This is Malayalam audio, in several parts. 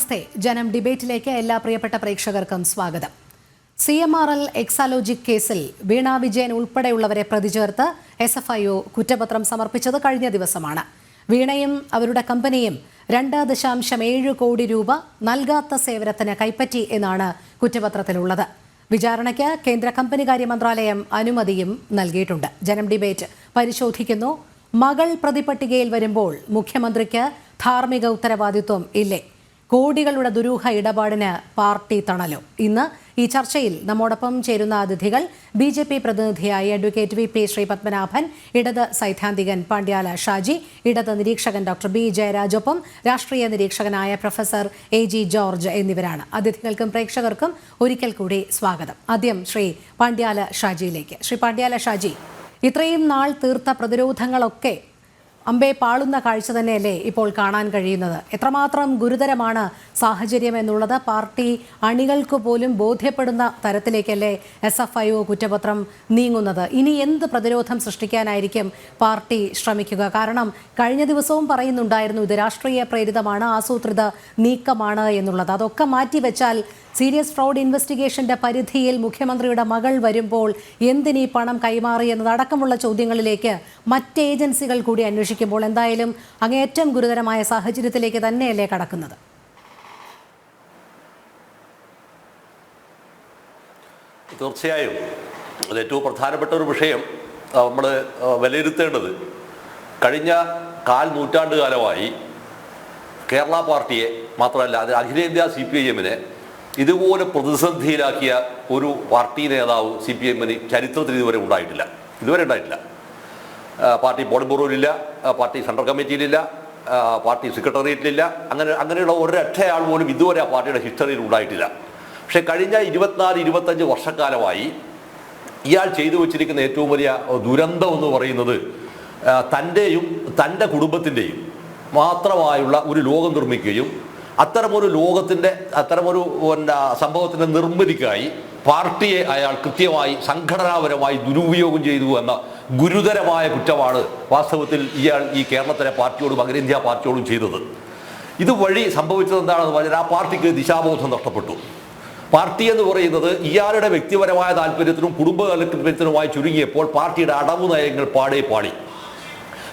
നമസ്തേ. ജനം ഡിബേറ്റിലേക്ക് എല്ലാ പ്രിയപ്പെട്ട പ്രേക്ഷകർക്കും സ്വാഗതം. CMRL എക്സാലോജിക് കേസിൽ വീണ വിജയൻ ഉൾപ്പെടെയുള്ളവരെ പ്രതിചേർത്ത് SFIO കുറ്റപത്രം സമർപ്പിച്ചത് കഴിഞ്ഞ ദിവസമാണ്. വീണയും അവരുടെ കമ്പനിയും 2.7 കോടി രൂപ നൽകാത്ത സേവനത്തിന് കൈപ്പറ്റി എന്നാണ് കുറ്റപത്രത്തിലുള്ളത്. വിചാരണയ്ക്ക് കേന്ദ്ര കമ്പനികാര്യ മന്ത്രാലയം അനുമതിയും നൽകിയിട്ടുണ്ട്. ജനം ഡിബേറ്റ് പരിശോധിക്കുന്നു. മകൾ പ്രതിപട്ടികയിൽ വരുമ്പോൾ മുഖ്യമന്ത്രിക്ക് ധാർമ്മിക ഉത്തരവാദിത്വം ഇല്ലേ? കോടികളുടെ ദുരൂഹ ഇടപാടിന് പാർട്ടി തണലോ? ഇന്ന് ഈ ചർച്ചയിൽ നമ്മോടൊപ്പം ചേരുന്ന അതിഥികൾ BJP പ്രതിനിധിയായ അഡ്വക്കേറ്റ് VP ശ്രീ പത്മനാഭൻ, ഇടത് സൈദ്ധാന്തികൻ പാണ്ഡ്യാല ഷാജി, ഇടത് നിരീക്ഷകൻ ഡോക്ടർ B ജയരാജൊപ്പം രാഷ്ട്രീയ നിരീക്ഷകനായ പ്രൊഫസർ AG ജോർജ് എന്നിവരാണ്. അതിഥികൾക്കും പ്രേക്ഷകർക്കും ഒരിക്കൽ കൂടി സ്വാഗതം. ആദ്യം ശ്രീ പാണ്ഡ്യാല ഷാജിയിലേക്ക്. ശ്രീ പാണ്ഡ്യാല ഷാജി, ഇത്രയും നാൾ തീർത്ത പ്രതിരോധങ്ങളൊക്കെ അമ്പേ പാളുന്ന കാഴ്ച തന്നെയല്ലേ ഇപ്പോൾ കാണാൻ കഴിയുന്നത്? എത്രമാത്രം ഗുരുതരമാണ് സാഹചര്യം എന്നുള്ളത് പാർട്ടി അണികൾക്ക് പോലും ബോധ്യപ്പെടുന്ന തരത്തിലേക്കല്ലേ SFIO കുറ്റപത്രം നീങ്ങുന്നത്? ഇനി എന്ത് പ്രതിരോധം സൃഷ്ടിക്കാനായിരിക്കും പാർട്ടി ശ്രമിക്കുക? കാരണം കഴിഞ്ഞ ദിവസവും പറയുന്നുണ്ടായിരുന്നു ഇത് രാഷ്ട്രീയ പ്രേരിതമാണ്, ആസൂത്രിത നീക്കമാണ് എന്നുള്ളത്. അതൊക്കെ മാറ്റിവെച്ചാൽ സീരിയസ് ഫ്രോഡ് ഇൻവെസ്റ്റിഗേഷന്റെ പരിധിയിൽ മുഖ്യമന്ത്രിയുടെ മകൾ വരുമ്പോൾ എന്തിനീ പണം കൈമാറി എന്നതടക്കമുള്ള ചോദ്യങ്ങളിലേക്ക് മറ്റ് ഏജൻസികൾ കൂടി അന്വേഷിക്കുമ്പോൾ എന്തായാലും അങ്ങേയറ്റം ഗുരുതരമായ സാഹചര്യത്തിലേക്ക് തന്നെയല്ലേ കടക്കുന്നത്? തീർച്ചയായും അത് ഏറ്റവും പ്രധാനപ്പെട്ട ഒരു വിഷയം നമ്മൾ വിലയിരുത്തേണ്ടത്, കഴിഞ്ഞ നൂറ്റാണ്ട് കാലമായി കേരള പാർട്ടിയെ മാത്രമല്ല അത് അഖിലേന്ത്യാ CPIM-നെ ഇതുപോലെ പ്രതിസന്ധിയിലാക്കിയ ഒരു പാർട്ടി നേതാവ് CPIM-ന് ചരിത്രത്തിൽ ഇതുവരെ ഉണ്ടായിട്ടില്ല. പാർട്ടി പോളിറ്റ് ബ്യൂറോയിലില്ല, പാർട്ടി സെൻട്രൽ കമ്മിറ്റിയിലില്ല, പാർട്ടി സെക്രട്ടേറിയറ്റിലില്ല. അങ്ങനെയുള്ള ഒരൊറ്റയാൾ പോലും ഇതുവരെ ആ പാർട്ടിയുടെ ഹിസ്റ്ററിയിൽ ഉണ്ടായിട്ടില്ല. പക്ഷേ കഴിഞ്ഞ 24-25 വർഷക്കാലമായി ഇയാൾ ചെയ്തു വച്ചിരിക്കുന്ന ഏറ്റവും വലിയ ദുരന്തം എന്ന് പറയുന്നത് തൻ്റെയും തൻ്റെ കുടുംബത്തിൻ്റെയും മാത്രമായുള്ള ഒരു ലോകം നിർമ്മിക്കുകയും അത്തരമൊരു സംഭവത്തിൻ്റെ നിർമ്മിതിക്കായി പാർട്ടിയെ അയാൾ കൃത്യമായി സംഘടനാപരമായി ദുരുപയോഗം ചെയ്തു എന്ന ഗുരുതരമായ കുറ്റമാണ് വാസ്തവത്തിൽ ഇയാൾ ഈ കേരളത്തിലെ പാർട്ടിയോടും അഖിലേന്ത്യാ പാർട്ടിയോടും ചെയ്തത്. ഇതുവഴി സംഭവിച്ചത് എന്താണെന്ന് പറഞ്ഞാൽ ആ പാർട്ടിക്ക് ദിശാബോധം നഷ്ടപ്പെട്ടു. പാർട്ടി എന്ന് പറയുന്നത് ഇയാളുടെ വ്യക്തിപരമായ താല്പര്യത്തിനും കുടുംബ താല്പര്യത്തിനുമായി ചുരുങ്ങിയപ്പോൾ പാർട്ടിയുടെ അടവു നയങ്ങൾ പാടി.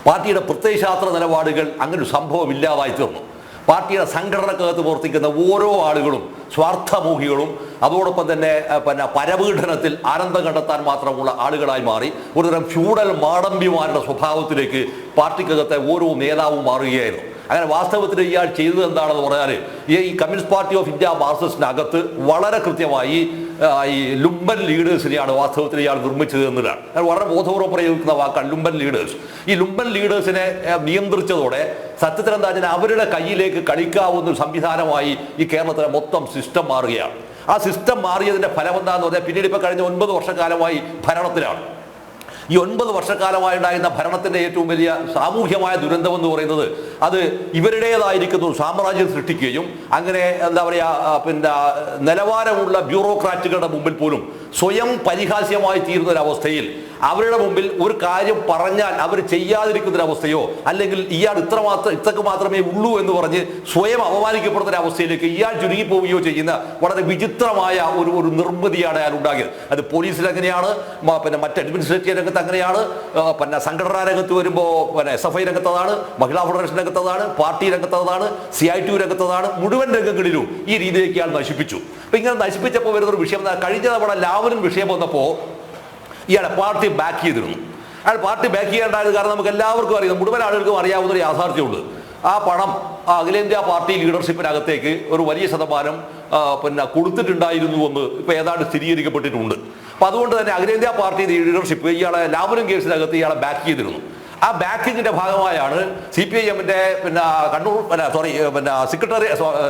പാർട്ടിയുടെ പ്രത്യയശാസ്ത്ര നിലപാടുകൾ അങ്ങനെ ഒരു സംഭവം ഇല്ലാതായി തീർന്നു. പാർട്ടിയുടെ സംഘടനക്കകത്ത് പ്രവർത്തിക്കുന്ന ഓരോ ആളുകളും സ്വാർത്ഥമോഹികളും അതോടൊപ്പം തന്നെ പരപീഡനത്തിൽ ആനന്ദം കണ്ടെത്താൻ മാത്രമുള്ള ആളുകളായി മാറി. ഒരുതരം ഫ്യൂഡൽ മാടമ്പിമാരുടെ സ്വഭാവത്തിലേക്ക് പാർട്ടിക്കകത്തെ ഓരോ നേതാവും മാറുകയായിരുന്നു. അങ്ങനെ വാസ്തവത്തിൽ ഇയാൾ ചെയ്തത് എന്താണെന്ന് പറഞ്ഞാൽ ഈ കമ്മ്യൂണിസ്റ്റ് പാർട്ടി ഓഫ് ഇന്ത്യ മാർക്സിസ്റ്റിനകത്ത് വളരെ കൃത്യമായി ഈ ലുംബൻ ലീഡേഴ്സിനെയാണ് വാസ്തവത്തിൽ ഇയാൾ നിർമ്മിച്ചത് എന്നതാണ്. വളരെ ബോധപൂർവ്വം പ്രയോഗിക്കുന്ന വാക്കാണ് ലുംബൻ ലീഡേഴ്സ്. ഈ ലുംബൻ ലീഡേഴ്സിനെ നിയന്ത്രിച്ചതോടെ സത്യത്തിൽ എന്താ വെച്ചാൽ അവരുടെ കയ്യിലേക്ക് കളിക്കാവുന്ന ഒരു സംവിധാനമായി ഈ കേരളത്തിലെ മൊത്തം സിസ്റ്റം മാറുകയാണ്. ആ സിസ്റ്റം മാറിയതിൻ്റെ ഫലം എന്താണെന്ന് പറഞ്ഞാൽ പിന്നീട് ഇപ്പോൾ കഴിഞ്ഞ 9 വർഷക്കാലമായി ഭരണത്തിലാണ്. ഈ 9 വർഷക്കാലമായുണ്ടായിരുന്ന ഭരണത്തിൻ്റെ ഏറ്റവും വലിയ സാമൂഹ്യമായ ദുരന്തം എന്ന് പറയുന്നത് അത് ഇവരുടേതായിരിക്കുന്ന ഒരു സാമ്രാജ്യം സൃഷ്ടിക്കുകയും അങ്ങനെ എന്താ പറയുക നിലവാരമുള്ള ബ്യൂറോക്രാറ്റുകളുടെ മുമ്പിൽ പോലും സ്വയം പരിഹാസ്യമായി തീരുന്നൊരവസ്ഥയിൽ അവരുടെ മുമ്പിൽ ഒരു കാര്യം പറഞ്ഞാൽ അവർ ചെയ്യാതിരിക്കുന്നൊരവസ്ഥയോ അല്ലെങ്കിൽ ഇയാൾ ഇത്രക്ക് മാത്രമേ ഉള്ളൂ എന്ന് പറഞ്ഞ് സ്വയം അപമാനിക്കപ്പെടുന്നൊരവസ്ഥയിലേക്ക് ഇയാൾ ചുരുങ്ങിപ്പോവുകയോ ചെയ്യുന്ന വളരെ വിചിത്രമായ ഒരു നിർമ്മിതിയാണ് അയാൾ ഉണ്ടാക്കിയത്. അത് പോലീസിൽ അങ്ങനെയാണ്, മറ്റ് അഡ്മിനിസ്ട്രേറ്റീവ് രംഗത്ത് അങ്ങനെയാണ്, സംഘടനാ രംഗത്ത് വരുമ്പോൾ SFI രംഗത്തതാണ്, മഹിളാ ഫെഡറേഷൻ രംഗത്തതാണ്, പാർട്ടി രംഗത്തതാണ്, CITU രംഗത്തതാണ്, മുഴുവൻ രംഗങ്ങളിലും ഈ രീതിയിലേക്ക് ഇയാൾ നശിപ്പിച്ചു. അപ്പം ഇങ്ങനെ നശിപ്പിച്ചപ്പോൾ വരുന്നൊരു വിഷയം കഴിഞ്ഞ തവണ ലാവലിൻ വിഷയം വന്നപ്പോൾ ഇയാളെ പാർട്ടി ബാക്ക് ചെയ്തിരുന്നു. അയാൾ പാർട്ടി ബാക്ക് ചെയ്യേണ്ടായത് കാരണം നമുക്ക് എല്ലാവർക്കും അറിയാം, മുഴുവൻ ആളുകൾക്കും അറിയാവുന്ന ഒരു യാഥാർത്ഥ്യമുണ്ട്. ആ പണം അഖിലേന്ത്യാ പാർട്ടി ലീഡർഷിപ്പിനകത്തേക്ക് ഒരു വലിയ ശതമാനം കൊടുത്തിട്ടുണ്ടായിരുന്നു എന്ന് ഇപ്പോൾ ഏതാണ്ട് സ്ഥിരീകരിക്കപ്പെട്ടിട്ടുണ്ട്. അപ്പം അതുകൊണ്ട് തന്നെ അഖിലേന്ത്യാ പാർട്ടി ലീഡർഷിപ്പ് ഇയാളെ ലാവലിൻ കേസിനകത്ത് ഇയാളെ ബാക്ക് ചെയ്തിരുന്നു. ആ ബാക്കിങ്ങിന്റെ ഭാഗമായാണ് CPIM-ന്റെ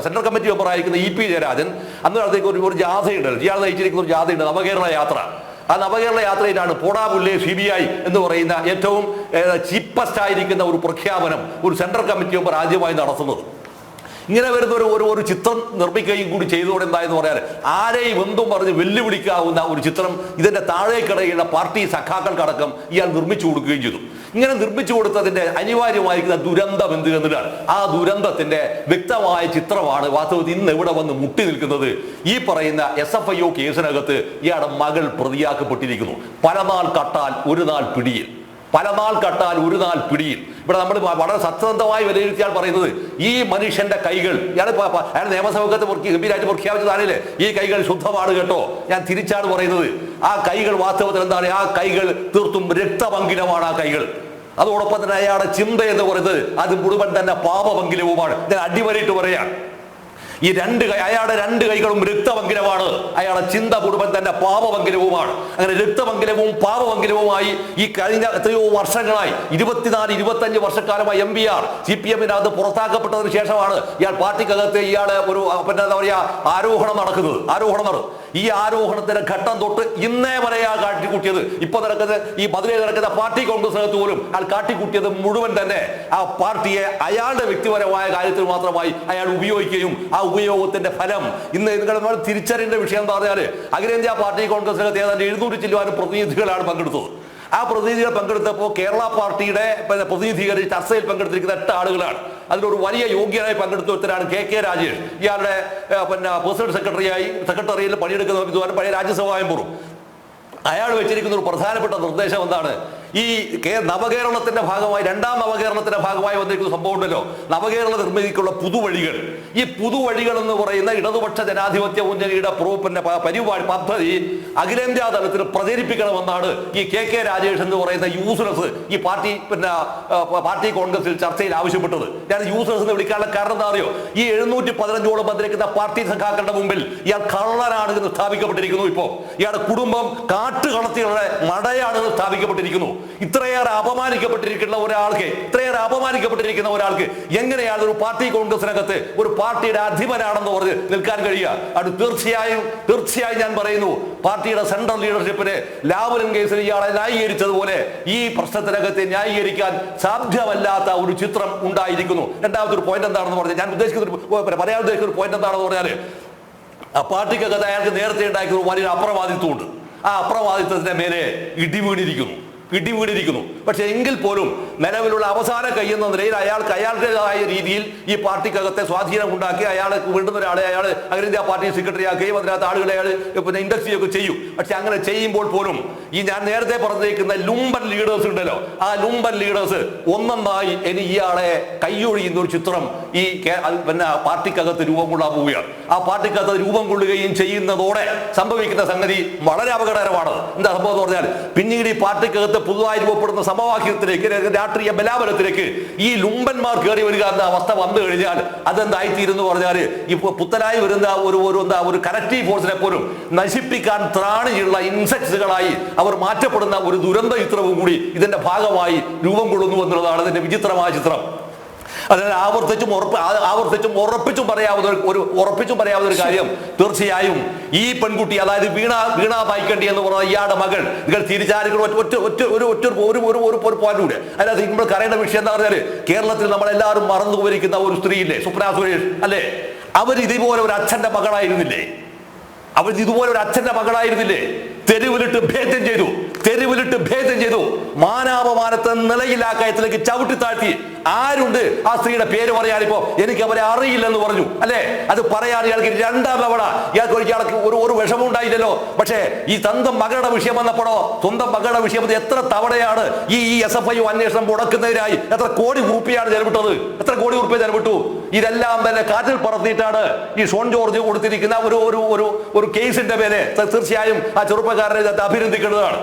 സെൻട്രൽ കമ്മിറ്റി മെമ്പറായിരിക്കുന്ന EP ജയരാജൻ അന്നേരത്തേക്ക് ഒരു ജാഥയുണ്ട്, ഇയാൾ നയിച്ചിരിക്കുന്ന ഒരു ജാഥയുണ്ട്, നവകേരള യാത്ര. ആ നവകേരള യാത്രയിലാണ് പോടാ പുല്ലേ CBI എന്ന് പറയുന്ന ഏറ്റവും ചീപ്പസ്റ്റ് ആയിരിക്കുന്ന ഒരു പ്രഖ്യാപനം ഒരു സെൻട്രൽ കമ്മിറ്റി മെമ്പർ ആദ്യമായി നടത്തുന്നത്. ഇങ്ങനെ വരുന്ന ഒരു ചിത്രം നിർമ്മിക്കുകയും കൂടി ചെയ്തുകൊണ്ട് എന്തായെന്ന് പറയാൻ ആരെയും എന്തും പറഞ്ഞ് വെല്ലുവിളിക്കാവുന്ന ഒരു ചിത്രം ഇതിന്റെ താഴേക്കിടയിലുള്ള പാർട്ടി സഖാക്കൾക്കടക്കം ഇയാൾ നിർമ്മിച്ചു കൊടുക്കുകയും ചെയ്തു. ഇങ്ങനെ നിർമ്മിച്ചു കൊടുത്തതിന്റെ അനിവാര്യമായിരിക്കുന്ന ദുരന്തം എന്ത് എന്നതാണ്. ആ ദുരന്തത്തിന്റെ വ്യക്തമായ ചിത്രമാണ് വാസ്തവത്തിൽ ഇന്ന് ഇവിടെ വന്ന് മുട്ടി നിൽക്കുന്നത്. ഈ പറയുന്ന SFIO കേസിനകത്ത് ഇയാളുടെ മകൾ പ്രതിയാക്കപ്പെട്ടിരിക്കുന്നു. പല നാൾ കട്ടാൽ ഒരു നാൾ പിടിയിൽ, പല നാൾ കട്ടാൽ ഒരു നാൾ പിടിയിൽ. ഇവിടെ നമ്മൾ വളരെ സത്യസന്ധമായി വിലയിരുത്തിയാൽ പറയുന്നത് ഈ മനുഷ്യന്റെ കൈകൾ അയാൾ നിയമസഭക്കത്ത് ഗംഭീരമായിട്ട് പ്രഖ്യാപിച്ചതാണല്ലേ ഈ കൈകൾ ശുദ്ധമാണ് കേട്ടോ. ഞാൻ തിരിച്ചാണ് പറയുന്നത്. ആ കൈകൾ വാസ്തവത്തിൽ എന്താണ്? ആ കൈകൾ തീർത്തും രക്തപങ്കിലമാണ് ആ കൈകൾ. അതോടൊപ്പം തന്നെ അയാളുടെ ചിന്ത എന്ന് പറയുന്നത് അത് മുഴുവൻ തന്നെ പാപപങ്കിലവുമാണ്. ഞാൻ അടിവരയിട്ട് പറയാം, അയാളുടെ രണ്ട് കൈകളും രക്തപങ്കിലമാണ്. അയാളുടെ ചിന്ത മുഴുവൻ തന്നെ പാപപങ്കിലവുമാണ്. അങ്ങനെ രക്തപങ്കിലവും പാപപങ്കിലവുമായി ഈ കഴിഞ്ഞ എത്രയോ വർഷങ്ങളായി 24-25 വർഷക്കാലമായി MBR CPM-നകത്ത് പുറത്താക്കപ്പെട്ടതിന് ശേഷമാണ് ഇയാൾ പാർട്ടിക്കകത്ത് ഇയാള് ഒരു എന്താ പറയാ ആരോഹണം നടക്കുന്നത്. ഈ ആരോഹണത്തിന്റെ ഘട്ടം തൊട്ട് ഇന്നേ വരെയാ കാട്ടിക്കൂട്ടിയത്. ഇപ്പൊ നടക്കുന്ന ഈ മധുരയിൽ നടക്കുന്ന പാർട്ടി കോൺഗ്രസിനകത്ത് പോലും അയാൾ കാട്ടിക്കൂട്ടിയത് മുഴുവൻ തന്നെ ആ പാർട്ടിയെ അയാളുടെ വ്യക്തിപരമായ കാര്യത്തിൽ മാത്രമായി അയാൾ ഉപയോഗിക്കുകയും ആ ഉപയോഗത്തിന്റെ ഫലം ഇന്ന് നിങ്ങൾ തിരിച്ചറിയേണ്ട വിഷയം എന്താ പറഞ്ഞാൽ അഖിലേന്ത്യാ പാർട്ടി കോൺഗ്രസിനകത്ത് ഏതാണ്ട് 700 ചില്ലുവാനും പ്രതിനിധികളാണ് പങ്കെടുത്തത്. ആ പ്രതിനിധികൾ പങ്കെടുത്തപ്പോൾ കേരള പാർട്ടിയുടെ പ്രതിനിധികൾ ചർച്ചയിൽ പങ്കെടുത്തിരിക്കുന്ന 8 ആളുകളാണ്. അതിലൊരു വലിയ യോഗ്യനായി പങ്കെടുത്ത ഒരുത്തരാണ് KK രാജേഷ്. ഇയാളുടെ പേഴ്സണൽ സെക്രട്ടറിയിൽ പണിയെടുക്കുന്ന വിദ്വാൻ പഴയ രാജ്യസഭാ മെമ്പറും. അയാൾ വെച്ചിരിക്കുന്ന ഒരു പ്രധാനപ്പെട്ട നിർദ്ദേശം എന്താണ്? ഈ നവകേരളത്തിന്റെ ഭാഗമായി, രണ്ടാം നവകേരളത്തിന്റെ ഭാഗമായി വന്നിരിക്കുന്ന സംഭവം ഉണ്ടല്ലോ, നവകേരള നിർമ്മിതിക്കുള്ള പുതുവഴികൾ. ഈ പുതുവഴികൾ എന്ന് പറയുന്ന ഇടതുപക്ഷ ജനാധിപത്യ മുന്നണിയുടെ പരിപാടി പദ്ധതി അഖിലേന്ത്യാ തലത്തിൽ പ്രചരിപ്പിക്കണമെന്നാണ് ഈ KK രാജേഷ് എന്ന് പറയുന്ന യൂസ്ലെസ് ഈ പാർട്ടി കോൺഗ്രസിൽ ചർച്ചയിൽ ആവശ്യപ്പെട്ടത്. ഞാൻ യൂസ്ലെസ് എന്ന് വിളിക്കാനുള്ള കാരണം എന്താ അറിയോ? ഈ 715ഓളം വന്നിരിക്കുന്ന പാർട്ടി സഖാക്കളുടെ മുമ്പിൽ ഇയാൾ കള്ളനാണ് എന്ന് സ്ഥാപിക്കപ്പെട്ടിരിക്കുന്നു. ഇപ്പോ ഇയാളുടെ കുടുംബം കാട്ടുകളത്തികളുടെ മടയാണെന്ന് സ്ഥാപിക്കപ്പെട്ടിരിക്കുന്നു. ഇത്രയേറെ അപമാനിക്കപ്പെട്ടിരിക്കുന്ന ഒരാൾക്ക് എങ്ങനെയാണ് ഒരു പാർട്ടി കോൺഗ്രസിനകത്ത് ഒരു പാർട്ടിയുടെ അധിപനാണെന്ന് പറഞ്ഞ് നിൽക്കാൻ കഴിയുക? അത് തീർച്ചയായും ഞാൻ പറയുന്നു, പാർട്ടിയുടെ സെൻട്രൽ ലീഡർഷിപ്പിന് ലാവ്ലിൻ കേസിൽ ഇയാളെ ന്യായീകരിച്ചതുപോലെ ഈ പ്രശ്നത്തിനകത്ത് ന്യായീകരിക്കാൻ സാധ്യമല്ലാത്ത ഒരു ചിത്രം ഉണ്ടായിരിക്കുന്നു. രണ്ടാമത്തെ ഒരു പോയിന്റ് എന്താണെന്ന് പറഞ്ഞാൽ ഞാൻ പറയാൻ ഉദ്ദേശിക്കുന്ന ഒരു പോയിന്റ് എന്താണെന്ന് പറഞ്ഞാൽ ആ പാർട്ടിക്കകത്ത് അയാൾക്ക് നേരത്തെ ഉണ്ടാക്കിയ വലിയൊരു അപ്രമാദിത്വമുണ്ട്. ആ അപ്രമാദിത്വത്തിന്റെ മേലെ ഇടിവീണിരിക്കുന്നു. പക്ഷെ എങ്കിൽ പോലും നിലവിലുള്ള അവസാന കൈയെന്ന നിലയിൽ അയാളുടേതായ രീതിയിൽ ഈ പാർട്ടിക്കകത്തെ സ്വാധീനം ഉണ്ടാക്കി അയാൾക്ക് വേണ്ടുന്ന ഒരാളെ അയാൾ അഖിലേന്ത്യാ പാർട്ടി സെക്രട്ടറി ആക്കുകയും അതിനകത്ത് ആളുകളെ അയാൾ ഇൻഡസ്ട്രി ഒക്കെ ചെയ്യും. പക്ഷെ അങ്ങനെ ചെയ്യുമ്പോൾ പോലും ഈ ഞാൻ നേരത്തെ പറഞ്ഞിരിക്കുന്ന ലുംബൻ ലീഡേഴ്സ് ഉണ്ടല്ലോ, ആ ലുംബൻ ലീഡേഴ്സ് ഒന്നൊന്നായി ഇനി ഇയാളെ കൈയൊഴിയുന്ന ഒരു ചിത്രം ഈ പാർട്ടിക്കകത്ത് രൂപം കൊള്ളാൻ പോവുകയാണ്. ആ പാർട്ടിക്കകത്ത് രൂപം കൊള്ളുകയും ചെയ്യുന്നതോടെ സംഭവിക്കുന്ന സംഗതി വളരെ അപകടകരമാണ്. എന്താ സംഭവം എന്ന് പറഞ്ഞാൽ പിന്നീട് ഈ പാർട്ടിക്കകത്ത് പുതുതായി രൂപപ്പെടുന്ന സമവാക്യത്തിലേക്ക്, രാഷ്ട്രീയ ബലാബലത്തിലേക്ക് ഈ ലുംബന്മാർ കയറി വരിക എന്ന അവസ്ഥ വന്നു കഴിഞ്ഞാൽ അതെന്തായിത്തീരുന്നു പറഞ്ഞാൽ ഇപ്പൊ പുത്തനായി വരുന്ന ഒരു കലക്റ്റീവ് ഫോഴ്സിനെ പോലും നശിപ്പിക്കാൻ ത്രാണിയുള്ള ഇൻസെക്ട്സുകളായി അവർ മാറ്റപ്പെടുന്ന ഒരു ദുരന്ത ചിത്രവും കൂടി ഇതിന്റെ ഭാഗമായി രൂപം കൊള്ളുന്നു എന്നുള്ളതാണ് ഇതിന്റെ വിചിത്രമായ ചിത്രം. അതിനാൽ ആവർത്തിച്ചും ഉറപ്പിച്ചും പറയാവുന്ന ഒരു കാര്യം തീർച്ചയായും ഈ പെൺകുട്ടി, അതായത് വീണ പായ്ക്കണ്ടി എന്ന് പറയുന്ന ഇയാളുടെ മകൾ, നിങ്ങൾ തിരിച്ചറിയുന്ന ഒരു പോയിന്റ് കൂടെ അതിനകത്ത് നമ്മൾ അറിയേണ്ട വിഷയം എന്താ പറഞ്ഞാല് കേരളത്തിൽ നമ്മളെല്ലാവരും മറന്നു പോയിരിക്കുന്ന ഒരു സ്ത്രീയില്ലേ, സ്വപ്ന സുരേഷ് അല്ലേ? അവർ ഇതുപോലെ ഒരു അച്ഛന്റെ മകളായിരുന്നില്ലേ? തെരുവിലിട്ട് ഭേദം ചെയ്തു. മാനാപമാനത്തെ നിലയിലാക്കയത്തിലേക്ക് ചവിട്ടി താഴ്ത്തി. ആരുണ്ട് ആ സ്ത്രീയുടെ പേര് പറയാൻ? ഇപ്പോ എനിക്ക് അവരെ അറിയില്ലെന്ന് പറഞ്ഞു അല്ലെ? അത് പറയാൻ ഇയാൾക്ക് രണ്ടാം തവണ ഇയാൾക്ക് ഒരു വിഷമം ഉണ്ടായില്ലല്ലോ. പക്ഷേ ഈ സ്വന്തം മകളുടെ വിഷയം വന്നപ്പോഴോ, സ്വന്തം മകളുടെ വിഷയം എത്ര തവണയാണ് ഈ SFIO അന്വേഷണം മുടക്കുന്നതിനായി എത്ര കോടി ഉറുപ്പിയാണ് ചെലവിട്ടു? ഇതെല്ലാം തന്നെ കാറ്റിൽ പറത്തിയിട്ടാണ് ഈ ഷോൺ ജോർജ് കൊടുത്തിരിക്കുന്ന ഒരു കേസിന്റെ പേര് തീർച്ചയായും ആ ചെറുപ്പക്കാരനെ അഭിനന്ദിക്കേണ്ടതാണ്.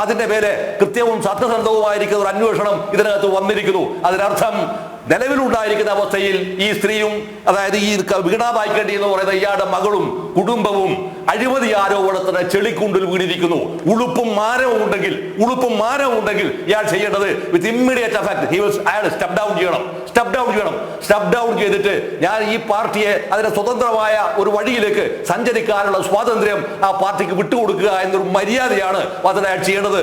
അതിന്റെ പേര് കൃത്യവും സത്യസന്ധവുമായിരിക്കുന്ന ഒരു അന്വേഷണം ഇതിനകത്ത് വന്നിരിക്കുന്നു. അതിനർത്ഥം നിലവിലുണ്ടായിരിക്കുന്ന അവസ്ഥയിൽ ഈ സ്ത്രീയും, അതായത് ഈ വീണ പായ്ക്കണ്ടി എന്ന് പറയുന്ന ഇയാളുടെ മകളും കുടുംബവും അഴിമതി ആരോപണത്തിന് ചെളിക്കുണ്ടിൽ വീണിരിക്കുന്നു. ഉളുപ്പും മാനവും ഉണ്ടെങ്കിൽ ഇയാൾ ചെയ്യേണ്ടത് വിത്ത് ഇമ്മീഡിയറ്റ് എഫക്ട് അയാൾ സ്റ്റെപ്പ് ഡൗൺ ചെയ്തിട്ട് ഞാൻ ഈ പാർട്ടിയെ അതിന്റെ സ്വതന്ത്രമായ ഒരു വഴിയിലേക്ക് സഞ്ചരിക്കാനുള്ള സ്വാതന്ത്ര്യം ആ പാർട്ടിക്ക് വിട്ടുകൊടുക്കുക എന്നൊരു മര്യാദയാണ് അയാൾ ചെയ്യേണ്ടത്.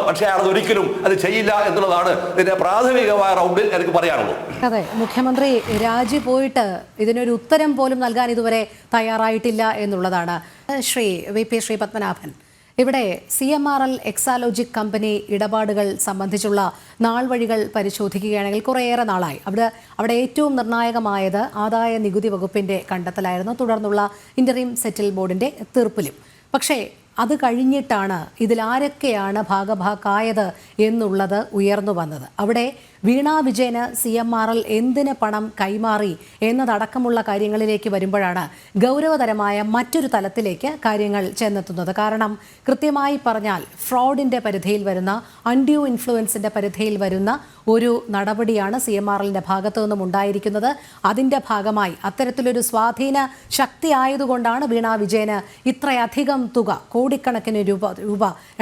പക്ഷെ അയാൾ ഒരിക്കലും അത് ചെയ്യില്ല എന്നുള്ളതാണ് ഇതിന്റെ പ്രാഥമികമായ റൗണ്ടിൽ എനിക്ക് പറയാം. പറയാനുള്ളത്. അതെ, മുഖ്യമന്ത്രി രാജി പോയിട്ട് ഇതിനൊരു ഉത്തരം പോലും നൽകാൻ ഇതുവരെ തയ്യാറായിട്ടില്ല എന്നുള്ളതാണ്. ശ്രീ VP ശ്രീ പത്മനാഭൻ, ഇവിടെ CMRL എക്സാലോജിക് കമ്പനി ഇടപാടുകൾ സംബന്ധിച്ചുള്ള നാൾവഴികൾ പരിശോധിക്കുകയാണെങ്കിൽ കുറേയേറെ നാളായി. അവിടെ ഏറ്റവും നിർണായകമായത് ആദായ നികുതി വകുപ്പിന്റെ കണ്ടെത്തലായിരുന്നു, തുടർന്നുള്ള ഇന്ററിം സെറ്റിൽ ബോർഡിന്റെ തീർപ്പിലും. പക്ഷേ അത് കഴിഞ്ഞിട്ടാണ് ഇതിലാരൊക്കെയാണ് ഭാഗഭാക്കായത് എന്നുള്ളത് ഉയർന്നു വന്നത്. അവിടെ വീണ വിജയന് CMRL എന്തിന് പണം കൈമാറി എന്നതടക്കമുള്ള കാര്യങ്ങളിലേക്ക് വരുമ്പോഴാണ് ഗൗരവതരമായ മറ്റൊരു തലത്തിലേക്ക് കാര്യങ്ങൾ ചെന്നെത്തുന്നത്. കാരണം കൃത്യമായി പറഞ്ഞാൽ ഫ്രോഡിൻ്റെ പരിധിയിൽ വരുന്ന, അൺഡ്യൂ ഇൻഫ്ലുവൻസിൻ്റെ പരിധിയിൽ വരുന്ന ഒരു നടപടിയാണ് CMRLന്റെ ഭാഗത്തു നിന്നും ഉണ്ടായിരിക്കുന്നത്. അതിൻ്റെ ഭാഗമായി അത്തരത്തിലൊരു സ്വാധീന ശക്തി ആയതുകൊണ്ടാണ് വീണ വിജയന് ഇത്രയധികം തുക, കോടിക്കണക്കിന് രൂപ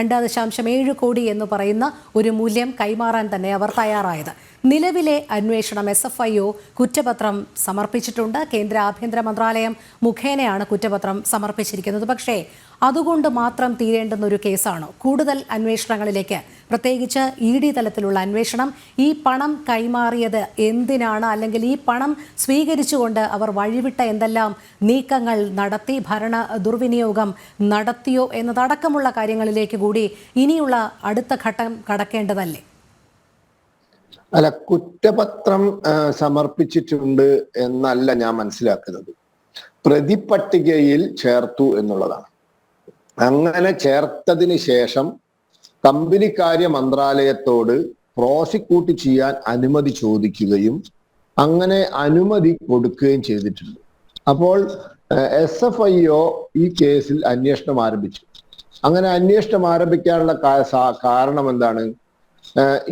2.7 കോടി എന്ന് പറയുന്ന ഒരു മൂല്യം കൈമാറാൻ തന്നെ അവർ തയ്യാറായത്. നിലവിലെ അന്വേഷണം SFIO കുറ്റപത്രം സമർപ്പിച്ചിട്ടുണ്ട്. കേന്ദ്ര ആഭ്യന്തര മന്ത്രാലയം മുഖേനയാണ് കുറ്റപത്രം സമർപ്പിച്ചിരിക്കുന്നത്. പക്ഷേ അതുകൊണ്ട് മാത്രം തീരേണ്ടുന്ന ഒരു കേസാണോ? കൂടുതൽ അന്വേഷണങ്ങളിലേക്ക്, പ്രത്യേകിച്ച് ED തലത്തിലുള്ള അന്വേഷണം, ഈ പണം കൈമാറിയത് എന്തിനാണ്, അല്ലെങ്കിൽ ഈ പണം സ്വീകരിച്ചുകൊണ്ട് അവർ വഴിവിട്ട എന്തെല്ലാം നീക്കങ്ങൾ നടത്തി, ഭരണ ദുർവിനിയോഗം നടത്തിയോ എന്നതടക്കമുള്ള കാര്യങ്ങളിലേക്ക് കൂടി ഇനിയുള്ള അടുത്ത ഘട്ടം കടക്കേണ്ടതല്ലേ? അല്ല, കുറ്റപത്രം സമർപ്പിച്ചിട്ടുണ്ട് എന്നല്ല ഞാൻ മനസ്സിലാക്കുന്നത്. പ്രതിപട്ടികയിൽ ചേർത്തു എന്നുള്ളതാണ്. അങ്ങനെ ചേർത്തതിന് ശേഷം കമ്പനിക്കാര്യ മന്ത്രാലയത്തോട് പ്രോസിക്യൂട്ട് ചെയ്യാൻ അനുമതി ചോദിക്കുകയും അങ്ങനെ അനുമതി കൊടുക്കുകയും ചെയ്തിട്ടുണ്ട്. അപ്പോൾ SFIO ഈ കേസിൽ അന്വേഷണം ആരംഭിച്ചു. അങ്ങനെ അന്വേഷണം ആരംഭിക്കാനുള്ള കാരണം എന്താണ്?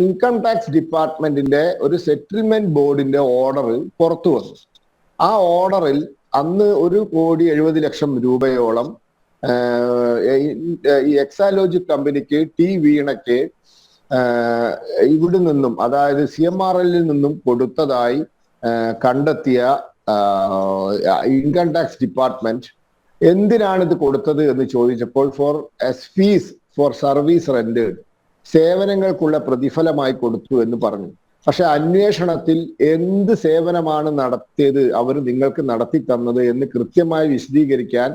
ഇൻകം ടാക്സ് ഡിപ്പാർട്ട്മെന്റിന്റെ ഒരു സെറ്റിൽമെന്റ് ബോർഡിന്റെ ഓർഡർ പുറത്തു വന്നു. ആ ഓർഡറിൽ അന്ന് 1,70,00,000 രൂപയോളം ഈ എക്സാലോജിക് കമ്പനിക്ക് വീണയ്ക്ക് ഇവിടെ നിന്നും, അതായത് CMRL നിന്നും കൊടുത്തതായി കണ്ടെത്തിയ ഇൻകം ടാക്സ് ഡിപ്പാർട്ട്മെന്റ് എന്തിനാണ് ഇത് കൊടുത്തത് എന്ന് ചോദിച്ചപ്പോൾ ഫീസ് ഫോർ സർവീസ് റെൻഡേഡ്, സേവനങ്ങൾക്കുള്ള പ്രതിഫലമായി കൊടുത്തു എന്ന് പറഞ്ഞു. പക്ഷെ അന്വേഷണത്തിൽ എന്ത് സേവനമാണ് നടത്തിയത്, അവർ നിങ്ങൾക്ക് നടത്തി തന്നത് എന്ന് കൃത്യമായി വിശദീകരിക്കാൻ,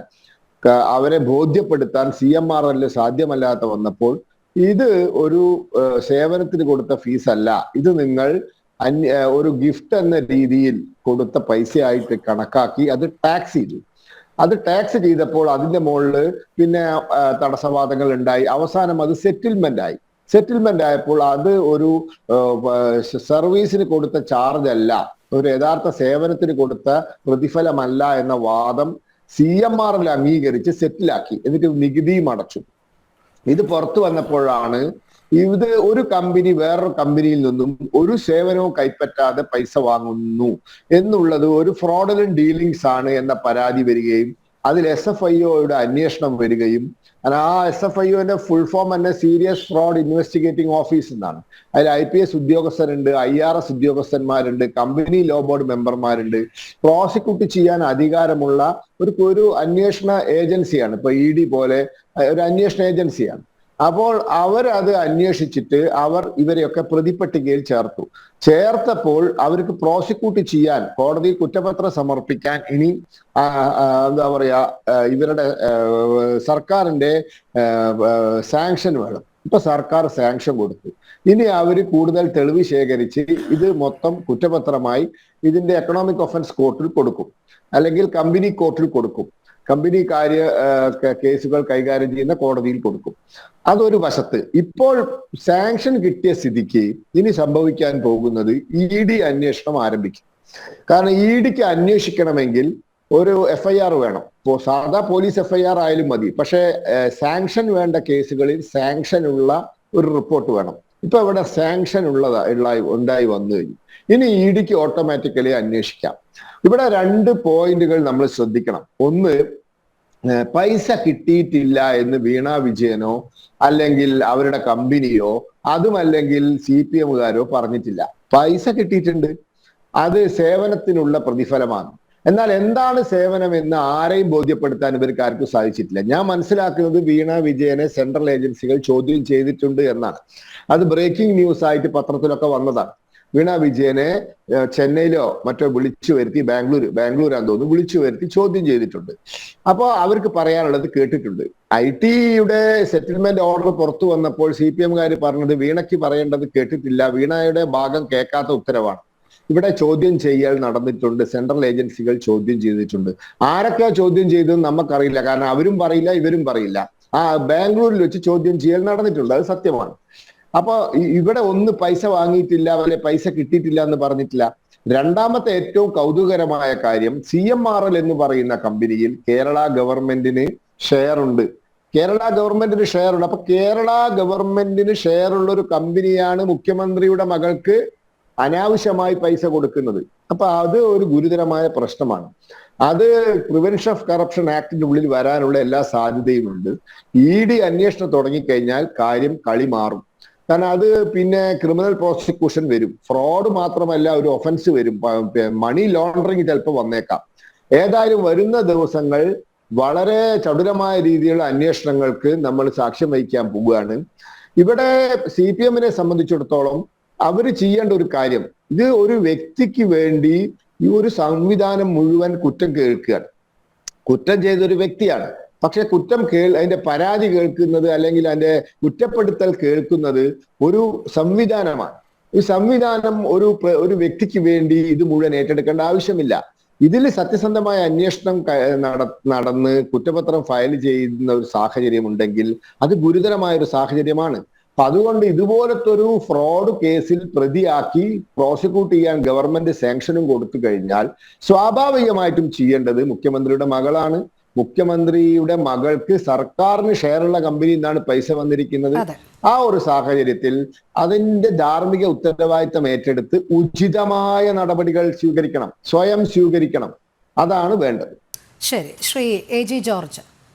അവരെ ബോധ്യപ്പെടുത്താൻ CMRL സാധ്യമല്ലാത്ത വന്നപ്പോൾ ഇത് ഒരു സേവനത്തിന് കൊടുത്ത ഫീസ് അല്ല, ഇത് നിങ്ങൾ ഒരു ഗിഫ്റ്റ് എന്ന രീതിയിൽ കൊടുത്ത പൈസയായിട്ട് കണക്കാക്കി അത് ടാക്സ് ചെയ്തു. അത് ടാക്സ് ചെയ്തപ്പോൾ അതിന്റെ മുകളിൽ പിന്നെ തടസ്സവാദങ്ങൾ ഉണ്ടായി. അവസാനം അത് സെറ്റിൽമെന്റ് ആയപ്പോൾ അത് ഒരു സർവീസിന് കൊടുത്ത ചാർജ് അല്ല, ഒരു യഥാർത്ഥ സേവനത്തിന് കൊടുത്ത പ്രതിഫലമല്ല എന്ന വാദം CMRL അംഗീകരിച്ച് സെറ്റിലാക്കി. എന്നിട്ട് നികുതിയും അടച്ചു. ഇത് പുറത്തു വന്നപ്പോഴാണ് ഇത് ഒരു കമ്പനി വേറൊരു കമ്പനിയിൽ നിന്നും ഒരു സേവനവും കൈപ്പറ്റാതെ പൈസ വാങ്ങുന്നു എന്നുള്ളത് ഒരു ഫ്രോഡലന്റ് ഡീലിങ്സ് ആണ് എന്ന പരാതി വരികയും അതിൽ SFIOയുടെ അന്വേഷണം വരികയും, ആ SFIOന്റെ ഫുൾ ഫോം തന്നെ സീരിയസ് ഫ്രോഡ് ഇൻവെസ്റ്റിഗേറ്റിംഗ് ഓഫീസ് എന്നാണ്. അതിൽ IPS ഉദ്യോഗസ്ഥരുണ്ട്, IRS ഉദ്യോഗസ്ഥന്മാരുണ്ട്, കമ്പനി ലോ ബോർഡ് മെമ്പർമാരുണ്ട്. പ്രോസിക്യൂട്ട് ചെയ്യാൻ അധികാരമുള്ള ഒരു അന്വേഷണ ഏജൻസിയാണ്. ഇപ്പൊ ED പോലെ ഒരു അന്വേഷണ ഏജൻസിയാണ്. അപ്പോൾ അത് അന്വേഷിച്ചിട്ട് ഇവരെയൊക്കെ പ്രതിപട്ടികയിൽ ചേർത്തപ്പോൾ അവർക്ക് പ്രോസിക്യൂട്ട് ചെയ്യാൻ, കോടതിയിൽ കുറ്റപത്രം സമർപ്പിക്കാൻ ഇനി എന്താ പറയാ, ഇവരുടെ സർക്കാരിന്റെ സാങ്ഷൻ വേണം. ഇപ്പൊ സർക്കാർ സാങ്ഷൻ കൊടുത്തു. ഇനി അവര് കൂടുതൽ തെളിവ് ശേഖരിച്ച് ഇത് മൊത്തം കുറ്റപത്രമായി ഇതിന്റെ എക്കണോമിക് ഒഫൻസ് കോർട്ടിൽ കൊടുക്കും, അല്ലെങ്കിൽ കമ്പനി കോർട്ടിൽ കൊടുക്കും, കമ്പനി കേസുകൾ കൈകാര്യം ചെയ്യുന്ന കോടതിയിൽ കൊടുക്കും. അതൊരു വശത്ത്. ഇപ്പോൾ സാങ്ഷൻ കിട്ടിയ സ്ഥിതിക്ക് ഇനി സംഭവിക്കാൻ പോകുന്നത് ED അന്വേഷണം ആരംഭിക്കും. കാരണം EDക്ക് അന്വേഷിക്കണമെങ്കിൽ ഒരു FIR വേണം. സാധാ പോലീസ് FIR ആയാലും മതി. പക്ഷെ സാങ്ഷൻ വേണ്ട കേസുകളിൽ സാങ്ഷൻ ഉള്ള ഒരു റിപ്പോർട്ട് വേണം. ഇപ്പൊ ഇവിടെ സാങ്ഷൻ ഉണ്ടായി വന്നു കഴിഞ്ഞു. ഇനി EDക്ക് ഓട്ടോമാറ്റിക്കലി അന്വേഷിക്കാം. ഇവിടെ 2 പോയിന്റുകൾ നമ്മൾ ശ്രദ്ധിക്കണം. ഒന്ന്, പൈസ കിട്ടിയിട്ടില്ല എന്ന് വീണ വിജയനോ അല്ലെങ്കിൽ അവരുടെ കമ്പനിയോ അതുമല്ലെങ്കിൽ CPMകാരോ പറഞ്ഞിട്ടില്ല. പൈസ കിട്ടിയിട്ടുണ്ട്, അത് സേവനത്തിനുള്ള പ്രതിഫലമാണ്. എന്നാൽ എന്താണ് സേവനം എന്ന് ആരെയും ബോധ്യപ്പെടുത്താൻ ഇവർക്ക് ആർക്കും സാധിച്ചിട്ടില്ല. ഞാൻ മനസ്സിലാക്കുന്നത് വീണ വിജയനെ സെൻട്രൽ ഏജൻസികൾ ചോദ്യം ചെയ്തിട്ടുണ്ട് എന്നാണ്. അത് ബ്രേക്കിംഗ് ന്യൂസ് ആയിട്ട് പത്രത്തിലൊക്കെ വന്നതാണ്. വീണ വിജയനെ ചെന്നൈയിലോ മറ്റോ വിളിച്ചു വരുത്തി, ബാംഗ്ലൂരാന്ന് തോന്നുന്നു, വിളിച്ചു വരുത്തി ചോദ്യം ചെയ്തിട്ടുണ്ട്. അപ്പോൾ അവർക്ക് പറയാനുള്ളത് കേട്ടിട്ടുണ്ട്. IT-യുടെ സെറ്റിൽമെന്റ് ഓർഡർ പുറത്തു വന്നപ്പോൾ CPM-കാര് പറഞ്ഞത് വീണയ്ക്ക് പറയേണ്ടത് കേട്ടിട്ടില്ല, വീണയുടെ ഭാഗം കേൾക്കാത്ത ഉത്തരവാണ്. ഇവിടെ ചോദ്യം ചെയ്യൽ നടന്നിട്ടുണ്ട്, സെൻട്രൽ ഏജൻസികൾ ചോദ്യം ചെയ്തിട്ടുണ്ട്. ആരൊക്കെ ചോദ്യം ചെയ്തതെന്ന് നമുക്കറിയില്ല, കാരണം അവരും പറയില്ല ഇവരും പറയില്ല. ബാംഗ്ലൂരിൽ വെച്ച് ചോദ്യം ചെയ്യൽ നടന്നിട്ടുണ്ട്, അത് സത്യമാണ്. അപ്പൊ ഇവിടെ ഒന്ന് പൈസ വാങ്ങിയിട്ടില്ല, അല്ലെ പൈസ കിട്ടിയിട്ടില്ല എന്ന് പറഞ്ഞിട്ടില്ല. രണ്ടാമത്തെ ഏറ്റവും കൗതുകരമായ കാര്യം, CMRL എന്ന് പറയുന്ന കമ്പനിയിൽ കേരള ഗവൺമെന്റിന് ഷെയർ ഉണ്ട്. അപ്പൊ കേരള ഗവൺമെന്റിന് ഷെയർ ഉള്ള ഒരു കമ്പനിയാണ് മുഖ്യമന്ത്രിയുടെ മകൾക്ക് അനാവശ്യമായി പൈസ കൊടുക്കുന്നത്. അപ്പൊ അത് ഒരു ഗുരുതരമായ പ്രശ്നമാണ്. അത് പ്രിവെൻഷൻ ഓഫ് കറപ്ഷൻ ആക്ടിന്റെ ഉള്ളിൽ വരാനുള്ള എല്ലാ സാധ്യതയുമുണ്ട്. ED അന്വേഷണം തുടങ്ങിക്കഴിഞ്ഞാൽ കാര്യം കളി മാറും. കാരണം അത് പിന്നെ ക്രിമിനൽ പ്രോസിക്യൂഷൻ വരും, ഫ്രോഡ് മാത്രമല്ല ഒരു ഒഫൻസ് വരും, മണി ലോണ്ടറിങ് ചിലപ്പോൾ വന്നേക്കാം. ഏതായാലും വരുന്ന ദിവസങ്ങൾ വളരെ ചടുലമായ രീതിയിലുള്ള അന്വേഷണങ്ങൾക്ക് നമ്മൾ സാക്ഷ്യം വഹിക്കാൻ പോവുകയാണ്. ഇവിടെ CPM-നെ സംബന്ധിച്ചിടത്തോളം അവർ ചെയ്യേണ്ട ഒരു കാര്യം, ഇത് ഒരു വ്യക്തിക്ക് വേണ്ടി ഈ ഒരു സംവിധാനം മുഴുവൻ കുറ്റം കേൾക്കുകയാണ്. കുറ്റം ചെയ്തൊരു വ്യക്തിയാണ്, പക്ഷെ അതിന്റെ പരാതി കേൾക്കുന്നത് അല്ലെങ്കിൽ അതിന്റെ കുറ്റപ്പെടുത്തൽ കേൾക്കുന്നത് ഒരു സംവിധാനമാണ്. ഈ സംവിധാനം ഒരു വ്യക്തിക്ക് വേണ്ടി ഇത് മുഴുവൻ ഏറ്റെടുക്കേണ്ട ആവശ്യമില്ല. ഇതിൽ സത്യസന്ധമായ അന്വേഷണം നടന്ന് കുറ്റപത്രം ഫയൽ ചെയ്യുന്ന ഒരു സാഹചര്യം ഉണ്ടെങ്കിൽ അത് ഗുരുതരമായ ഒരു സാഹചര്യമാണ്. അപ്പൊ അതുകൊണ്ട് ഇതുപോലത്തെ ഒരു ഫ്രോഡ് കേസിൽ പ്രതിയാക്കി പ്രോസിക്യൂട്ട് ചെയ്യാൻ ഗവൺമെന്റ് സാങ്ഷനും കൊടുത്തു കഴിഞ്ഞാൽ സ്വാഭാവികമായിട്ടും ചെയ്യേണ്ടത് മുഖ്യമന്ത്രിയുടെ മകളാണ്. മുഖ്യമന്ത്രിയുടെ മകൾക്ക് സർക്കാരിന് ഷെയറുള്ള കമ്പനിയിൽ നിന്നാണ് പൈസ വന്നിരിക്കുന്നത്. ആ ഒരു സാഹചര്യത്തിൽ അതിന്റെ ധാർമ്മിക ഉത്തരവാദിത്തം ഏറ്റെടുത്ത് ഉചിതമായ നടപടികൾ സ്വയം സ്വീകരിക്കണം. അതാണ് വേണ്ടത്. ശരി, ശ്രീ AG ജോർജ്,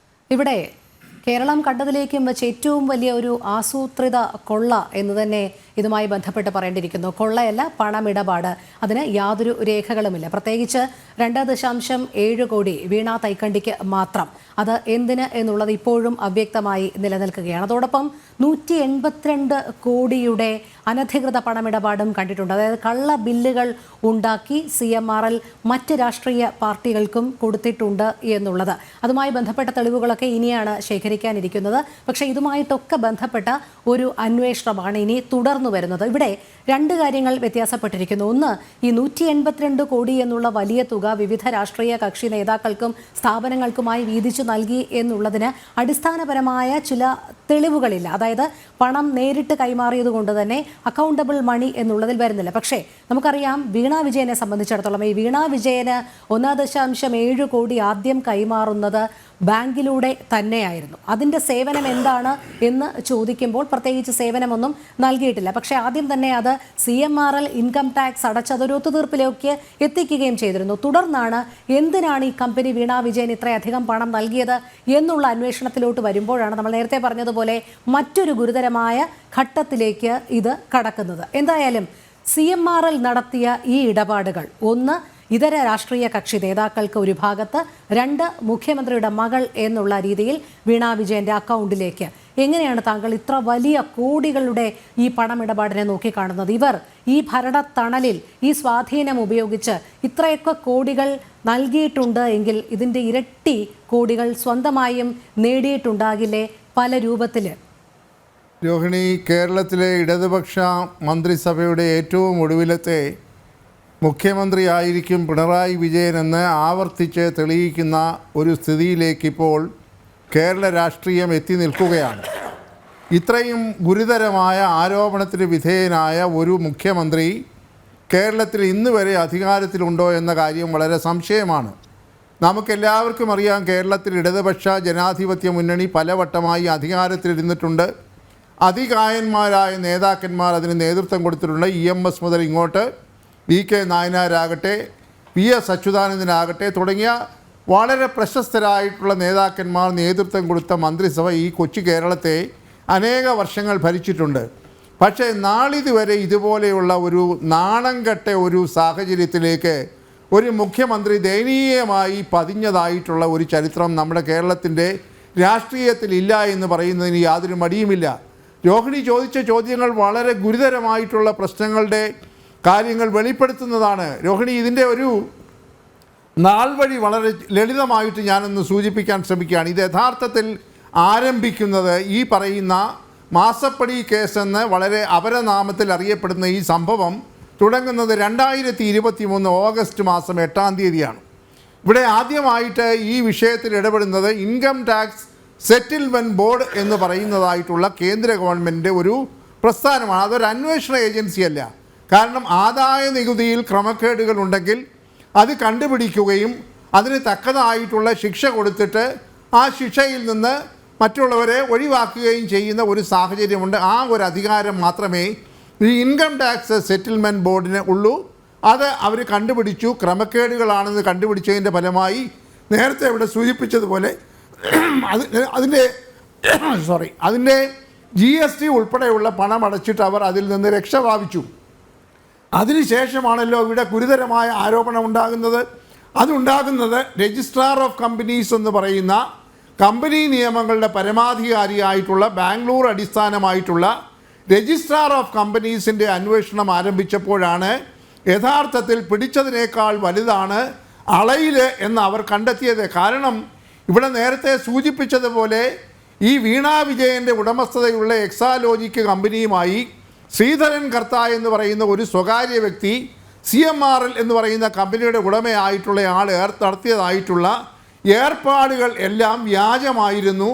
ഇവിടെ കേരളം കണ്ടതിലേക്കും വെച്ച് ഏറ്റവും വലിയ ഒരു ആസൂത്രിത കൊള്ള എന്ന് തന്നെ ഇതുമായി ബന്ധപ്പെട്ട് പറയേണ്ടിയിരിക്കുന്നു. കൊള്ളയല്ല, പണമിടപാട്. അതിന് യാതൊരു രേഖകളുമില്ല. പ്രത്യേകിച്ച് 2.7 കോടി വീണ തൈക്കണ്ടിക്ക് മാത്രം. അത് എന്തിന് എന്നുള്ളത് ഇപ്പോഴും അവ്യക്തമായി നിലനിൽക്കുകയാണ്. അതോടൊപ്പം 182 കോടിയുടെ അനധികൃത പണമിടപാടും കണ്ടിട്ടുണ്ട്. അതായത് കള്ള ബില്ലുകൾ ഉണ്ടാക്കി CMRL മറ്റ് രാഷ്ട്രീയ പാർട്ടികൾക്കും കൊടുത്തിട്ടുണ്ട് എന്നുള്ളത്. അതുമായി ബന്ധപ്പെട്ട തെളിവുകളൊക്കെ ഇനിയാണ് ശേഖരിക്കാനിരിക്കുന്നത്. പക്ഷേ ഇതുമായിട്ടൊക്കെ ബന്ധപ്പെട്ട ഒരു അന്വേഷണമാണ് ഇനി തുടർന്നു വരുന്നത്. ഇവിടെ രണ്ട് കാര്യങ്ങൾ വ്യത്യാസപ്പെട്ടിരിക്കുന്നു. ഒന്ന്, ഈ 182 കോടി എന്നുള്ള വലിയ തുക വിവിധ രാഷ്ട്രീയ കക്ഷി നേതാക്കൾക്കും സ്ഥാപനങ്ങൾക്കുമായി വീതിച്ചു നൽകി എന്നുള്ളതിന് അടിസ്ഥാനപരമായ ചില തെളിവുകളില്ല. അതായത് പണം നേരിട്ട് കൈമാറിയത് കൊണ്ട് തന്നെ അക്കൗണ്ടബിൾ മണി എന്നുള്ളതിൽ വരുന്നില്ല. പക്ഷേ നമുക്കറിയാം വീണ വിജയനെ സംബന്ധിച്ചിടത്തോളം ഈ വീണ വിജയന് 1.7 കോടി ആദ്യം കൈമാറുന്നത് ബാങ്കിലൂടെ തന്നെയായിരുന്നു. അതിൻ്റെ സേവനം എന്താണ് എന്ന് ചോദിക്കുമ്പോൾ പ്രത്യേകിച്ച് സേവനമൊന്നും നൽകിയിട്ടില്ല. പക്ഷേ ആദ്യം തന്നെ അത് CMRL ഇൻകം ടാക്സ് അടച്ച് അതൊരു ഒത്തുതീർപ്പിലേക്ക് എത്തിക്കുകയും ചെയ്തിരുന്നു. തുടർന്നാണ് എന്തിനാണ് ഈ കമ്പനി വീണ വിജയൻ ഇത്രയധികം പണം നൽകിയത് എന്നുള്ള അന്വേഷണത്തിലോട്ട് വരുമ്പോഴാണ് നമ്മൾ നേരത്തെ പറഞ്ഞതുപോലെ മറ്റൊരു ഗുരുതരമായ ഘട്ടത്തിലേക്ക് ഇത് കടക്കുന്നത്. എന്തായാലും CMRL നടത്തിയ ഈ ഇടപാടുകൾ, ഒന്ന് ഇതര രാഷ്ട്രീയ കക്ഷി നേതാക്കൾക്ക് ഒരു ഭാഗത്ത്, രണ്ട് മുഖ്യമന്ത്രിയുടെ മകൾ എന്നുള്ള രീതിയിൽ വീണ വിജയന്റെ അക്കൗണ്ടിലേക്ക്. എങ്ങനെയാണ് താങ്കൾ ഇത്ര വലിയ കോടികളുടെ ഈ പണമിടപാടിനെ നോക്കിക്കാണുന്നത്? ഇവർ ഈ ഭരണത്തണലിൽ ഈ സ്വാധീനം ഉപയോഗിച്ച് ഇത്രയൊക്കെ കോടികൾ നൽകിയിട്ടുണ്ട് എങ്കിൽ ഇതിൻ്റെ ഇരട്ടി കോടികൾ സ്വന്തമായും നേടിയിട്ടുണ്ടാകില്ലേ പല രൂപത്തിൽ? രോഹിണി, കേരളത്തിലെ ഇടതുപക്ഷ മന്ത്രിസഭയുടെ ഏറ്റവും ഒടുവിലത്തെ മുഖ്യമന്ത്രിയായിരിക്കും പിണറായി വിജയൻ എന്ന് ആവർത്തിച്ച് തെളിയിക്കുന്ന ഒരു സ്ഥിതിയിലേക്കിപ്പോൾ കേരള രാഷ്ട്രീയം എത്തി നിൽക്കുകയാണ്. ഇത്രയും ഗുരുതരമായ ആരോപണത്തിന് വിധേയനായ ഒരു മുഖ്യമന്ത്രി കേരളത്തിൽ ഇന്ന് വരെ അധികാരത്തിലുണ്ടോ എന്ന കാര്യം വളരെ സംശയമാണ്. നമുക്കെല്ലാവർക്കും അറിയാം, കേരളത്തിൽ ഇടതുപക്ഷ ജനാധിപത്യ മുന്നണി പലവട്ടമായി അധികാരത്തിലിരുന്നിട്ടുണ്ട്. അതികായന്മാരായ നേതാക്കന്മാർ അതിന് നേതൃത്വം കൊടുത്തിട്ടുണ്ട്. EMS മുതൽ ഇങ്ങോട്ട് VK നായനാരാകട്ടെ, PS അച്യുതാനന്ദനാകട്ടെ തുടങ്ങിയ വളരെ പ്രശസ്തരായിട്ടുള്ള നേതാക്കന്മാർ നേതൃത്വം കൊടുത്ത മന്ത്രിസഭ ഈ കൊച്ചു കേരളത്തെ അനേക വർഷങ്ങൾ ഭരിച്ചിട്ടുണ്ട്. പക്ഷേ നാളിതുവരെ ഇതുപോലെയുള്ള ഒരു നാണം കെട്ട ഒരു സാഹചര്യത്തിലേക്ക് ഒരു മുഖ്യമന്ത്രി ദയനീയമായി പതിഞ്ഞതായിട്ടുള്ള ഒരു ചരിത്രം നമ്മുടെ കേരളത്തിൻ്റെ രാഷ്ട്രീയത്തിലില്ല എന്ന് പറയുന്നതിന് യാതൊരു മടിയുമില്ല. രോഹിണി ചോദിച്ച ചോദ്യങ്ങൾ വളരെ ഗുരുതരമായിട്ടുള്ള പ്രശ്നങ്ങളുടെ കാര്യങ്ങൾ വെളിപ്പെടുത്തുന്നതാണ്. രോഹിണി, ഇതിൻ്റെ ഒരു നാൾ വഴി വളരെ ലളിതമായിട്ട് ഞാനൊന്ന് സൂചിപ്പിക്കാൻ ശ്രമിക്കുകയാണ്. ഇത് യഥാർത്ഥത്തിൽ ആരംഭിക്കുന്നത് ഈ പറയുന്ന മാസപ്പടി കേസെന്ന് വളരെ അപരനാമത്തിൽ അറിയപ്പെടുന്ന ഈ സംഭവം തുടങ്ങുന്നത് 2023 ഓഗസ്റ്റ് മാസം 8-ാം തീയതിയാണ്. ഇവിടെ ആദ്യമായിട്ട് ഈ വിഷയത്തിൽ ഇടപെടുന്നത് ഇൻകം ടാക്സ് സെറ്റിൽമെൻറ്റ് ബോർഡ് എന്ന് പറയുന്നതായിട്ടുള്ള കേന്ദ്ര ഗവൺമെൻറ്റിൻ്റെ ഒരു പ്രസ്ഥാനമാണ്. അതൊരു അന്വേഷണ ഏജൻസിയല്ല. കാരണം ആദായ നികുതിയിൽ ക്രമക്കേടുകൾ ഉണ്ടെങ്കിൽ അത് കണ്ടുപിടിക്കുകയും അതിന് തക്കതായിട്ടുള്ള ശിക്ഷ കൊടുത്തിട്ട് ആ ശിക്ഷയിൽ നിന്ന് മറ്റുള്ളവരെ ഒഴിവാക്കുകയും ചെയ്യുന്ന ഒരു സാഹചര്യമുണ്ട്. ആ ഒരു അധികാരം മാത്രമേ ഈ ഇൻകം ടാക്സ് സെറ്റിൽമെൻറ്റ് ബോർഡിന് ഉള്ളൂ. അത് അവർ കണ്ടുപിടിച്ചു. ക്രമക്കേടുകളാണെന്ന് കണ്ടുപിടിച്ചതിൻ്റെ ഫലമായി നേരത്തെ ഇവിടെ സൂചിപ്പിച്ചതുപോലെ അതിൻ്റെ GST ഉൾപ്പെടെയുള്ള പണം അടച്ചിട്ട് അവർ അതിൽ നിന്ന് രക്ഷ പ്രാപിച്ചു. അതിനുശേഷമാണല്ലോ ഇവിടെ ഗുരുതരമായ ആരോപണം ഉണ്ടാകുന്നത്. അതുണ്ടാകുന്നത് രജിസ്ട്രാർ ഓഫ് കമ്പനീസ് എന്ന് പറയുന്ന കമ്പനി നിയമങ്ങളുടെ പരമാധികാരിയായിട്ടുള്ള ബാംഗ്ലൂർ അടിസ്ഥാനമായിട്ടുള്ള രജിസ്ട്രാർ ഓഫ് കമ്പനീസിൻ്റെ അന്വേഷണം ആരംഭിച്ചപ്പോഴാണ് യഥാർത്ഥത്തിൽ പിടിച്ചതിനേക്കാൾ വലുതാണ് അളയിൽ എന്ന് അവർ കണ്ടെത്തിയത്. കാരണം ഇവിടെ നേരത്തെ സൂചിപ്പിച്ചതുപോലെ ഈ വീണ വിജയൻ്റെ ഉടമസ്ഥതയുള്ള എക്സാലോജിക് കമ്പനിയുമായി ശ്രീധരൻ കർത്ത എന്ന് പറയുന്ന ഒരു സ്വകാര്യ വ്യക്തി CMRL എന്ന് പറയുന്ന കമ്പനിയുടെ ഉടമയായിട്ടുള്ള ആൾ നടത്തിയതായിട്ടുള്ള ഏർപ്പാടുകൾ എല്ലാം വ്യാജമായിരുന്നു.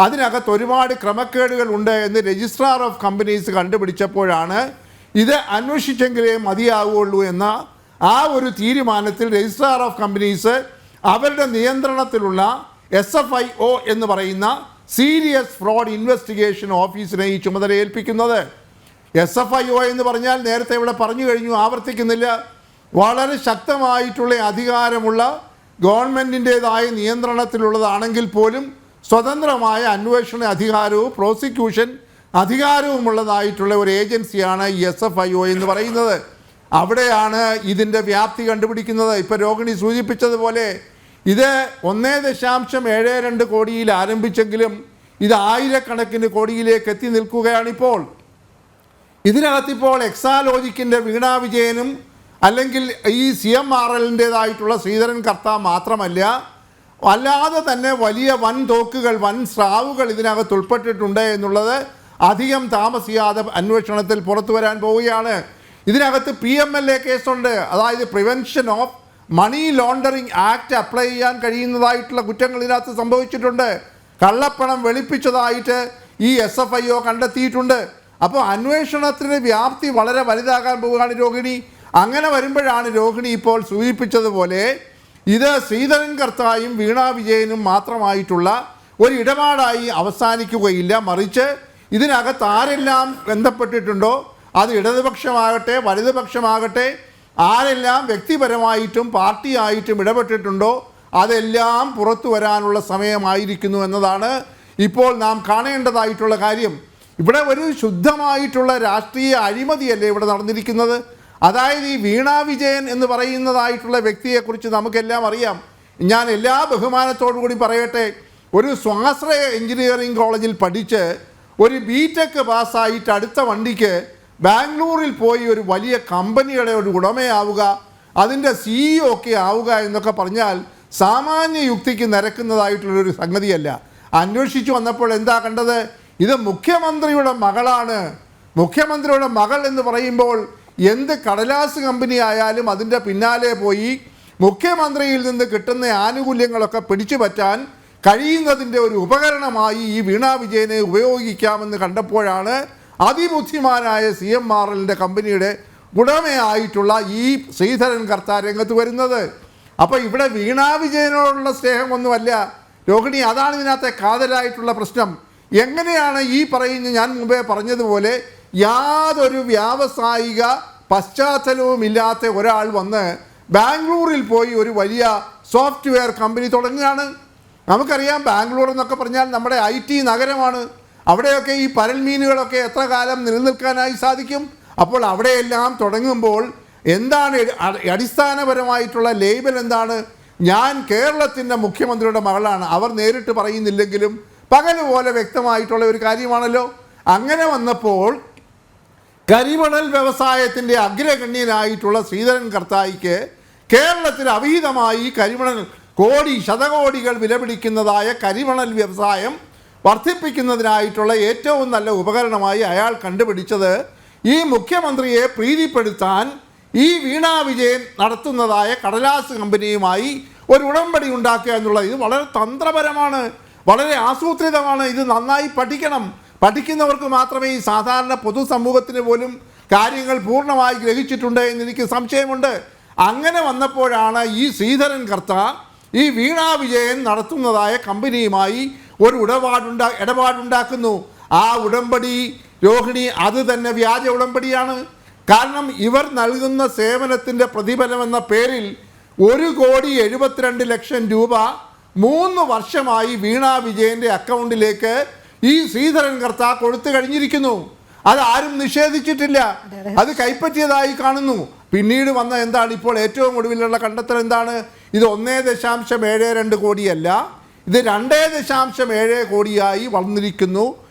അതിനകത്ത് ഒരുപാട് ക്രമക്കേടുകൾ ഉണ്ട് എന്ന് രജിസ്ട്രാർ ഓഫ് കമ്പനീസ് കണ്ടുപിടിച്ചപ്പോഴാണ് ഇത് അന്വേഷിച്ചെങ്കിലേ മതിയാവുകയുള്ളൂ എന്ന ആ ഒരു തീരുമാനത്തിൽ രജിസ്ട്രാർ ഓഫ് കമ്പനീസ് അവരുടെ നിയന്ത്രണത്തിലുള്ള SFIO എന്ന് പറയുന്ന സീരിയസ് ഫ്രോഡ് ഇൻവെസ്റ്റിഗേഷൻ ഓഫീസിനെ ഈ ചുമതല ഏൽപ്പിക്കുന്നത്. SFIO എന്ന് പറഞ്ഞാൽ നേരത്തെ ഇവിടെ പറഞ്ഞു കഴിഞ്ഞു, ആവർത്തിക്കുന്നില്ല. വളരെ ശക്തമായിട്ടുള്ള അധികാരമുള്ള ഗവൺമെൻറ്റിൻ്റേതായ നിയന്ത്രണത്തിലുള്ളതാണെങ്കിൽ പോലും സ്വതന്ത്രമായ അന്വേഷണ അധികാരവും പ്രോസിക്യൂഷൻ അധികാരവുമുള്ളതായിട്ടുള്ള ഒരു ഏജൻസിയാണ് ഈ SFIO എന്ന് പറയുന്നത്. അവിടെയാണ് ഇതിൻ്റെ വ്യാപ്തി കണ്ടുപിടിക്കുന്നത്. ഇപ്പോൾ രോഹിണി സൂചിപ്പിച്ചതുപോലെ ഇത് 1.72 കോടിയിൽ ആരംഭിച്ചെങ്കിലും ഇത് ആയിരക്കണക്കിന് കോടിയിലേക്ക് എത്തി നിൽക്കുകയാണിപ്പോൾ. ഇതിനകത്തിപ്പോൾ എക്സാലോജിക്കിൻ്റെ വീണ വിജയനും അല്ലെങ്കിൽ ഈ CMRLൻ്റേതായിട്ടുള്ള ശ്രീധരൻ കർത്ത മാത്രമല്ല, അല്ലാതെ തന്നെ വലിയ വൻ തോക്കുകൾ, വൻ സ്രാവുകൾ ഇതിനകത്ത് ഉൾപ്പെട്ടിട്ടുണ്ട് എന്നുള്ളത് അധികം താമസിയാതെ അന്വേഷണത്തിൽ പുറത്തു വരാൻ പോവുകയാണ്. ഇതിനകത്ത് PMLA കേസുണ്ട്. അതായത് prevention of money laundering act apply ചെയ്യാൻ കഴിയുന്നതായിട്ടുള്ള കുറ്റങ്ങൾ ഇതിനകത്ത് സംഭവിച്ചിട്ടുണ്ട്. കള്ളപ്പണം വെളുപ്പിച്ചതായിട്ട് ഈ SFIO കണ്ടെത്തിയിട്ടുണ്ട്. അപ്പോൾ അന്വേഷണത്തിൻ്റെ വ്യാപ്തി വളരെ വലുതാകാൻ പോവുകയാണ് രോഹിണി. അങ്ങനെ വരുമ്പോഴാണ് രോഹിണി ഇപ്പോൾ സൂചിപ്പിച്ചതുപോലെ ഇത് ശ്രീധരൻ കർത്തായും വീണ വിജയനും മാത്രമായിട്ടുള്ള ഒരു ഇടപാടായി അവസാനിക്കുകയില്ല. മറിച്ച് ഇതിനകത്ത് ആരെല്ലാം ബന്ധപ്പെട്ടിട്ടുണ്ടോ, അത് ഇടതുപക്ഷമാകട്ടെ വലതുപക്ഷമാകട്ടെ, ആരെല്ലാം വ്യക്തിപരമായിട്ടും പാർട്ടിയായിട്ടും ഇടപെട്ടിട്ടുണ്ടോ അതെല്ലാം പുറത്തു വരാനുള്ള സമയമായിരിക്കുന്നു എന്നതാണ് ഇപ്പോൾ നാം കാണേണ്ടതായിട്ടുള്ള കാര്യം. ഇവിടെ ഒരു ശുദ്ധമായിട്ടുള്ള രാഷ്ട്രീയ അഴിമതിയല്ലേ ഇവിടെ നടന്നിരിക്കുന്നത്. അതായത് ഈ വീണ വിജയൻ എന്ന് പറയുന്നതായിട്ടുള്ള വ്യക്തിയെക്കുറിച്ച് നമുക്കെല്ലാം അറിയാം. ഞാൻ എല്ലാ ബഹുമാനത്തോടു കൂടി പറയട്ടെ, ഒരു സ്വാശ്രയ എഞ്ചിനീയറിംഗ് കോളേജിൽ പഠിച്ച് ഒരു BTech പാസ്സായിട്ട് അടുത്ത വണ്ടിക്ക് ബാംഗ്ലൂരിൽ പോയി ഒരു വലിയ കമ്പനിയുടെ ഒരു ഉടമയാവുക, അതിൻ്റെ CEO ഒക്കെ ആവുക എന്നൊക്കെ പറഞ്ഞാൽ സാമാന്യ യുക്തിക്ക് നിരക്കുന്നതായിട്ടുള്ളൊരു സംഗതിയല്ല. അന്വേഷിച്ചു വന്നപ്പോൾ എന്താ കണ്ടത്? ഇത് മുഖ്യമന്ത്രിയുടെ മകളാണ്. മുഖ്യമന്ത്രിയുടെ മകൾ എന്ന് പറയുമ്പോൾ എന്ത് കടലാസ് കമ്പനി ആയാലും അതിൻ്റെ പിന്നാലെ പോയി മുഖ്യമന്ത്രിയിൽ നിന്ന് കിട്ടുന്ന ആനുകൂല്യങ്ങളൊക്കെ പിടിച്ചു പറ്റാൻ കഴിയുന്നതിൻ്റെ ഒരു ഉപകരണമായി ഈ വീണ വിജയനെ ഉപയോഗിക്കാമെന്ന് കണ്ടപ്പോഴാണ് അതിബുദ്ധിമാനായ CMRLൻ്റെ കമ്പനിയുടെ ഉടമയായിട്ടുള്ള ഈ ശ്രീധരൻ കർത്ത രംഗത്ത് വരുന്നത്. അപ്പോൾ ഇവിടെ വീണ വിജയനോടുള്ള സ്നേഹമൊന്നുമല്ല രോഹിണി, അതാണ് ഇതിനകത്തെ കാതലായിട്ടുള്ള പ്രശ്നം. എങ്ങനെയാണ് ഈ പറയുന്ന ഞാൻ മുമ്പേ പറഞ്ഞതുപോലെ യാതൊരു വ്യാവസായിക പശ്ചാത്തലവുമില്ലാത്ത ഒരാൾ വന്ന് ബാംഗ്ലൂരിൽ പോയി ഒരു വലിയ സോഫ്റ്റ്വെയർ കമ്പനി തുടങ്ങുകയാണ്? നമുക്കറിയാം, ബാംഗ്ലൂർ എന്നൊക്കെ പറഞ്ഞാൽ നമ്മുടെ IT നഗരമാണ്. അവിടെയൊക്കെ ഈ പരൽമീനുകളൊക്കെ എത്ര കാലം നിലനിൽക്കാനായി സാധിക്കും? അപ്പോൾ അവിടെയെല്ലാം തുടങ്ങുമ്പോൾ എന്താണ് അടിസ്ഥാനപരമായിട്ടുള്ള ലേബൽ? എന്താണ്? ഞാൻ കേരളത്തിൻ്റെ മുഖ്യമന്ത്രിയുടെ മകളാണ്. അവർ നേരിട്ട് പറയുന്നില്ലെങ്കിലും പകല് പോലെ വ്യക്തമായിട്ടുള്ള ഒരു കാര്യമാണല്ലോ. അങ്ങനെ വന്നപ്പോൾ കരിമണൽ വ്യവസായത്തിൻ്റെ അഗ്രഗണ്യനായിട്ടുള്ള ശ്രീധരൻ കർത്തായിക്ക് കേരളത്തിൽ അവിഹിതമായി കരിമണൽ ശതകോടികൾ വിലപിടിക്കുന്നതായ കരിമണൽ വ്യവസായം വർദ്ധിപ്പിക്കുന്നതിനായിട്ടുള്ള ഏറ്റവും നല്ല ഉപകരണമായി അയാൾ കണ്ടുപിടിച്ചത് ഈ മുഖ്യമന്ത്രിയെ പ്രീതിപ്പെടുത്താൻ ഈ വീണ വിജയൻ നടത്തുന്നതായ കടലാസ് കമ്പനിയുമായി ഒരു ഉടമ്പടി ഉണ്ടാക്കുക എന്നുള്ളത്. ഇത് വളരെ തന്ത്രപരമാണ്, വളരെ ആസൂത്രിതമാണ്. ഇത് നന്നായി പഠിക്കണം. പഠിക്കുന്നവർക്ക് മാത്രമേ ഈ സാധാരണ പൊതുസമൂഹത്തിന് പോലും കാര്യങ്ങൾ പൂർണ്ണമായി ഗ്രഹിച്ചിട്ടുണ്ട് എന്നെനിക്ക് സംശയമുണ്ട്. അങ്ങനെ വന്നപ്പോഴാണ് ഈ ശ്രീധരൻ കർത്ത ഈ വീണ വിജയൻ നടത്തുന്നതായ കമ്പനിയുമായി ഒരു ഇടപാടുണ്ടാക്കുന്നു. ആ ഉടമ്പടി രോഹിണി അത് തന്നെ വ്യാജ ഉടമ്പടിയാണ്. കാരണം ഇവർ നൽകുന്ന സേവനത്തിൻ്റെ പ്രതിഫലം എന്ന പേരിൽ 1,72,00,000 രൂപ 3 വർഷമായി വീണ വിജയൻ്റെ അക്കൗണ്ടിലേക്ക് ഈ ശ്രീധരൻ കർത്ത കൊടുത്തു കഴിഞ്ഞിരിക്കുന്നു. അത് ആരും നിഷേധിച്ചിട്ടില്ല. അത് കൈപ്പറ്റിയതായി കാണുന്നു. പിന്നീട് വന്ന എന്താണ് ഇപ്പോൾ ഏറ്റവും ഒടുവിലുള്ള കണ്ടെത്തൽ എന്താണ്? ഇത് 1.72 കോടിയല്ല, ഇത് 2.7 കോടിയായി വളർന്നിരിക്കുന്നു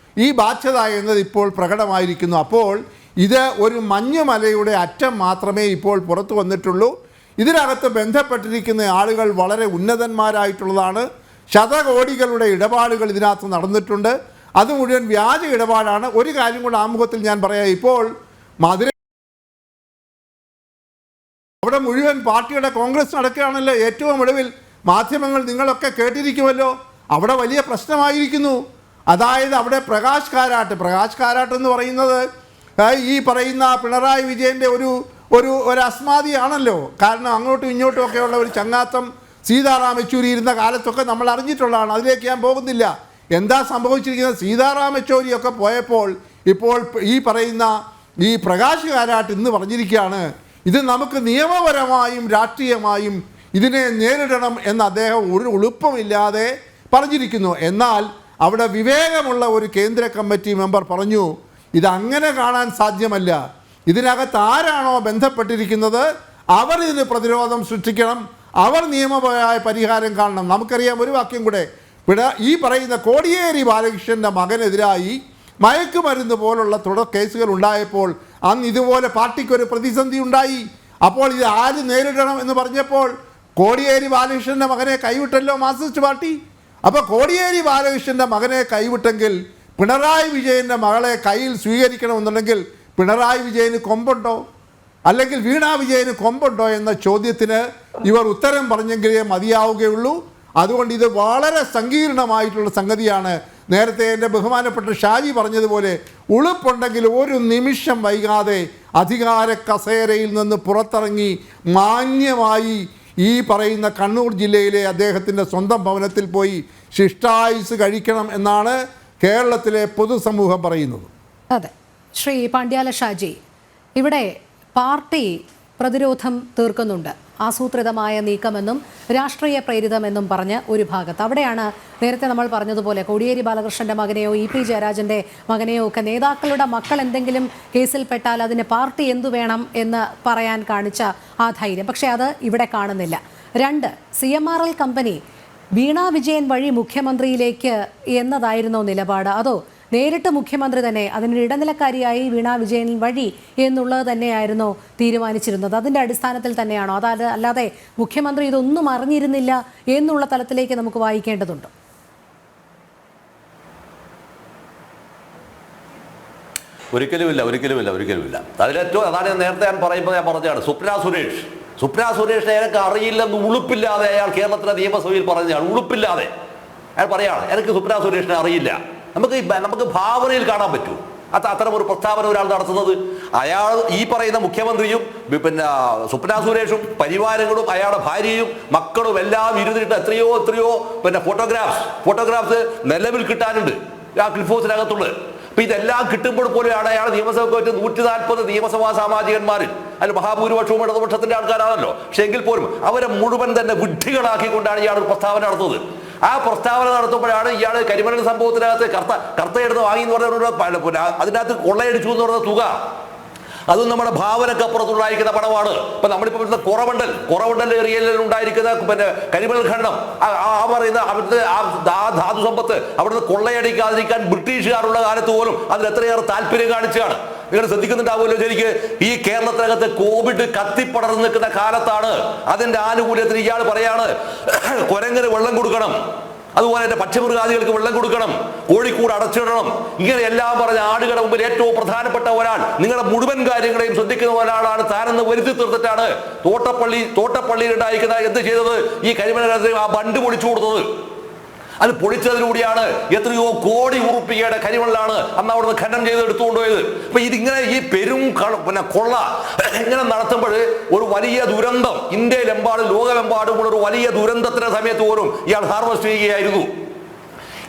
ഈ ബാധ്യത എന്നത് ഇപ്പോൾ പ്രകടമായിരിക്കുന്നു. അപ്പോൾ ഇത് ഒരു മഞ്ഞുമലയുടെ അറ്റം മാത്രമേ ഇപ്പോൾ പുറത്തു വന്നിട്ടുള്ളൂ. ഇതിനകത്ത് ബന്ധപ്പെട്ടിരിക്കുന്ന ആളുകൾ വളരെ ഉന്നതന്മാരായിട്ടുള്ളതാണ്. ശതകോടികളുടെ ഇടപാടുകൾ ഇതിനകത്ത് നടന്നിട്ടുണ്ട്. അത് മുഴുവൻ വ്യാജ ഇടപാടാണ്. ഒരു കാര്യം കൂടെ ആമുഖത്തിൽ ഞാൻ പറയാം. ഇപ്പോൾ മധുര അവിടെ മുഴുവൻ പാർട്ടിയുടെ കോൺഗ്രസ് നടക്കുകയാണല്ലോ. ഏറ്റവും ഒടുവിൽ മാധ്യമങ്ങൾ നിങ്ങളൊക്കെ കേട്ടിരിക്കുമല്ലോ, അവിടെ വലിയ പ്രശ്നമായിരിക്കുന്നു. അതായത് അവിടെ പ്രകാശ് കാരാട്ട് എന്ന് പറയുന്നത് ഈ പറയുന്ന പിണറായി വിജയൻ്റെ ഒരു അസ്മാദിയാണല്ലോ. കാരണം അങ്ങോട്ടും ഇങ്ങോട്ടും ഒക്കെയുള്ള ഒരു ചങ്ങാത്തം സീതാറാം യെച്ചൂരി ഇരുന്ന കാലത്തൊക്കെ നമ്മൾ അറിഞ്ഞിട്ടുള്ളതാണ്. അതിലേക്ക് ഞാൻ പോകുന്നില്ല. എന്താ സംഭവിച്ചിരിക്കുന്നത്? സീതാറാം യെച്ചൂരിയൊക്കെ പോയപ്പോൾ ഇപ്പോൾ ഈ പറയുന്ന ഈ പ്രകാശ് കാരാട്ട് ഇന്ന് പറഞ്ഞിരിക്കുകയാണ്, ഇത് നമുക്ക് നിയമപരമായും രാഷ്ട്രീയമായും ഇതിനെ നേരിടണം എന്ന് അദ്ദേഹം ഒരു എളുപ്പമില്ലാതെ പറഞ്ഞിരിക്കുന്നു. എന്നാൽ അവിടെ വിവേകമുള്ള ഒരു കേന്ദ്ര കമ്മിറ്റി മെമ്പർ പറഞ്ഞു, ഇതങ്ങനെ കാണാൻ സാധ്യമല്ല. ഇതിനകത്ത് ആരാണോ ബന്ധപ്പെട്ടിരിക്കുന്നത് അവർ ഇതിന് പ്രതിരോധം സൃഷ്ടിക്കണം, അവർ നിയമപരമായ പരിഹാരം കാണണം. നമുക്കറിയാം ഒരു വാക്യം കൂടെ, ഈ പറയുന്ന കോടിയേരി ബാലകൃഷ്ണൻ്റെ മകനെതിരായി മയക്കുമരുന്ന് പോലുള്ള തുടർ കേസുകൾ ഉണ്ടായപ്പോൾ അന്ന് ഇതുപോലെ പാർട്ടിക്കൊരു പ്രതിസന്ധി ഉണ്ടായി. അപ്പോൾ ഇത് ആര് നേരിടണം എന്ന് പറഞ്ഞപ്പോൾ കോടിയേരി ബാലകൃഷ്ണൻ്റെ മകനെ കൈവിട്ടല്ലോ മാർക്സിസ്റ്റ് പാർട്ടി. അപ്പോൾ കോടിയേരി ബാലകൃഷ്ണൻ്റെ മകനെ കൈവിട്ടെങ്കിൽ പിണറായി വിജയൻ്റെ മകളെ കയ്യിൽ സ്വീകരിക്കണമെന്നുണ്ടെങ്കിൽ പിണറായി വിജയന് കൊമ്പുണ്ടോ അല്ലെങ്കിൽ വീണ വിജയന് കൊമ്പുണ്ടോ എന്ന ചോദ്യത്തിന് ഇവർ ഉത്തരം പറഞ്ഞെങ്കിലേ മതിയാവുകയുള്ളൂ. അതുകൊണ്ട് ഇത് വളരെ സങ്കീർണമായിട്ടുള്ള സംഗതിയാണ്. നേരത്തെ എൻ്റെ ബഹുമാനപ്പെട്ട ഷാജി പറഞ്ഞതുപോലെ ഉളുപ്പുണ്ടെങ്കിൽ ഒരു നിമിഷം വൈകാതെ അധികാര കസേരയിൽ നിന്ന് പുറത്തിറങ്ങി മാന്യമായി ഈ പറയുന്ന കണ്ണൂർ ജില്ലയിലെ അദ്ദേഹത്തിൻ്റെ സ്വന്തം ഭവനത്തിൽ പോയി ശിഷ്ടായുസ് കഴിക്കണം എന്നാണ് കേരളത്തിലെ പൊതുസമൂഹം പറയുന്നത്. അതെ, ശ്രീ പാണ്ഡ്യാല ഷാജി, ഇവിടെ പാർട്ടി പ്രതിരോധം തീർക്കുന്നുണ്ട്, ആസൂത്രിതമായ നീക്കമെന്നും രാഷ്ട്രീയ പ്രേരിതമെന്നും പറഞ്ഞ് ഒരു ഭാഗത്ത്. അവിടെയാണ് നേരത്തെ നമ്മൾ പറഞ്ഞതുപോലെ കോടിയേരി ബാലകൃഷ്ണന്റെ മകനെയോ ഇ.പി. ജയരാജന്റെ മകനെയോ ഒക്കെ നേതാക്കളുടെ മക്കൾ എന്തെങ്കിലും കേസിൽപ്പെട്ടാൽ അതിന് പാർട്ടി എന്തു വേണം എന്ന് പറയാൻ കാണിച്ച ആ ധൈര്യം. പക്ഷേ അത് ഇവിടെ കാണുന്നില്ല. 2, CMRL കമ്പനി വീണ വിജയൻ വഴി മുഖ്യമന്ത്രിയിലേക്ക് എന്നതായിരുന്നോ നിലപാട്? അതോ നേരിട്ട് മുഖ്യമന്ത്രി തന്നെ അതിന് ഇടനിലക്കാരിയായി വീണ വിജയൻ വഴി എന്നുള്ളത് തന്നെയായിരുന്നോ തീരുമാനിച്ചിരുന്നത്? അതിൻ്റെ അടിസ്ഥാനത്തിൽ തന്നെയാണോ? അല്ലാതെ മുഖ്യമന്ത്രി ഇതൊന്നും അറിഞ്ഞിരുന്നില്ല എന്നുള്ള തലത്തിലേക്ക് നമുക്ക് വായിക്കേണ്ടതുണ്ടോ? ഒരിക്കലുമില്ല. അതിലേറ്റവും അതാണ് നേരത്തെ ഞാൻ പറഞ്ഞതാണ് സ്വപ്ന സുരേഷ് എനിക്ക് അറിയില്ലെന്ന് ഉളുപ്പില്ലാതെ അയാൾ കേരളത്തിലെ നിയമസഭയിൽ പറഞ്ഞതാണ്. ഉളുപ്പില്ലാതെ അയാൾ പറയാണ് എനിക്ക് സ്വപ്ന സുരേഷിനെ അറിയില്ല. നമുക്ക് ഭാവനയിൽ കാണാൻ പറ്റൂ അത്തരം ഒരു പ്രസ്താവന ഒരാൾ നടത്തുന്നത്. അയാൾ ഈ പറയുന്ന മുഖ്യമന്ത്രിയും പിന്നെ സ്വപ്ന സുരേഷും പരിവാരങ്ങളും അയാളുടെ ഭാര്യയും മക്കളും എല്ലാം ഇരുന്നിട്ട് എത്രയോ പിന്നെ ഫോട്ടോഗ്രാഫ്സ് നിലവിൽ കിട്ടാനുണ്ട് ആ ക്ലിഫ് ഹൗസിനകത്തുള്ളത്. അപ്പൊ ഇതെല്ലാം കിട്ടുമ്പോൾ പോലെയാണ് അയാൾ നിയമസഭയ്ക്ക് വെച്ച് 140 നിയമസഭാ സാമാജികന്മാരിൽ അതിൽ മഹാഭൂരിപക്ഷവും ഇടതുപക്ഷത്തിന്റെ ആൾക്കാരാണല്ലോ. പക്ഷെ എങ്കിൽ പോലും അവരെ മുഴുവൻ തന്നെ വിഡ്ഢികളാക്കിക്കൊണ്ടാണ് ഇയാൾ ഒരു പ്രസ്താവന നടത്തുന്നത്. ആ പ്രസ്താവന നടത്തുമ്പോഴാണ് ഇയാൾ കരിമണൽ സംഭവത്തിനകത്ത് കർത്തയെടുത്ത് വാങ്ങി എന്ന് പറഞ്ഞ അതിനകത്ത് കൊള്ളയടിച്ചു എന്ന് പറയുന്ന തുക അതും നമ്മുടെ ഭാവനക്കപ്പുറത്തുണ്ടായിരിക്കുന്ന പണമാണ്. ഇപ്പൊ നമ്മളിപ്പോ കുറവണ്ടൽ ഏരിയയിൽ ഉണ്ടായിരിക്കുന്ന പിന്നെ കരിമണൽ ഖണ്ഡം ആ പറയുന്ന അവിടുത്തെ ആ ധാതു സമ്പത്ത് അവിടുന്ന് കൊള്ളയടിക്കാതിരിക്കാൻ ബ്രിട്ടീഷുകാരുള്ള കാലത്ത് പോലും അതിൽ എത്രയേറെ താല്പര്യം കാണിച്ചാണ്. നിങ്ങൾ ശ്രദ്ധിക്കുന്നുണ്ടാവുമല്ലോ ശരിക്ക്. ഈ കേരളത്തിനകത്ത് കോവിഡ് കത്തിപ്പടർന്ന് നിൽക്കുന്ന കാലത്താണ് അതിന്റെ ആനുകൂല്യത്തിന് ഇയാൾ പറയാണ് കുരങ്ങിന് വെള്ളം കൊടുക്കണം, അതുപോലെ തന്നെ പക്ഷിമൃഗാദികൾക്ക് വെള്ളം കൊടുക്കണം, കോഴിക്കൂട് അടച്ചിടണം, ഇങ്ങനെ എല്ലാം പറഞ്ഞ ആടുകളുടെ മുമ്പിൽ ഏറ്റവും പ്രധാനപ്പെട്ട ഒരാൾ, നിങ്ങളുടെ മുഴുവൻ കാര്യങ്ങളെയും ശ്രദ്ധിക്കുന്ന ഒരാളാണ് താനെന്ന് വരുത്തി തീർത്തിട്ടാണ് തോട്ടപ്പള്ളിയിൽ ഉണ്ടായിരിക്കുന്ന എന്ത് ചെയ്തത്, ഈ കരിമണ ആ ബണ്ട് പൊളിച്ചു കൊടുത്തത്. അത് പൊളിച്ചതിലൂടെയാണ് എത്രയോ കോടി ഉറുപ്പികയുടെ കരിമണലാണ് അന്ന് അവിടുന്ന് ഖനനം ചെയ്ത് എടുത്തുകൊണ്ടുപോയത്. അപ്പൊ ഇതിങ്ങനെ ഈ പെരും കൊള്ള ഇങ്ങനെ നടത്തുമ്പോൾ ഒരു വലിയ ദുരന്തം ഇന്ത്യയിലെമ്പാടും ലോകമെമ്പാടുമുള്ള ഒരു വലിയ ദുരന്തത്തിന്റെ സമയത്ത് പോലും ഇയാൾ ഹാർവെസ്റ്റ് ചെയ്യുകയായിരുന്നു.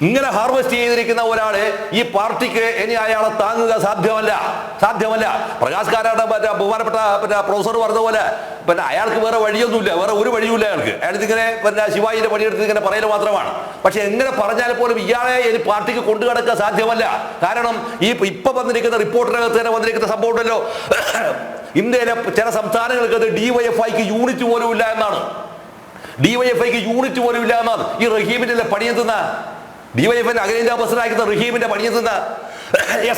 ഇങ്ങനെ ഹാർവെസ്റ്റ് ചെയ്തിരിക്കുന്ന ഒരാളെ ഈ പാർട്ടിക്ക് ഇനി അയാളെ താങ്ങുക സാധ്യമല്ല. പ്രകാശ് കാരാട്ട് ബഹുമാനപ്പെട്ട പ്രൊഫസർ പറഞ്ഞ പോലെ അയാൾക്ക് വേറെ വഴിയൊന്നുമില്ല, വേറെ ഒരു വഴിയുമില്ല അയാൾ ഇതിങ്ങനെ ശിവാജിന്റെ പണിയെടുത്ത് ഇങ്ങനെ പറയൽ മാത്രമാണ്. പക്ഷെ എങ്ങനെ പറഞ്ഞാൽ പോലും ഇയാളെ ഇനി പാർട്ടിക്ക് കൊണ്ടുകിടക്കാൻ സാധ്യമല്ല. കാരണം ഈ ഇപ്പൊ വന്നിരിക്കുന്ന റിപ്പോർട്ടിനകത്ത് തന്നെ വന്നിരിക്കുന്ന സംഭവം ഉണ്ടല്ലോ, ഇന്ത്യയിലെ ചില സംസ്ഥാനങ്ങൾക്ക് DYFIക്ക് യൂണിറ്റ് പോലും ഇല്ല എന്നാണ്. DYFIക്ക് യൂണിറ്റ് പോലും ഇല്ല എന്നാണ്. ഈ റഹീമിന്റെ പണിയെത്തുന്ന DYFI അഖിലേന്ത്യാ പ്രസിഡന്റായിരിക്കുന്ന റഹീമിന്റെ പണിയെത്തുന്ന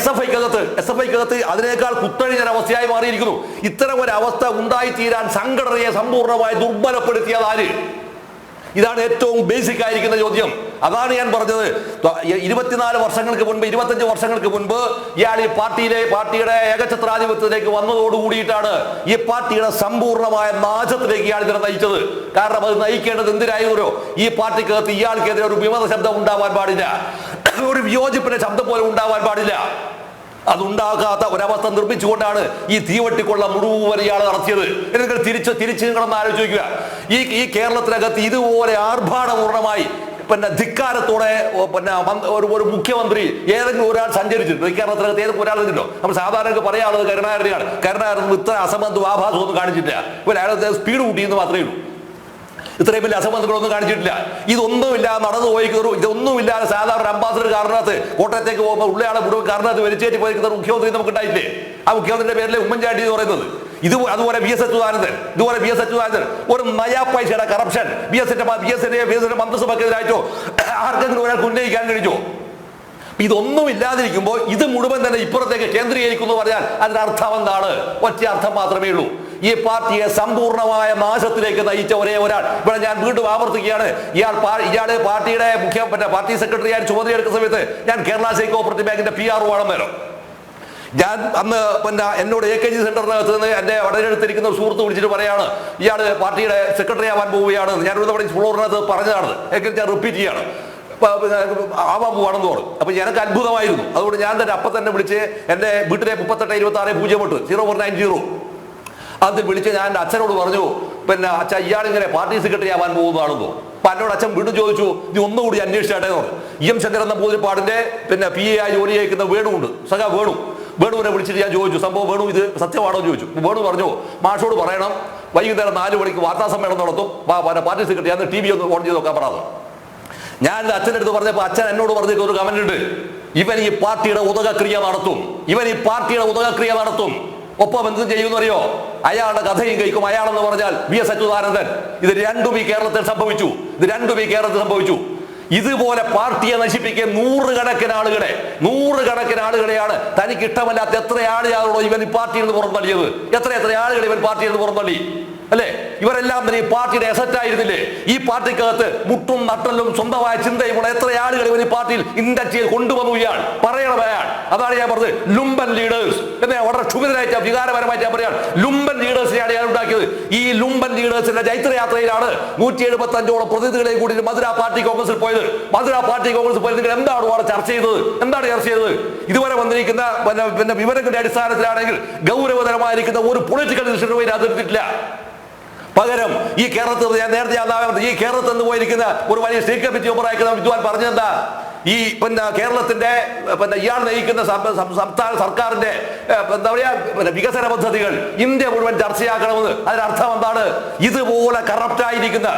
SFIക്കകത്ത് അതിനേക്കാൾ കുത്തഴിഞ്ഞൊരവസ്ഥയായി മാറിയിരിക്കുന്നു. ഇത്തരം ഒരു അവസ്ഥ ഉണ്ടായിത്തീരാൻ സംഘടനയെ സമ്പൂർണ്ണമായി ദുർബലപ്പെടുത്തിയത് ആര്? ഇതാണ് ഏറ്റവും ബേസിക് ആയിരിക്കുന്ന ചോദ്യം. അതാണ് ഞാൻ പറഞ്ഞത്. 24 വർഷങ്ങൾക്ക് മുൻപ് 25 വർഷങ്ങൾക്ക് മുൻപ് ഇയാൾ ഈ പാർട്ടിയുടെ ഏകഛത്രാധിപത്യത്തിലേക്ക് വന്നതോടുകൂടിയിട്ടാണ് ഈ പാർട്ടിയുടെ സമ്പൂർണ്ണമായ നാശത്തിലേക്ക് ഇയാൾ ഇതിനെ നയിച്ചത്. കാരണം അത് നയിക്കേണ്ടത് എന്തിനായിരുന്നോ, ഈ പാർട്ടിക്കകത്ത് ഇയാൾക്കെതിരെ ഒരു വിമത ശബ്ദം ഉണ്ടാവാൻ പാടില്ല, ഒരു വിയോജിപ്പിന്റെ ശബ്ദം പോലും ഉണ്ടാവാൻ പാടില്ല. അതുണ്ടാകാത്ത ഒരവസ്ഥ നിർമ്മിച്ചുകൊണ്ടാണ് ഈ തീവട്ടിക്കൊള്ള മുഴുവൻ ഇയാൾ നടത്തിയത്. നിങ്ങൾ തിരിച്ച് നിങ്ങളൊന്ന് ആലോചിക്കുക. ഈ കേരളത്തിനകത്ത് ഇതുപോലെ ആർഭാടപൂർണമായി ധിക്കാരത്തോടെ ഒരു മുഖ്യമന്ത്രി ഏതെങ്കിലും ഒരാൾ സഞ്ചരിച്ചിട്ടുണ്ട് കേരളത്തിനകത്ത്? ഏതെങ്കിലും ഒരാൾ ഇതില്ലോ? നമ്മൾ സാധാരണ പറയാനുള്ളത് കരുണാകരനാണ്. ഇത്ര അസംബന്ധവും ആഭാസവും ഒന്നും കാണിച്ചിട്ടില്ല. അയാൾ സ്പീഡ് കൂട്ടിയെന്ന് മാത്രമേ ഉള്ളൂ. ഇത്രയും വലിയ അസംബന്ധങ്ങളൊന്നും കാണിച്ചിട്ടില്ല. ഇതൊന്നുമില്ലാതെ നടന്നു പോയി ഇതൊന്നുമില്ലാതെ സാധാരണ അംബാസഡർ കാറിനകത്ത് കോട്ടയത്തേക്ക് പോകുമ്പോൾ ഉള്ളയാളെ മുഴുവൻ കാറിനകത്ത് വലിച്ചേറ്റി പോയിരിക്കുന്ന മുഖ്യമന്ത്രി നമുക്ക് ഉണ്ടായില്ലേ? ആ മുഖ്യമന്ത്രിയുടെ പേരിലെ ഉമ്മൻചാണ്ടി എന്ന് പറയുന്നത്. അതുപോലെ വി എസ് അച്യുതാനന്ദൻ ഒരു നയാ പൈസയുടെ കറപ്ഷൻ ബി എസിന്റെ മന്ത്രിസഭക്കെതിരായിട്ടോ ആർക്കെങ്കിലും ഒരാൾക്ക് ഉന്നയിക്കാൻ കഴിഞ്ഞോ? ഇതൊന്നും ഇല്ലാതിരിക്കുമ്പോൾ ഇത് മുഴുവൻ തന്നെ ഇപ്പുറത്തേക്ക് കേന്ദ്രീകരിക്കുന്നു പറഞ്ഞാൽ അതിനർത്ഥം എന്താണ്? ഒറ്റ അർത്ഥം മാത്രമേ ഉള്ളൂ. ഈ പാർട്ടിയെ സമ്പൂർണ്ണമായ നാശത്തിലേക്ക് നയിച്ച ഒരേ ഒരാൾ, ഇവിടെ ഞാൻ വീണ്ടും ആവർത്തിക്കുകയാണ്, ഇയാള് പാർട്ടിയുടെ പാർട്ടി സെക്രട്ടറി ആയി ചുമതലയെടുക്കുന്ന സമയത്ത് ഞാൻ കേരള സ്റ്റേറ്റ് കോഓപ്പറേറ്റീവ് ബാങ്കിന്റെ PRO ആണെന്നല്ലോ. ഞാൻ അന്ന് എന്നോട് AKG സെന്ററിനകത്ത് നിന്ന് എന്റെ വടകെടുത്തിരിക്കുന്ന സുഹൃത്ത് വിളിച്ചിട്ട് പറയാണ് ഇയാള് പാർട്ടിയുടെ സെക്രട്ടറി ആവാൻ പോവുകയാണ്. ഞാൻ ഇവിടെ ഫ്ലോറിനകത്ത് പറഞ്ഞതാണ്, ഞാൻ റിപ്പീറ്റ് ചെയ്യാണ്, ആവാൻ പോവാണെന്ന് പറഞ്ഞു. അപ്പൊ എനിക്ക് അത്ഭുതമായിരുന്നു. അതുകൊണ്ട് ഞാൻ അപ്പം തന്നെ വിളിച്ച് എന്റെ വീട്ടിലെ 382608 അതിൽ വിളിച്ച് ഞാൻ എൻ്റെ അച്ഛനോട് പറഞ്ഞു, അച്ഛ ഇയാളിങ്ങനെ പാർട്ടി സെക്രട്ടറി ആവാൻ പോകുന്നതാണെന്നോ. അപ്പൊ എന്നോട് അച്ഛൻ വീണ്ടും ചോദിച്ചു, നീ ഒന്നുകൂടി അന്വേഷിച്ചാട്ടേ പറഞ്ഞു. EM ശങ്കരൻ നമ്പൂതിരിപ്പാടിന്റെ PA ആയി ജോലി ചെയ്യിക്കുന്ന വേണുണ്ട്, വേണുവിനെ വിളിച്ചിട്ട് ഞാൻ ചോദിച്ചു, സംഭവം വേണു ഇത് സത്യമാണോ എന്ന് ചോദിച്ചു. വേണു പറഞ്ഞു, മാഷോട് പറയണം വൈകുന്നേരം 4 മണിക്ക് വാർത്താ സമ്മേളനം നടത്തും, പാർട്ടി സെക്രട്ടറി അന്ന് TV ഒന്ന് ഓൺ ചെയ്ത് നോക്കാൻ പറയാതെ. ഞാൻ എൻ്റെ അച്ഛൻ്റെ അടുത്ത് പറഞ്ഞപ്പോൾ അച്ഛൻ എന്നോട് പറഞ്ഞിട്ട് ഒരു കമന്റ് ഉണ്ട്, ഇവൻ ഈ പാർട്ടിയുടെ ഉദകക്രിയ നടത്തും. ഒപ്പം എന്തും ചെയ്യുമെന്ന് അറിയോ? അയാളുടെ കഥയും കഴിക്കും. അയാളെന്ന് പറഞ്ഞാൽ VS അച്യുതാനന്ദൻ. ഇത് രണ്ടും ഈ കേരളത്തിൽ സംഭവിച്ചു. ഇതുപോലെ പാർട്ടിയെ നശിപ്പിക്കാൻ നൂറുകണക്കിന് ആളുകളെയാണ് തനിക്ക് ഇഷ്ടമല്ലാത്ത എത്ര ആളുകളോ ഇവൻ ഈ പാർട്ടിയിൽ നിന്ന് പുറന്തള്ളിയത്. എത്ര ആളുകൾ ഇവൻ പാർട്ടിയിൽ നിന്ന് പുറന്തള്ളി അല്ലേ? ഇവരെല്ലാം തന്നെ ഈ പാർട്ടിയുടെ അസറ്റ് ആയിരുന്നില്ലേ? ഈ പാർട്ടിക്കകത്ത് മുട്ടും നട്ടലും സ്വന്തമായ ചിന്തയുമുള്ള എത്ര ആളുകൾ ഇവർ ഈ പാർട്ടിയിൽ ഇൻഡക്ട് ചെയ്ത് കൊണ്ടുവന്നു ഇയാൾ പറയണം. അതാണ് ഞാൻ പറഞ്ഞത്, ലുംബൻ ലീഡേഴ്സ് എന്നെ വളരെ ക്ഷുഭിതരായിട്ട് വികാരപരമായിട്ട് ഞാൻ പറയാം. ലുംബൻ ലീഡേഴ്സിനെയാണ് ഇയാൾ ഉണ്ടാക്കിയത്. ഈ ലുംബൻ ലീഡേഴ്സിന്റെ ചൈത്രയാത്രയിലാണ് 175ഓളം പ്രതിനിധികളെ കൂടി മധുര പാർട്ടി കോൺഗ്രസിൽ പോയത്. നിങ്ങൾ എന്താണ് ചർച്ച ചെയ്തത്? ഇതുവരെ വന്നിരിക്കുന്ന വിവരങ്ങളുടെ അടിസ്ഥാനത്തിലാണെങ്കിൽ ഗൗരവതരമായിരിക്കുന്ന ഒരു പൊളിറ്റിക്കൽ ഡിസിഷനും അതിർത്തിട്ടില്ല. പകരം ഈ കേരളത്തിൽ ഞാൻ നേരത്തെ ഈ കേരളത്തിൽ നിന്ന് പോയിരിക്കുന്ന ഒരു വലിയ സ്റ്റേറ്റ് കമ്മിറ്റി മെമ്പർ അയക്കുന്ന വിദ്വാൻ പറഞ്ഞെന്താ, ഈ കേരളത്തിന്റെ ഇയാൾ നയിക്കുന്ന സംസ്ഥാന സർക്കാരിന്റെ വികസന പദ്ധതികൾ ഇന്ത്യ മുഴുവൻ ചർച്ചയാക്കണമെന്ന്. അതിനർത്ഥം എന്താണ്? ഇതുപോലെ കറപ്റ്റ് ആയിരിക്കുന്ന,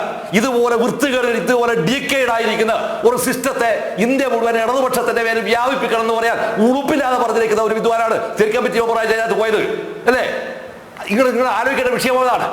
ഇതുപോലെ വൃത്തികേട്, ഇതുപോലെ ഡീക്കേഡ് ആയിരിക്കുന്ന ഒരു സിസ്റ്റത്തെ ഇന്ത്യ മുഴുവൻ ഇടതുപക്ഷത്തിന്റെ പേരിൽ വ്യാപിപ്പിക്കണം എന്ന് പറയാൻ ഉറുപ്പില്ലാതെ പറഞ്ഞിരിക്കുന്ന ഒരു വിദ്വാനാണ് സ്റ്റേറ്റ് കമ്മിറ്റി മെമ്പറായി അതിനകത്ത് പോയത് അല്ലേ? നിങ്ങൾ ആലോചിക്കേണ്ട വിഷയമാണ്.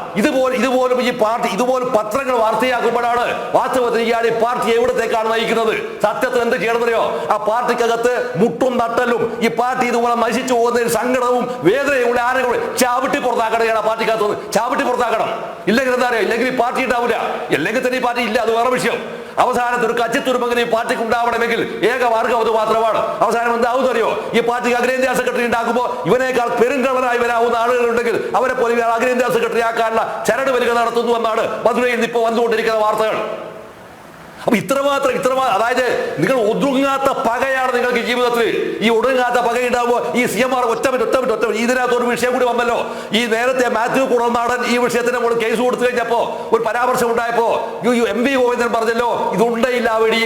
ഇതുപോലും ഈ പാർട്ടി ഇതുപോലും പത്രങ്ങൾ വാർത്തയാക്കുമ്പോഴാണ് വാസ്തവത്തിൽ ഇയാൾ ഈ പാർട്ടി എവിടത്തേക്കാണ് നയിക്കുന്നത്. സത്യത്തിൽ എന്ത് ചെയ്യണമെന്നറിയോ? ആ പാർട്ടിക്കകത്ത് മുട്ടും നട്ടലും ഈ പാർട്ടി ഇതുപോലെ നശിച്ചു പോകുന്നതിൽ സങ്കടവും വേദനയും ഉള്ള ആരെങ്കിലും ചാവിട്ടി പുറത്താക്കണം. ഇയാളെ പാർട്ടിക്കകത്ത് ചാവിട്ടി പുറത്താക്കണം. ഇല്ലെങ്കിൽ എന്താ അറിയോ? ഇല്ലെങ്കിൽ ഈ പാർട്ടി ഉണ്ടാവില്ല. അല്ലെങ്കിൽ തന്നെ ഈ പാർട്ടി ഇല്ല, അത് വേറെ വിഷയം. അവസാനത്ത് ഒരു കച്ചിത്തുരുമെങ്കിലും ഈ പാർട്ടിക്ക് ഉണ്ടാവണമെങ്കിൽ ഏക മാർഗം അത് മാത്രമാണ്. അവസാനം എന്താവും അറിയോ? ഈ പാർട്ടിക്ക് അഖിലേന്ത്യാ സെക്രട്ടറി ഉണ്ടാക്കുമ്പോൾ ഇവനേക്കാൾ പെരുങ്കള്ളനായി വരാവുന്ന ആളുകളുണ്ടെങ്കിൽ അവരെ പോലെ അഖിലേന്ത്യാ സെക്രട്ടറി ആക്കാനുള്ള ചരട് വലിക നടത്തുന്നു എന്നാണ് മധുരയിൽ നിന്ന് ഇപ്പോൾ വന്നുകൊണ്ടിരിക്കുന്ന വാർത്തകൾ. അപ്പൊ ഇത്രമാത്രം അതായത് നിങ്ങൾ ഒതുങ്ങാത്ത പകയാണ് നിങ്ങൾക്ക് ജീവിതത്തിൽ. ഈ ഒടുങ്ങാത്ത പകയുണ്ടാകുമ്പോൾ ഈ CMR ഒറ്റ ഇതിനകത്തൊരു വിഷയം കൂടി വന്നല്ലോ. ഈ നേരത്തെ മാത്യു കുളനാടൻ ഈ വിഷയത്തിന് നമ്മൾ കേസ് കൊടുത്തു കഴിഞ്ഞപ്പോ ഒരു പരാമർശം ഉണ്ടായപ്പോ MV ഗോവിന്ദൻ പറഞ്ഞല്ലോ ഇത് ഉണ്ടയില്ല വെടി,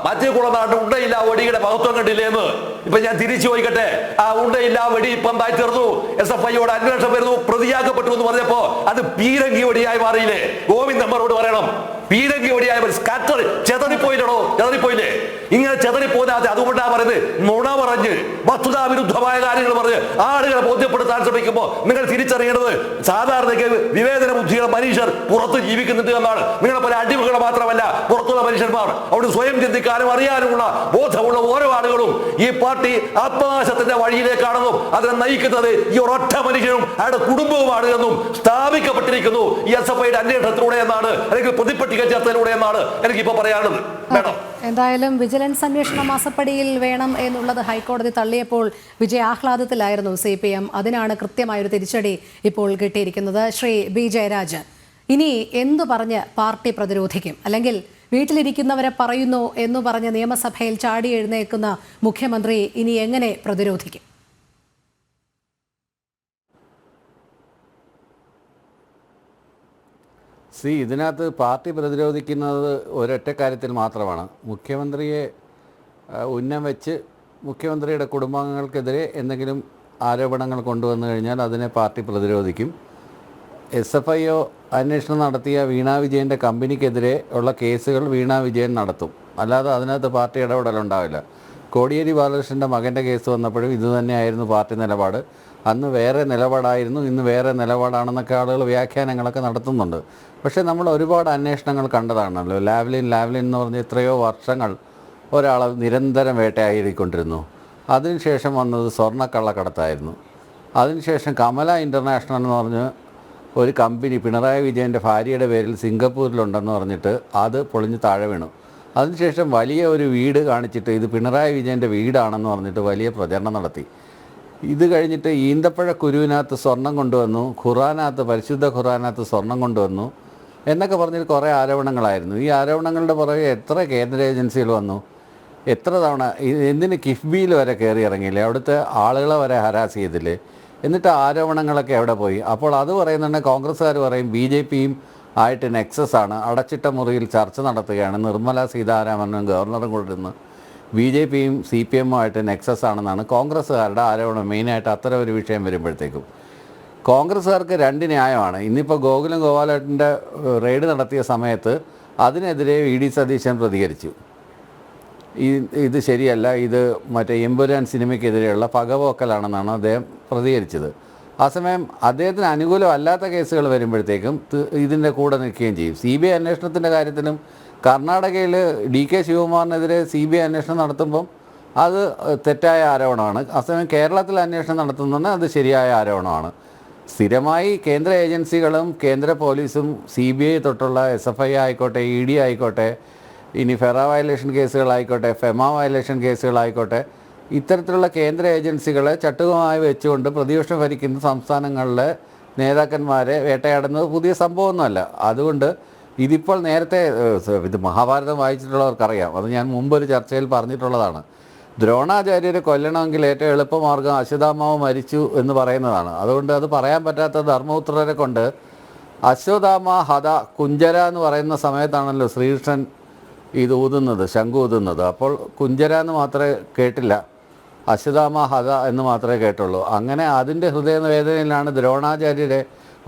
മാത്യു കുളനാടൻ ഉണ്ടയില്ല വെടിയുടെ മഹത്വം കണ്ടില്ലേ എന്ന്. ഇപ്പൊ ഞാൻ തിരിച്ചു ചോദിക്കട്ടെ, ആ ഉണ്ടയില്ല വെടി ഇപ്പം തായി തീർന്നു, SFIയോട് അന്വേഷണം വരുന്നു, പ്രതിയാക്കപ്പെട്ടു എന്ന് പറഞ്ഞപ്പോ അത് പീരങ്കി വെടിയായി മാറിയില്ലേ? ഗോവിന്ദൻ മറുപടി പറയണം. പീരങ്കി വെടിയായ സ്കാറ്റർ ചെതറിപ്പോയില്ലേ? ഇങ്ങനെ ചെതറിപ്പോകാതെ അതുകൊണ്ടാ പറയുന്നത് നുണ പറഞ്ഞ് വസ്തുതാവിരുദ്ധമായ കാര്യങ്ങൾ പറഞ്ഞ് ആളുകളെ ബോധ്യപ്പെടുത്താൻ ശ്രമിക്കുമ്പോൾ നിങ്ങൾ തിരിച്ചറിയേണ്ടത് സാധാരണയ്ക്ക് വിവേചന ബുദ്ധിയുള്ള മനുഷ്യർ പുറത്ത് ജീവിക്കുന്നുണ്ട് എന്നാണ്. നിങ്ങളെ പോലെ അടിമകൾ മാത്രമല്ല പുറത്തുള്ള മനുഷ്യന്മാർ. അവിടെ സ്വയം ചിന്തിക്കാനും അറിയാനുമുള്ള ബോധമുള്ള ഓരോ ആളുകളും ഈ പാർട്ടി ആത്മനാശത്തിന്റെ വഴിയിലേക്കാണെന്നും അതിനെ നയിക്കുന്നത് ഈ ഒരൊറ്റ മനുഷ്യനും അയാളുടെ കുടുംബവുമാണ് എന്നും സ്ഥാപിക്കപ്പെട്ടിരിക്കുന്നു ഈ SFIയുടെ അന്വേഷണത്തിലൂടെ എന്നാണ്, അല്ലെങ്കിൽ പ്രതിപട്ടിക ചേർത്തതിലൂടെ എന്നാണ് എനിക്കിപ്പോ പറയാനുള്ളത്. വേണം എന്തായാലും വിജിലൻസ് അന്വേഷണം മാസപ്പടിയിൽ വേണം എന്നുള്ളത് ഹൈക്കോടതി തള്ളിയപ്പോൾ വിജയ ആഹ്ലാദത്തിലായിരുന്നു CPM. അതിനാണ് കൃത്യമായൊരു തിരിച്ചടി ഇപ്പോൾ കിട്ടിയിരിക്കുന്നത്. ശ്രീ B. ജയരാജ്, ഇനി എന്തു പറഞ്ഞ് പാർട്ടി പ്രതിരോധിക്കും? അല്ലെങ്കിൽ വീട്ടിലിരിക്കുന്നവരെ പറയുന്നു എന്ന് പറഞ്ഞ് നിയമസഭയിൽ ചാടി എഴുന്നേൽക്കുന്ന മുഖ്യമന്ത്രി ഇനി എങ്ങനെ പ്രതിരോധിക്കും? ഇതിനകത്ത് പാർട്ടി പ്രതിരോധിക്കുന്നത് ഒരൊറ്റ കാര്യത്തിൽ മാത്രമാണ്. മുഖ്യമന്ത്രിയെ ഉന്നം വെച്ച് മുഖ്യമന്ത്രിയുടെ കുടുംബാംഗങ്ങൾക്കെതിരെ എന്തെങ്കിലും ആരോപണങ്ങൾ കൊണ്ടുവന്നു കഴിഞ്ഞാൽ അതിനെ പാർട്ടി പ്രതിരോധിക്കും. SFIO അന്വേഷണം നടത്തിയ വീണാ വിജയൻ്റെ കമ്പനിക്കെതിരെ ഉള്ള കേസുകൾ വീണാ വിജയൻ നടത്തും. അല്ലാതെ അതിനകത്ത് പാർട്ടി ഇടപെടലുണ്ടാവില്ല. കോടിയേരി ബാലകൃഷ്ണൻ്റെ മകൻ്റെ കേസ് വന്നപ്പോഴും ഇതുതന്നെയായിരുന്നു പാർട്ടി നിലപാട്. അന്ന് വേറെ നിലപാടായിരുന്നു, ഇന്ന് വേറെ നിലപാടാണെന്നൊക്കെ ആളുകൾ വ്യാഖ്യാനങ്ങളൊക്കെ നടത്തുന്നുണ്ട്. പക്ഷേ നമ്മൾ ഒരുപാട് അന്വേഷണങ്ങൾ കണ്ടതാണല്ലോ. ലാവ്ലിൻ എന്ന് പറഞ്ഞ് എത്രയോ വർഷങ്ങൾ ഒരാളെ നിരന്തരം വേട്ടയാടിക്കൊണ്ടിരുന്നു. അതിനുശേഷം വന്നത് സ്വർണ്ണക്കള്ളക്കടത്തായിരുന്നു. അതിനുശേഷം കമല ഇൻ്റർനാഷണൽ എന്ന് പറഞ്ഞ് ഒരു കമ്പനി പിണറായി വിജയൻ്റെ ഭാര്യയുടെ പേരിൽ സിംഗപ്പൂരിലുണ്ടെന്ന് പറഞ്ഞിട്ട് അത് പൊളിഞ്ഞ് താഴെ വീണു. അതിനുശേഷം വലിയ ഒരു വീട് കാണിച്ചിട്ട് ഇത് പിണറായി വിജയൻ്റെ വീടാണെന്ന് പറഞ്ഞിട്ട് വലിയ പ്രചരണം നടത്തി. ഇത് കഴിഞ്ഞിട്ട് ഈന്തപ്പഴ കുരുവിനകത്ത് സ്വർണം കൊണ്ടുവന്നു, ഖുറാനകത്ത് പരിശുദ്ധ ഖുറാനകത്ത് സ്വർണം കൊണ്ടുവന്നു എന്നൊക്കെ പറഞ്ഞിട്ട് കുറേ ആരോപണങ്ങളായിരുന്നു. ഈ ആരോപണങ്ങളുടെ പുറകെ എത്ര കേന്ദ്ര ഏജൻസികൾ വന്നു, എത്ര തവണ എന്തിന് കിഫ്ബിയിൽ വരെ കയറി ഇറങ്ങിയില്ലേ, അവിടുത്തെ ആളുകളെ വരെ ഹരാസ് ചെയ്തില്ലേ? എന്നിട്ട് ആരോപണങ്ങളൊക്കെ എവിടെ പോയി? അപ്പോൾ അത് പറയുന്നുണ്ടെങ്കിൽ കോൺഗ്രസ്സുകാർ പറയും BJPയും ആയിട്ട് നെക്സസ് ആണ്, അടച്ചിട്ട മുറിയിൽ ചർച്ച നടത്തുകയാണ്, നിർമ്മല സീതാരാമനും ഗവർണറും കൊണ്ടിരുന്ന് BJPയും CPMുമായിട്ട് നെക്സസ് ആണെന്നാണ് കോൺഗ്രസ്സുകാരുടെ ആരോപണം. മെയിനായിട്ട് അത്തരം ഒരു വിഷയം വരുമ്പോഴത്തേക്കും കോൺഗ്രസ്സുകാർക്ക് രണ്ട് ന്യായമാണ്. ഇന്നിപ്പോൾ ഗോകുലം ഗോപാലേട്ടൻ്റെ റെയ്ഡ് നടത്തിയ സമയത്ത് അതിനെതിരെ VD സതീശൻ പ്രതികരിച്ചു. ഇത് ശരിയല്ല, ഇത് മറ്റേ എമ്പുരാൻ സിനിമയ്ക്കെതിരെയുള്ള പകപോക്കലാണെന്നാണ് അദ്ദേഹം പ്രതികരിച്ചത്. ആ സമയം അദ്ദേഹത്തിന് അനുകൂലമല്ലാത്ത കേസുകൾ വരുമ്പോഴത്തേക്കും ഇതിൻ്റെ കൂടെ നിൽക്കുകയും ചെയ്യും. CBI അന്വേഷണത്തിൻ്റെ കാര്യത്തിലും കർണാടകയിൽ DK ശിവകുമാറിനെതിരെ CBI അന്വേഷണം നടത്തുമ്പം അത് തെറ്റായ ആരോപണമാണ്. അസമയം കേരളത്തിൽ അന്വേഷണം നടത്തുന്നത് അത് ശരിയായ ആരോപണമാണ്. സ്ഥിരമായി കേന്ദ്ര ഏജൻസികളും കേന്ദ്ര പോലീസും CBI തൊട്ടുള്ള SFI ആയിക്കോട്ടെ, ED ആയിക്കോട്ടെ, ഇനി ഫെറ വയലേഷൻ കേസുകളായിക്കോട്ടെ, FEMA വയലേഷൻ കേസുകളായിക്കോട്ടെ, ഇത്തരത്തിലുള്ള കേന്ദ്ര ഏജൻസികളെ ചട്ടുകമായി വെച്ചുകൊണ്ട് പ്രതിപക്ഷം ഭരിക്കുന്ന സംസ്ഥാനങ്ങളിലെ നേതാക്കന്മാരെ വേട്ടയാടുന്നത് പുതിയ സംഭവമൊന്നുമല്ല. അതുകൊണ്ട് ഇതിപ്പോൾ നേരത്തെ ഇത് മഹാഭാരതം വായിച്ചിട്ടുള്ളവർക്കറിയാം. അത് ഞാൻ മുമ്പൊരു ചർച്ചയിൽ പറഞ്ഞിട്ടുള്ളതാണ്. ദ്രോണാചാര്യരെ കൊല്ലണമെങ്കിൽ ഏറ്റവും എളുപ്പമാർഗ്ഗം അശ്വത്ഥാമാവ് മരിച്ചു എന്ന് പറയുന്നതാണ്. അതുകൊണ്ട് അത് പറയാൻ പറ്റാത്ത ധർമ്മപുത്രരെ കൊണ്ട് അശ്വത്ഥാമ ഹത കുഞ്ചര എന്ന് പറയുന്ന സമയത്താണല്ലോ ശ്രീകൃഷ്ണൻ ഇത് ഊതുന്നത്, ശംഖു ഊതുന്നത്. അപ്പോൾ കുഞ്ചര എന്ന് മാത്രമേ കേട്ടില്ല, അശ്വത്ഥാമ ഹത എന്ന് മാത്രമേ കേട്ടുള്ളൂ. അങ്ങനെ അതിൻ്റെ ഹൃദയവേദനയിലാണ് ദ്രോണാചാര്യരെ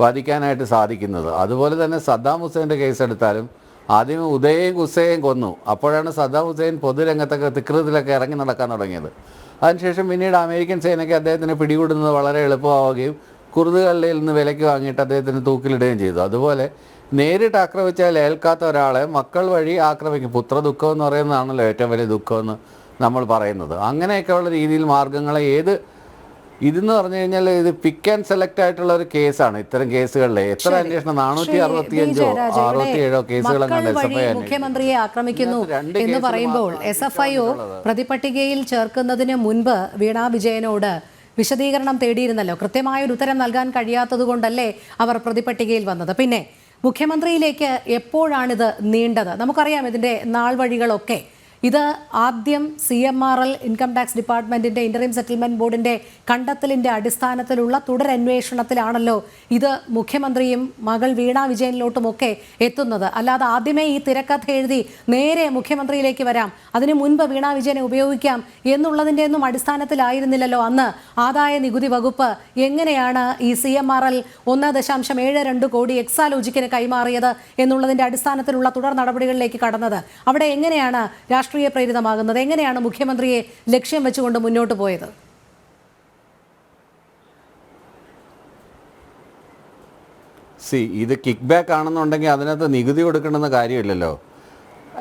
വധിക്കാനായിട്ട് സാധിക്കുന്നത്. അതുപോലെ തന്നെ സദ്ദാം ഹുസൈൻ്റെ കേസെടുത്താലും ആദ്യം ഉദയേയും കുസയേയും കൊന്നു. അപ്പോഴാണ് സദ്ദാം ഹുസൈൻ പൊതുരംഗത്തൊക്കെ തിക്രത്തിലൊക്കെ ഇറങ്ങി നടക്കാൻ തുടങ്ങിയത്. അതിനുശേഷം പിന്നീട് അമേരിക്കൻ സേനയ്ക്ക് അദ്ദേഹത്തിന് പിടികൂടുന്നത് വളരെ എളുപ്പമാവുകയും കുറുതുകള്ളിയിൽ നിന്ന് വിലയ്ക്ക് വാങ്ങിയിട്ട് അദ്ദേഹത്തിന് തൂക്കിലിടുകയും ചെയ്തു. അതുപോലെ നേരിട്ട് ആക്രമിച്ചാൽ ഏൽക്കാത്ത ഒരാളെ മക്കൾ വഴി ആക്രമിക്കും. പുത്രദുഃഖം എന്ന് പറയുന്നതാണല്ലോ ഏറ്റവും വലിയ ദുഃഖമെന്ന് നമ്മൾ പറയുന്നത്. അങ്ങനെയൊക്കെയുള്ള രീതിയിൽ മാർഗങ്ങളെ ഇതെന്ന് പറഞ്ഞു കഴിഞ്ഞാൽ ഇത് പിക്ക് ആൻഡ് സെലക്ട് ആയിട്ടുള്ള ഒരു കേസാണ്. ഇത്തരം കേസുകളിലെ എത്ര അന്വേഷണം 465 67 കേസുകളെങ്ങാണ്ട് SFI മുഖ്യമന്ത്രിയെ ആക്രമിക്കുന്നു എന്ന് പറയുമ്പോൾ SFIO പ്രതിപട്ടികയിൽ ചേർക്കുന്നതിന് മുൻപ് വീണാ വിജയനോട് വിശദീകരണം തേടിയിരുന്നല്ലോ. കൃത്യമായൊരു ഉത്തരം നൽകാൻ കഴിയാത്തത് കൊണ്ടല്ലേ അവർ പ്രതിപട്ടികയിൽ വന്നത്. പിന്നെ മുഖ്യമന്ത്രിയിലേക്ക് എപ്പോഴാണിത് നീണ്ടത്? നമുക്കറിയാം ഇതിൻ്റെ നാൾ വഴികളൊക്കെ. ഇത് ആദ്യം CMRL ഇൻകം ടാക്സ് ഡിപ്പാർട്ട്മെന്റിന്റെ ഇന്ററിം സെറ്റിൽമെന്റ് ബോർഡിന്റെ കണ്ടെത്തലിന്റെ അടിസ്ഥാനത്തിലുള്ള തുടരന്വേഷണത്തിലാണല്ലോ ഇത് മുഖ്യമന്ത്രിയും മകൾ വീണാ വിജയനിലോട്ടുമൊക്കെ എത്തുന്നത്. അല്ലാതെ ആദ്യമേ ഈ തിരക്കഥ എഴുതി നേരെ മുഖ്യമന്ത്രിയിലേക്ക് വരാം, അതിനു മുൻപ് വീണാ വിജയനെ ഉപയോഗിക്കാം എന്നുള്ളതിൻ്റെ ഒന്നും അടിസ്ഥാനത്തിലായിരുന്നില്ലല്ലോ അന്ന് ആദായ നികുതി വകുപ്പ് എങ്ങനെയാണ് ഈ CMRL 1.72 കോടി എക്സാലോജിക്കിന് കൈമാറിയത് എന്നുള്ളതിന്റെ അടിസ്ഥാനത്തിലുള്ള തുടർ നടപടികളിലേക്ക് കടന്നത്. അവിടെ എങ്ങനെയാണ് രാഷ്ട്രീയ പ്രേരിതമാകുന്നത്? എങ്ങനെയാണ് മുഖ്യമന്ത്രിയെ ലക്ഷ്യം വെച്ചുകൊണ്ട് മുന്നോട്ട് പോയത്? ഇത് കിക്ക് ബാക്ക് ആണെന്നുണ്ടെങ്കിൽ അതിനകത്ത് നികുതി കൊടുക്കണമെന്ന കാര്യമില്ലല്ലോ.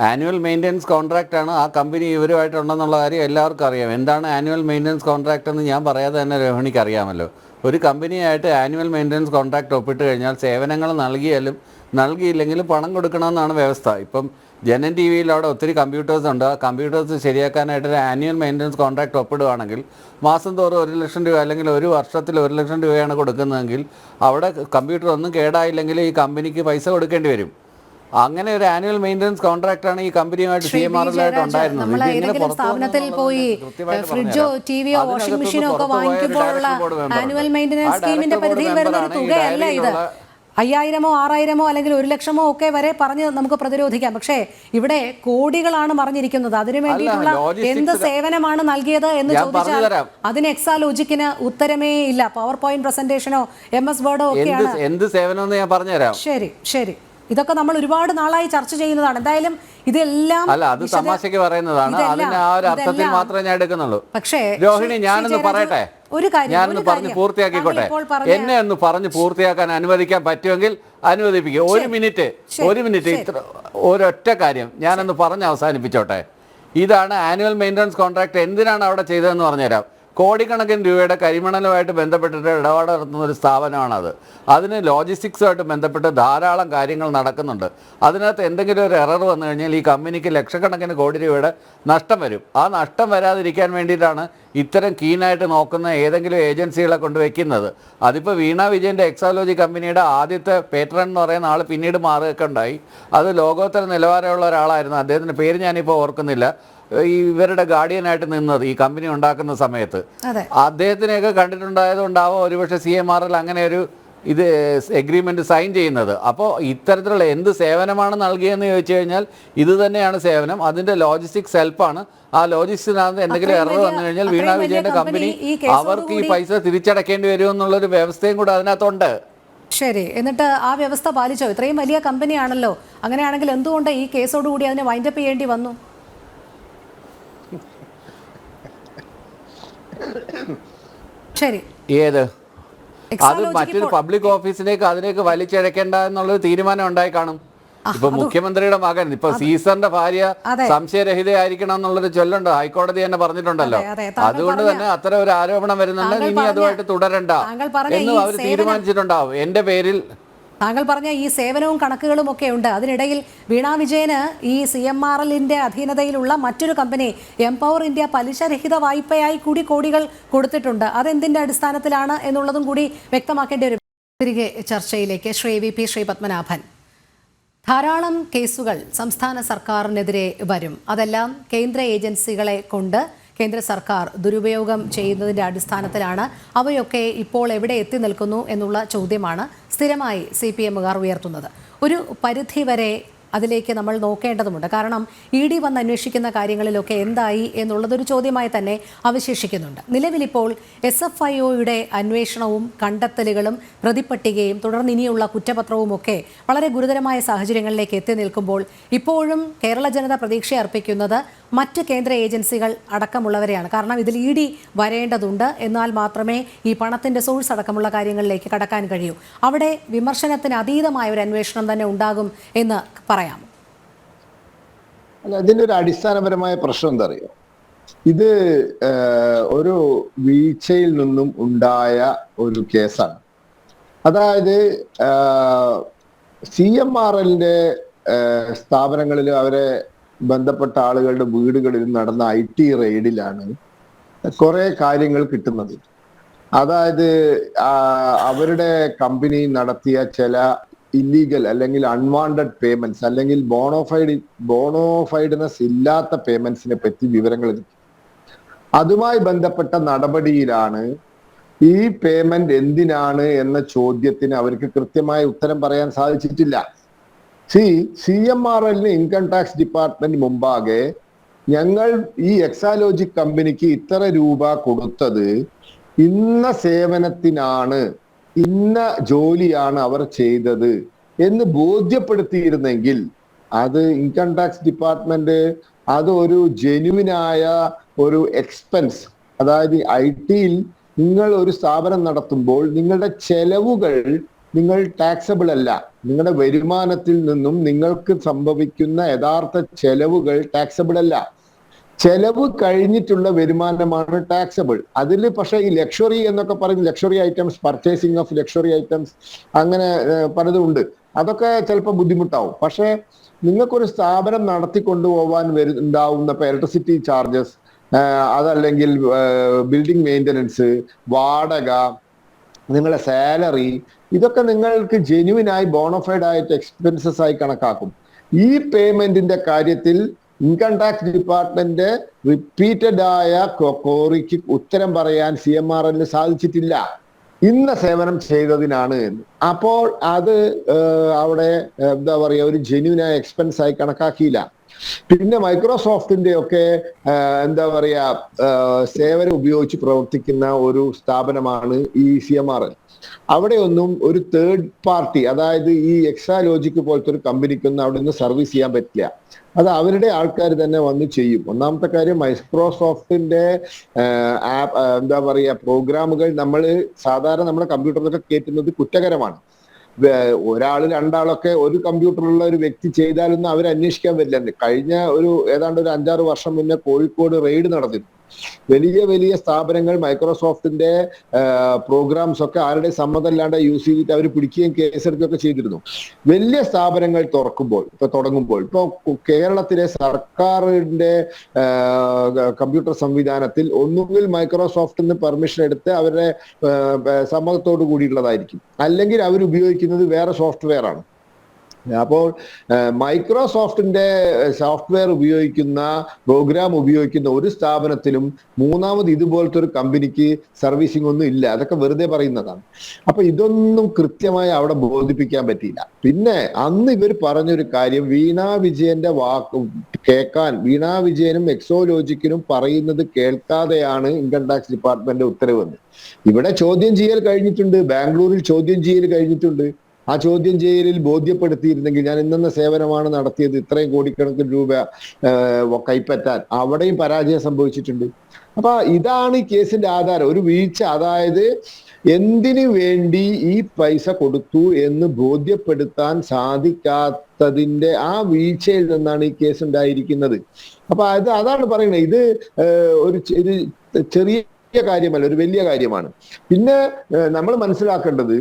ആനുവൽ മെയിൻ്റനൻസ് കോൺട്രാക്റ്റ് ആണ് ആ കമ്പനി ഇവരുമായിട്ടുണ്ടെന്നുള്ള കാര്യം എല്ലാവർക്കും അറിയാം. എന്താണ് ആനുവൽ മെയിൻ്റനൻസ് കോൺട്രാക്റ്റ് എന്ന് ഞാൻ പറയാതെ തന്നെ രോഹിണിക്ക് അറിയാമല്ലോ. ഒരു കമ്പനിയായിട്ട് ആനുവൽ മെയിൻ്റനൻസ് കോൺട്രാക്റ്റ് ഒപ്പിട്ട് കഴിഞ്ഞാൽ സേവനങ്ങൾ നൽകിയാലും നൽകിയില്ലെങ്കിലും പണം കൊടുക്കണമെന്നാണ് വ്യവസ്ഥ. ഇപ്പം ജനൻ ടി വിയിൽ അവിടെ ഒത്തിരി കമ്പ്യൂട്ടേഴ്സ് ഉണ്ട്. ആ കമ്പ്യൂട്ടേഴ്സ് ശരിയാക്കാനായിട്ട് ഒരു ആനുവൽ മെയിൻ്റനൻസ് കോൺട്രാക്റ്റ് ഒപ്പിടുകയാണെങ്കിൽ മാസം തോറും 1 ലക്ഷം രൂപ അല്ലെങ്കിൽ ഒരു വർഷത്തിൽ 1 ലക്ഷം രൂപയാണ് കൊടുക്കുന്നതെങ്കിൽ അവിടെ കമ്പ്യൂട്ടർ ഒന്നും കേടായില്ലെങ്കിൽ ഈ കമ്പനിക്ക് പൈസ കൊടുക്കേണ്ടി വരും. അങ്ങനെ ഒരു ആനുവൽ മെയിൻ്റനൻസ് കോൺട്രാക്റ്റാണ് ഈ കമ്പനിയുമായിട്ട് CMRL ആയിട്ട് ഉണ്ടായിരുന്നത്. സ്ഥാപനത്തിൽ പോയി ഫ്രിഡ്ജോ ടിവിയോ വാഷിംഗ് മെഷീനോ ഒക്കെ വാങ്ങിക്കുമ്പോഴുള്ള ആനുവൽ മെയിൻ്റനൻസ് സ്കീമിന്റെ പരിധിയിൽ വരുന്ന ഒരു തുകയല്ല ഇത്. 5000-ഓ 6000-ഓ അല്ലെങ്കിൽ 1 ലക്ഷമോ ഒക്കെ വരെ പറഞ്ഞ് നമുക്ക് പ്രതിരോധിക്കാം. പക്ഷേ ഇവിടെ കോടികളാണ് മറിഞ്ഞിരിക്കുന്നത്. അതിനു വേണ്ടിയിട്ടുള്ള എന്ത് സേവനമാണ് നൽകിയത് എന്ന് ചോദിച്ചാൽ അതിന് എക്സാലോജിക്കിന് ഉത്തരമേ ഇല്ല. പവർ പോയിന്റ് പ്രസന്റേഷനോ MS വേർഡോ ഒക്കെയാണ്. എന്ത് സേവനം ഞാൻ പറഞ്ഞുതരാം. ശരി ഇതൊക്കെ നമ്മൾ ഒരുപാട് നാളായി ചർച്ച ചെയ്യുന്നതാണ്. എന്തായാലും ഇതെല്ലാം അല്ല, അത് തമാശക്ക് പറയുന്നതാണ്. അതിന് ആ ഒരു അർത്ഥത്തിൽ മാത്രമേ ഞാൻ എടുക്കുന്നുള്ളൂ. പക്ഷേ രോഹിണി, ഞാനൊന്ന് പറയട്ടെ, ഞാനൊന്ന് പറഞ്ഞ് പൂർത്തിയാക്കിക്കോട്ടെ. എന്നെ ഒന്ന് പറഞ്ഞ് പൂർത്തിയാക്കാൻ അനുവദിക്കാൻ പറ്റുമെങ്കിൽ അനുവദിപ്പിക്കുക. ഒരു മിനിറ്റ് ഇത്ര ഒരൊറ്റ കാര്യം ഞാനൊന്ന് പറഞ്ഞ് അവസാനിപ്പിച്ചോട്ടെ. ഇതാണ് ആനുവൽ മെയിൻ്റനൻസ് കോൺട്രാക്ട്. എന്തിനാണ് അവിടെ ചെയ്തതെന്ന് പറഞ്ഞുതരാം. കോടിക്കണക്കിന് രൂപയുടെ കരിമണലുമായിട്ട് ബന്ധപ്പെട്ടിട്ട് ഇടപാട് നടത്തുന്ന ഒരു സ്ഥാപനമാണത്. അതിന് ലോജിസ്റ്റിക്സുമായിട്ട് ബന്ധപ്പെട്ട് ധാരാളം കാര്യങ്ങൾ നടക്കുന്നുണ്ട്. അതിനകത്ത് എന്തെങ്കിലും ഒരു എറർ വന്നു കഴിഞ്ഞാൽ ഈ കമ്പനിക്ക് ലക്ഷക്കണക്കിന് കോടി രൂപയുടെ നഷ്ടം വരും. ആ നഷ്ടം വരാതിരിക്കാൻ വേണ്ടിയിട്ടാണ് ഇത്തരം കീനായിട്ട് നോക്കുന്ന ഏതെങ്കിലും ഏജൻസികളെ കൊണ്ട് വയ്ക്കുന്നത്. അതിപ്പോൾ വീണാ വിജയൻ്റെ എക്സാലോജി കമ്പനിയുടെ ആദ്യത്തെ പേട്രൺ എന്ന് പറയുന്ന ആൾ പിന്നീട് മാറുകയൊക്കെ ഉണ്ടായി. അത് ലോകോത്തര നിലവാരമുള്ള ഒരാളായിരുന്നു. അദ്ദേഹത്തിൻ്റെ പേര് ഞാനിപ്പോൾ ഓർക്കുന്നില്ല. ഇവരുടെ ഗാർഡിയനായിട്ട് നിന്നത് ഈ കമ്പനി ഉണ്ടാക്കുന്ന സമയത്ത് അദ്ദേഹത്തിനെയൊക്കെ കണ്ടിട്ടുണ്ടായതുകൊണ്ടാവും ഒരുപക്ഷെ CMRL അങ്ങനെ ഒരു ഇത് എഗ്രിമെൻ്റ് സൈൻ ചെയ്യുന്നത്. അപ്പോൾ ഇത്തരത്തിലുള്ള എന്ത് സേവനമാണ് നൽകിയെന്ന് ചോദിച്ചു കഴിഞ്ഞാൽ ഇത് തന്നെയാണ് സേവനം. അതിൻ്റെ ലോജിസ്റ്റിക്സ് ഹെൽപ്പാണ്. ആ ലോജിസ്റ്റിക്സിനകത്ത് എന്തെങ്കിലും എറർ വന്നു കഴിഞ്ഞാൽ വീണാ വിജയൻ്റെ കമ്പനി അവർക്ക് ഈ പൈസ തിരിച്ചടക്കേണ്ടി വരുമെന്നുള്ളൊരു വ്യവസ്ഥയും കൂടെ അതിനകത്തുണ്ട്. ശരി, എന്നിട്ട് ആ വ്യവസ്ഥ പാലിച്ചോ? ഇത്രയും വലിയ കമ്പനിയാണല്ലോ. അങ്ങനെയാണെങ്കിൽ എന്തുകൊണ്ട് ഈ കേസോടുകൂടി അതിനെ വൈൻഡപ്പ് ചെയ്യേണ്ടി വന്നു? ശരി, ഏത് അത് മറ്റൊരു പബ്ലിക് ഓഫീസിലേക്ക് അതിലേക്ക് വലിച്ചിഴക്കേണ്ട എന്നുള്ളൊരു തീരുമാനം ഉണ്ടായി കാണും. ഇപ്പൊ മുഖ്യമന്ത്രിയുടെ മകൻ ഇപ്പൊ സീസറിന്റെ ഭാര്യ സംശയരഹിതയായിരിക്കണം എന്നുള്ളൊരു ചൊല്ലുണ്ട്. ഹൈക്കോടതി തന്നെ പറഞ്ഞിട്ടുണ്ടല്ലോ. അതുകൊണ്ട് തന്നെ അത്തരം ഒരു ആരോപണം വരുന്നുണ്ട്. ഇനി അതുമായിട്ട് തുടരണ്ട എന്ന് അവർ തീരുമാനിച്ചിട്ടുണ്ടാവും. എന്റെ പേരിൽ താങ്കൾ പറഞ്ഞ ഈ സേവനവും കണക്കുകളും ഒക്കെ ഉണ്ട്. അതിനിടയിൽ വീണാ വിജയന് ഈ CMRLന്റെ അധീനതയിലുള്ള മറ്റൊരു കമ്പനി എംപവർ ഇന്ത്യ പലിശരഹിത വായ്പയായി കൂടി കോടികൾ കൊടുത്തിട്ടുണ്ട്. അതെന്തിന്റെ അടിസ്ഥാനത്തിലാണ് എന്നുള്ളതും കൂടി വ്യക്തമാക്കേണ്ടി വരും. തിരികെ ചർച്ചയിലേക്ക് ശ്രീ പത്മനാഭൻ. ധാരാളം കേസുകൾ സംസ്ഥാന സർക്കാരിനെതിരെ വരും. അതെല്ലാം കേന്ദ്ര ഏജൻസികളെ കൊണ്ട് കേന്ദ്ര സർക്കാർ ദുരുപയോഗം ചെയ്യുന്നതിൻ്റെ അടിസ്ഥാനത്തിലാണ്. അവയൊക്കെ ഇപ്പോൾ എവിടെ എത്തി നിൽക്കുന്നു എന്നുള്ള ചോദ്യമാണ് സ്ഥിരമായി CPM-കാർ ഉയർത്തുന്നത്. ഒരു പരിധിവരെ അതിലേക്ക് നമ്മൾ നോക്കേണ്ടതുണ്ട്. കാരണം ED വന്ന് അന്വേഷിക്കുന്ന കാര്യങ്ങളിലൊക്കെ എന്തായി എന്നുള്ളതൊരു ചോദ്യമായി തന്നെ അവശേഷിക്കുന്നുണ്ട്. നിലവിലിപ്പോൾ SFIOയുടെ അന്വേഷണവും കണ്ടെത്തലുകളും പ്രതിപട്ടികയും തുടർന്ന് ഇനിയുള്ള കുറ്റപത്രവും ഒക്കെ വളരെ ഗുരുതരമായ സാഹചര്യങ്ങളിലേക്ക് എത്തി നിൽക്കുമ്പോൾ ഇപ്പോഴും കേരള ജനത പ്രതീക്ഷ അർപ്പിക്കുന്നത് മറ്റ് കേന്ദ്ര ഏജൻസികൾ അടക്കമുള്ളവരെയാണ്. കാരണം ഇതിൽ ED വരേണ്ടതുണ്ട്, എന്നാൽ മാത്രമേ ഈ പണത്തിൻ്റെ സോഴ്സ് അടക്കമുള്ള കാര്യങ്ങളിലേക്ക് കടക്കാൻ കഴിയൂ. അവിടെ വിമർശനത്തിന് അതീതമായ ഒരു അന്വേഷണം തന്നെ ഉണ്ടാകും എന്ന് പറയാം. അല്ല, അതിൻ്റെ ഒരു അടിസ്ഥാനപരമായ പ്രശ്നം എന്താ അറിയോ? ഇത് ഒരു വീഴ്ചയിൽ നിന്നും ഉണ്ടായ ഒരു കേസാണ്. അതായത് CMRLന്റെ സ്ഥാപനങ്ങളിൽ അവരെ ബന്ധപ്പെട്ട ആളുകളുടെ വീടുകളിൽ നടന്ന IT റെയ്ഡിലാണ് കുറെ കാര്യങ്ങൾ കിട്ടുന്നത്. അതായത് അവരുടെ കമ്പനി നടത്തിയ ചില ഇല്ലീഗൽ അല്ലെങ്കിൽ അൺവാണ്ടഡ് പേയ്മെന്റ്സ് അല്ലെങ്കിൽ ബോണോഫൈഡ്നെസ് ഇല്ലാത്ത പേയ്മെന്റ്സിനെ പറ്റി വിവരങ്ങൾ കിട്ടി. അതുമായി ബന്ധപ്പെട്ട നടപടിയിലാണ് ഈ പേയ്മെന്റ് എന്തിനാണ് എന്ന ചോദ്യത്തിന് അവർക്ക് കൃത്യമായ ഉത്തരം പറയാൻ സാധിച്ചിട്ടില്ല. CMRLന് ഇൻകം ടാക്സ് ഡിപ്പാർട്ട്മെന്റ് മുമ്പാകെ ഞങ്ങൾ ഈ എക്സാലോജിക് കമ്പനിക്ക് ഇത്ര രൂപ കൊടുത്തത് ഇന്ന സേവനത്തിനാണ്, ഇന്ന ജോലിയാണ് അവർ ചെയ്തത് എന്ന് ബോധ്യപ്പെടുത്തിയിരുന്നെങ്കിൽ അത് ഇൻകം ടാക്സ് ഡിപ്പാർട്ട്മെന്റ് അത് ഒരു ജെന്യുവിനായ ഒരു എക്സ്പെൻസ്, അതായത് IT-യിൽ നിങ്ങൾ ഒരു സ്ഥാപനം നടത്തുമ്പോൾ നിങ്ങളുടെ ചെലവുകൾ നിങ്ങൾ ടാക്സബിൾ അല്ല. നിങ്ങളുടെ വരുമാനത്തിൽ നിന്നും നിങ്ങൾക്ക് സംഭവിക്കുന്ന യഥാർത്ഥ ചെലവുകൾ ടാക്സബിൾ അല്ല. ചെലവ് കഴിഞ്ഞിട്ടുള്ള വരുമാനമാണ് ടാക്സബിൾ. അതിൽ പക്ഷേ ഈ ലക്ഷറി എന്നൊക്കെ പറയുന്ന luxury items, purchasing of luxury items, അങ്ങനെ പലതും ഉണ്ട്. അതൊക്കെ ചിലപ്പോൾ ബുദ്ധിമുട്ടാവും. പക്ഷേ നിങ്ങൾക്കൊരു സ്ഥാപനം നടത്തിക്കൊണ്ടുപോകാൻ ഉണ്ടാവുന്ന ഇലക്ട്രിസിറ്റി ചാർജസ്, അതല്ലെങ്കിൽ ബിൽഡിംഗ് മെയിൻ്റനൻസ്, വാടക, നിങ്ങളുടെ സാലറി, ഇതൊക്കെ നിങ്ങൾക്ക് ജെന്യുവിനായി ബോണഫൈഡ് ആയിട്ട് എക്സ്പെൻസസ് ആയി കണക്കാക്കും. ഈ പേയ്മെന്റിന്റെ കാര്യത്തിൽ ഇൻകം ടാക്സ് ഡിപ്പാർട്ട്മെന്റ് റിപ്പീറ്റഡ് ആയ ക്വറിക്ക് ഉത്തരം പറയാൻ CMRLന് സാധിച്ചിട്ടില്ല. ഇന്ന സേവനം ചെയ്തതിനാണ് എന്ന്. അപ്പോൾ അത് അവിടെ എന്താ പറയുക, ഒരു ജെന്യുവിനായ എക്സ്പെൻസ് ആയി കണക്കാക്കിയില്ല. പിന്നെ മൈക്രോസോഫ്റ്റിന്റെ ഒക്കെ എന്താ പറയാ സേവനം ഉപയോഗിച്ച് പ്രവർത്തിക്കുന്ന ഒരു സ്ഥാപനമാണ് ഈ CMRL. അവിടെയൊന്നും ഒരു തേർഡ് പാർട്ടി, അതായത് ഈ എക്സാലോജിക് പോലത്തെ ഒരു കമ്പനിക്കൊന്നും അവിടെ നിന്ന് സർവീസ് ചെയ്യാൻ പറ്റില്ല. അത് അവരുടെ ആൾക്കാർ തന്നെ വന്ന് ചെയ്യും. ഒന്നാമത്തെ കാര്യം, മൈക്രോസോഫ്റ്റിന്റെ എന്താ പറയുക പ്രോഗ്രാമുകൾ നമ്മൾ സാധാരണ നമ്മുടെ കമ്പ്യൂട്ടറിലൊക്കെ കയറ്റുന്നത് കുറ്റകരമാണ്. ഒരാള് രണ്ടാളൊക്കെ ഒരു കമ്പ്യൂട്ടറിലുള്ള ഒരു വ്യക്തി ചെയ്താലൊന്നും അവർ അന്വേഷിക്കാൻ പറ്റില്ല. കഴിഞ്ഞ ഏതാണ്ട് ഒരു 5-6 വർഷം മുന്നേ കോഴിക്കോട് റെയ്ഡ് നടന്നിരുന്നു. വലിയ വലിയ സ്ഥാപനങ്ങൾ മൈക്രോസോഫ്റ്റിന്റെ പ്രോഗ്രാംസ് ഒക്കെ ആരുടെ സമ്മതമില്ലാണ്ട് യൂസ് ചെയ്തിട്ട് അവർ പിടിക്കുകയും കേസെടുക്കുകയൊക്കെ ചെയ്തിരുന്നു. വലിയ സ്ഥാപനങ്ങൾ തുടങ്ങുമ്പോൾ ഇപ്പൊ കേരളത്തിലെ സർക്കാരിന്റെ കമ്പ്യൂട്ടർ സംവിധാനത്തിൽ ഒന്നുകിൽ മൈക്രോസോഫ്റ്റിന് പെർമിഷൻ എടുത്ത് അവരുടെ സമ്മതത്തോടു കൂടിയുള്ളതായിരിക്കും, അല്ലെങ്കിൽ അവർ ഉപയോഗിക്കുന്നത് വേറെ സോഫ്റ്റ്വെയർ ആണ്. അപ്പോൾ മൈക്രോസോഫ്റ്റിന്റെ സോഫ്റ്റ്വെയർ ഉപയോഗിക്കുന്ന, പ്രോഗ്രാം ഉപയോഗിക്കുന്ന ഒരു സ്ഥാപനത്തിലും മൂന്നാമത് ഇതുപോലത്തെ ഒരു കമ്പനിക്ക് സർവീസിംഗ് ഒന്നും ഇല്ല. അതൊക്കെ വെറുതെ പറയുന്നതാണ്. അപ്പൊ ഇതൊന്നും കൃത്യമായി അവിടെ ബോധിപ്പിക്കാൻ പറ്റിയില്ല. പിന്നെ അന്ന് ഇവർ പറഞ്ഞൊരു കാര്യം, വീണ വിജയന്റെ വീണ വിജയനും എക്സോലോജിക്കിനും പറയുന്നത് കേൾക്കാതെയാണ് ഇൻകം ടാക്സ് ഡിപ്പാർട്ട്മെന്റ് ഉത്തരവെന്ന്. ഇവിടെ ചോദ്യം ചെയ്യൽ കഴിഞ്ഞിട്ടുണ്ട്, ബാംഗ്ലൂരിൽ ചോദ്യം ചെയ്യൽ കഴിഞ്ഞിട്ടുണ്ട്. ആ ചോദ്യം ചെയ്യലിൽ ബോധ്യപ്പെടുത്തിയിരുന്നെങ്കിൽ ഞാൻ ഇന്നെന്ന സേവനമാണ് നടത്തിയത്, ഇത്രയും കോടിക്കണക്കിന് രൂപ കൈപ്പറ്റാൻ, അവിടെയും പരാജയം സംഭവിച്ചിട്ടുണ്ട്. അപ്പൊ ഇതാണ് ഈ കേസിന്റെ ആധാരം, ഒരു വീഴ്ച. അതായത് എന്തിനു വേണ്ടി ഈ പൈസ കൊടുത്തു എന്ന് ബോധ്യപ്പെടുത്താൻ സാധിക്കാത്തതിന്റെ ആ വീഴ്ചയിൽ നിന്നാണ് ഈ കേസ് ഉണ്ടായിരിക്കുന്നത്. അപ്പൊ അതാണ് പറയുന്നത്. ഇത് ഒരു ചെറിയ കാര്യമല്ല, ഒരു വലിയ കാര്യമാണ്. പിന്നെ നമ്മൾ മനസ്സിലാക്കേണ്ടത്,